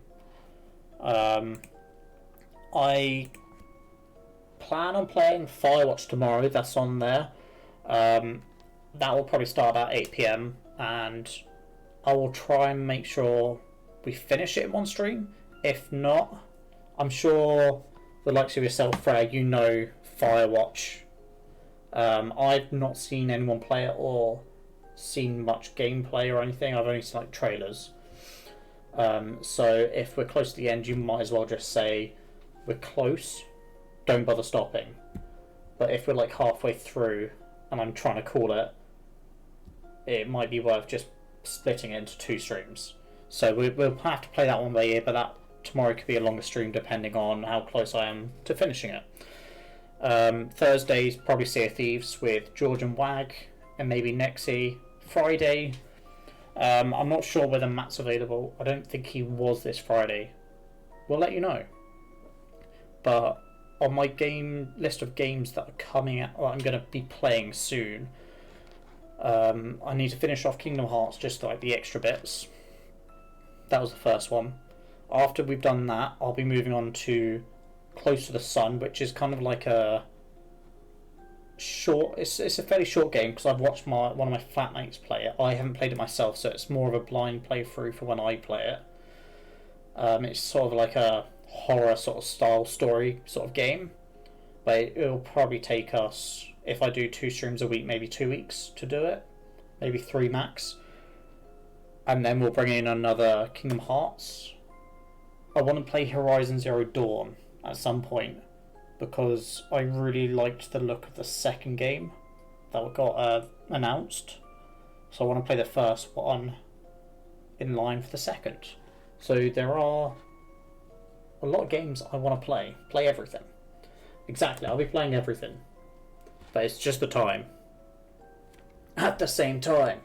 I plan on playing Firewatch tomorrow, that's on there. That will probably start at 8 PM, and I will try and make sure we finish it in one stream. If not, I'm sure the likes of yourself, Freya, you know Firewatch. I've not seen anyone play it or seen much gameplay or anything. I've only seen like trailers. So if we're close to the end, you might as well just say we're close, don't bother stopping. But if we're like halfway through and I'm trying to call it, it might be worth just splitting it into 2 streams. So we'll have to play that one by ear, but that tomorrow could be a longer stream depending on how close I am to finishing it. Thursday's probably Sea of Thieves with George and Wag and maybe Nexie. Friday, I'm not sure whether Matt's available. I don't think he was this Friday. We'll let you know. But on my game list of games that are coming out, I'm going to be playing soon, I need to finish off Kingdom Hearts, just like the extra bits. That was the first one. After we've done that, I'll be moving on to Close to the Sun, which is kind of like a short. It's a fairly short game because I've watched one of my flatmates play it. I haven't played it myself, so it's more of a blind playthrough for when I play it. It's sort of like a horror sort of style story sort of game, but it'll probably take us, if I do 2 streams a week, maybe 2 weeks to do it, maybe 3 max, and then we'll bring in another Kingdom Hearts. I want to play Horizon Zero Dawn at some point because I really liked the look of the second game that got announced, so I want to play the first one in line for the second. So there are a lot of games I want to play everything. Exactly, I'll be playing everything, but it's just the time. At the same time,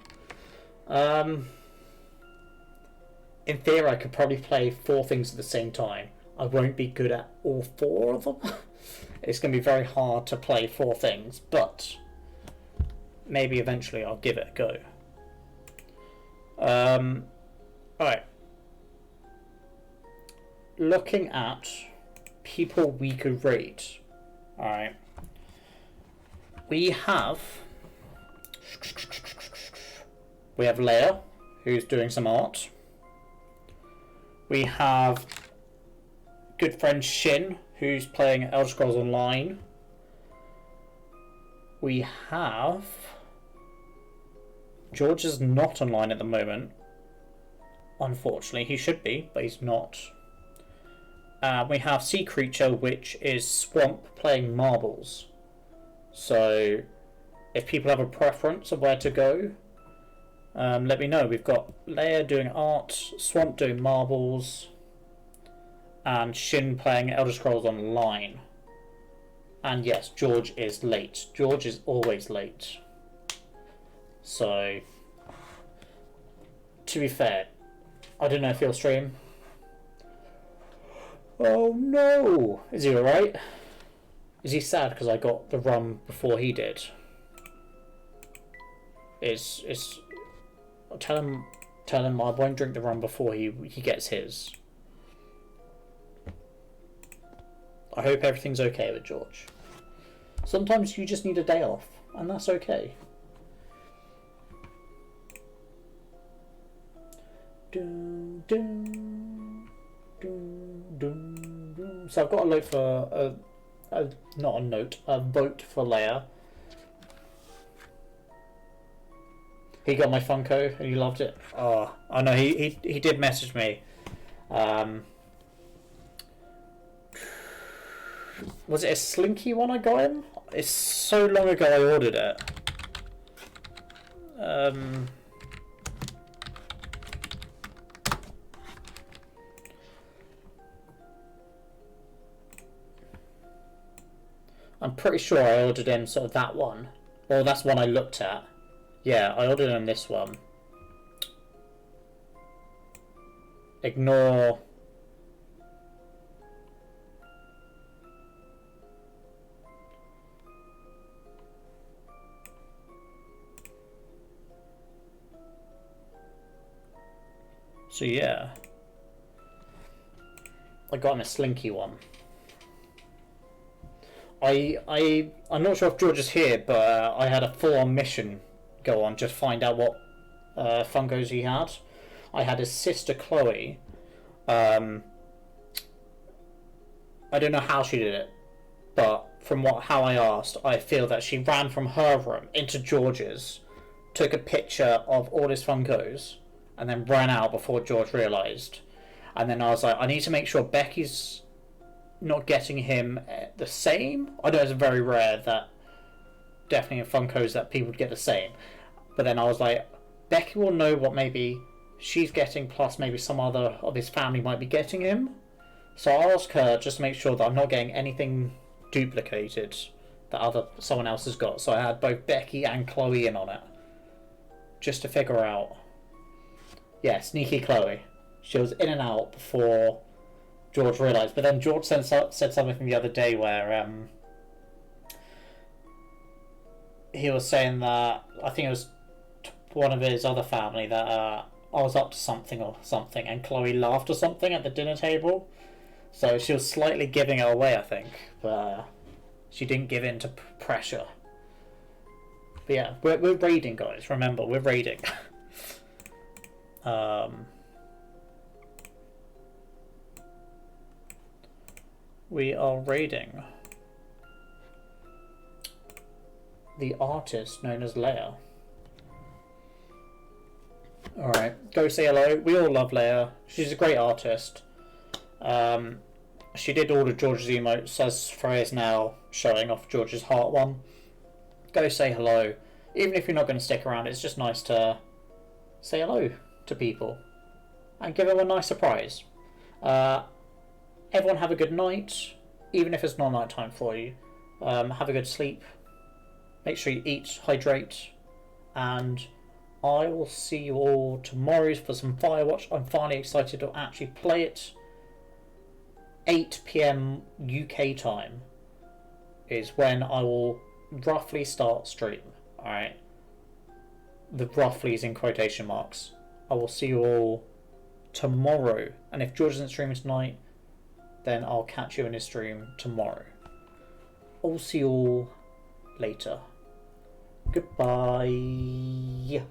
in theory I could probably play 4 things at the same time. I won't be good at all 4 of them. It's going to be very hard to play 4 things, but maybe eventually I'll give it a go. Alright. Looking at people we could raid. Alright. We have Leia, who's doing some art. We have good friend Shin, who's playing Elder Scrolls Online. We have George is not online at the moment. Unfortunately, he should be, but he's not. We have Sea Creature, which is Swamp playing marbles. So, if people have a preference of where to go, let me know. We've got Leia doing art, Swamp doing marbles, and Shin playing Elder Scrolls Online. And yes, George is late. George is always late. So, to be fair, I don't know if he'll stream. Oh no! Is he alright? Is he sad because I got the rum before he did? Tell him I won't drink the rum before he gets his. I hope everything's okay with George. Sometimes you just need a day off, and that's okay. So I've got a note for a vote for Leia. He got my Funko and he loved it. Oh, I know he did message me. Was it a Slinky one I got him? It's so long ago I ordered it. I'm pretty sure I ordered him sort of that one. Well, that's one I looked at. Yeah, I ordered him this one. Ignore. So yeah. I got him a Slinky one. I'm not sure if George is here, but I had a full-on mission go on, just find out what Funkos he had. I had his sister Chloe. I don't know how she did it, but from how I asked, I feel that she ran from her room into George's, took a picture of all his Funkos, and then ran out before George realised. And then I was like, I need to make sure Becky's not getting him the same. I know it's very rare that definitely in Funkos that people would get the same. But then I was like, Becky will know what maybe she's getting, plus maybe some other of his family might be getting him. So I'll ask her just to make sure that I'm not getting anything duplicated that someone else has got. So I had both Becky and Chloe in on it, just to figure out. Yeah, sneaky Chloe. She was in and out before George realised. But then George said something the other day where he was saying that, I think it was one of his other family, that I was up to something, and Chloe laughed or something at the dinner table. So she was slightly giving it away, I think, but she didn't give in to pressure. But yeah, we're raiding, guys. Remember, we're raiding. We are raiding the artist known as Leia. Alright, go say hello. We all love Leia. She's a great artist. She did order George's emotes, as Freya's now showing off George's heart one. Go say hello. Even if you're not going to stick around, it's just nice to say hello to people and give them a nice surprise. Everyone have a good night, even if it's not night time for you. Have a good sleep. Make sure you eat, hydrate, and I will see you all tomorrow for some Firewatch. I'm finally excited to actually play it. 8 PM UK time is when I will roughly start stream. Alright, the roughly is in quotation marks. I will see you all tomorrow. And if George isn't streaming tonight, then I'll catch you in his stream tomorrow. I'll see you all later. Goodbye.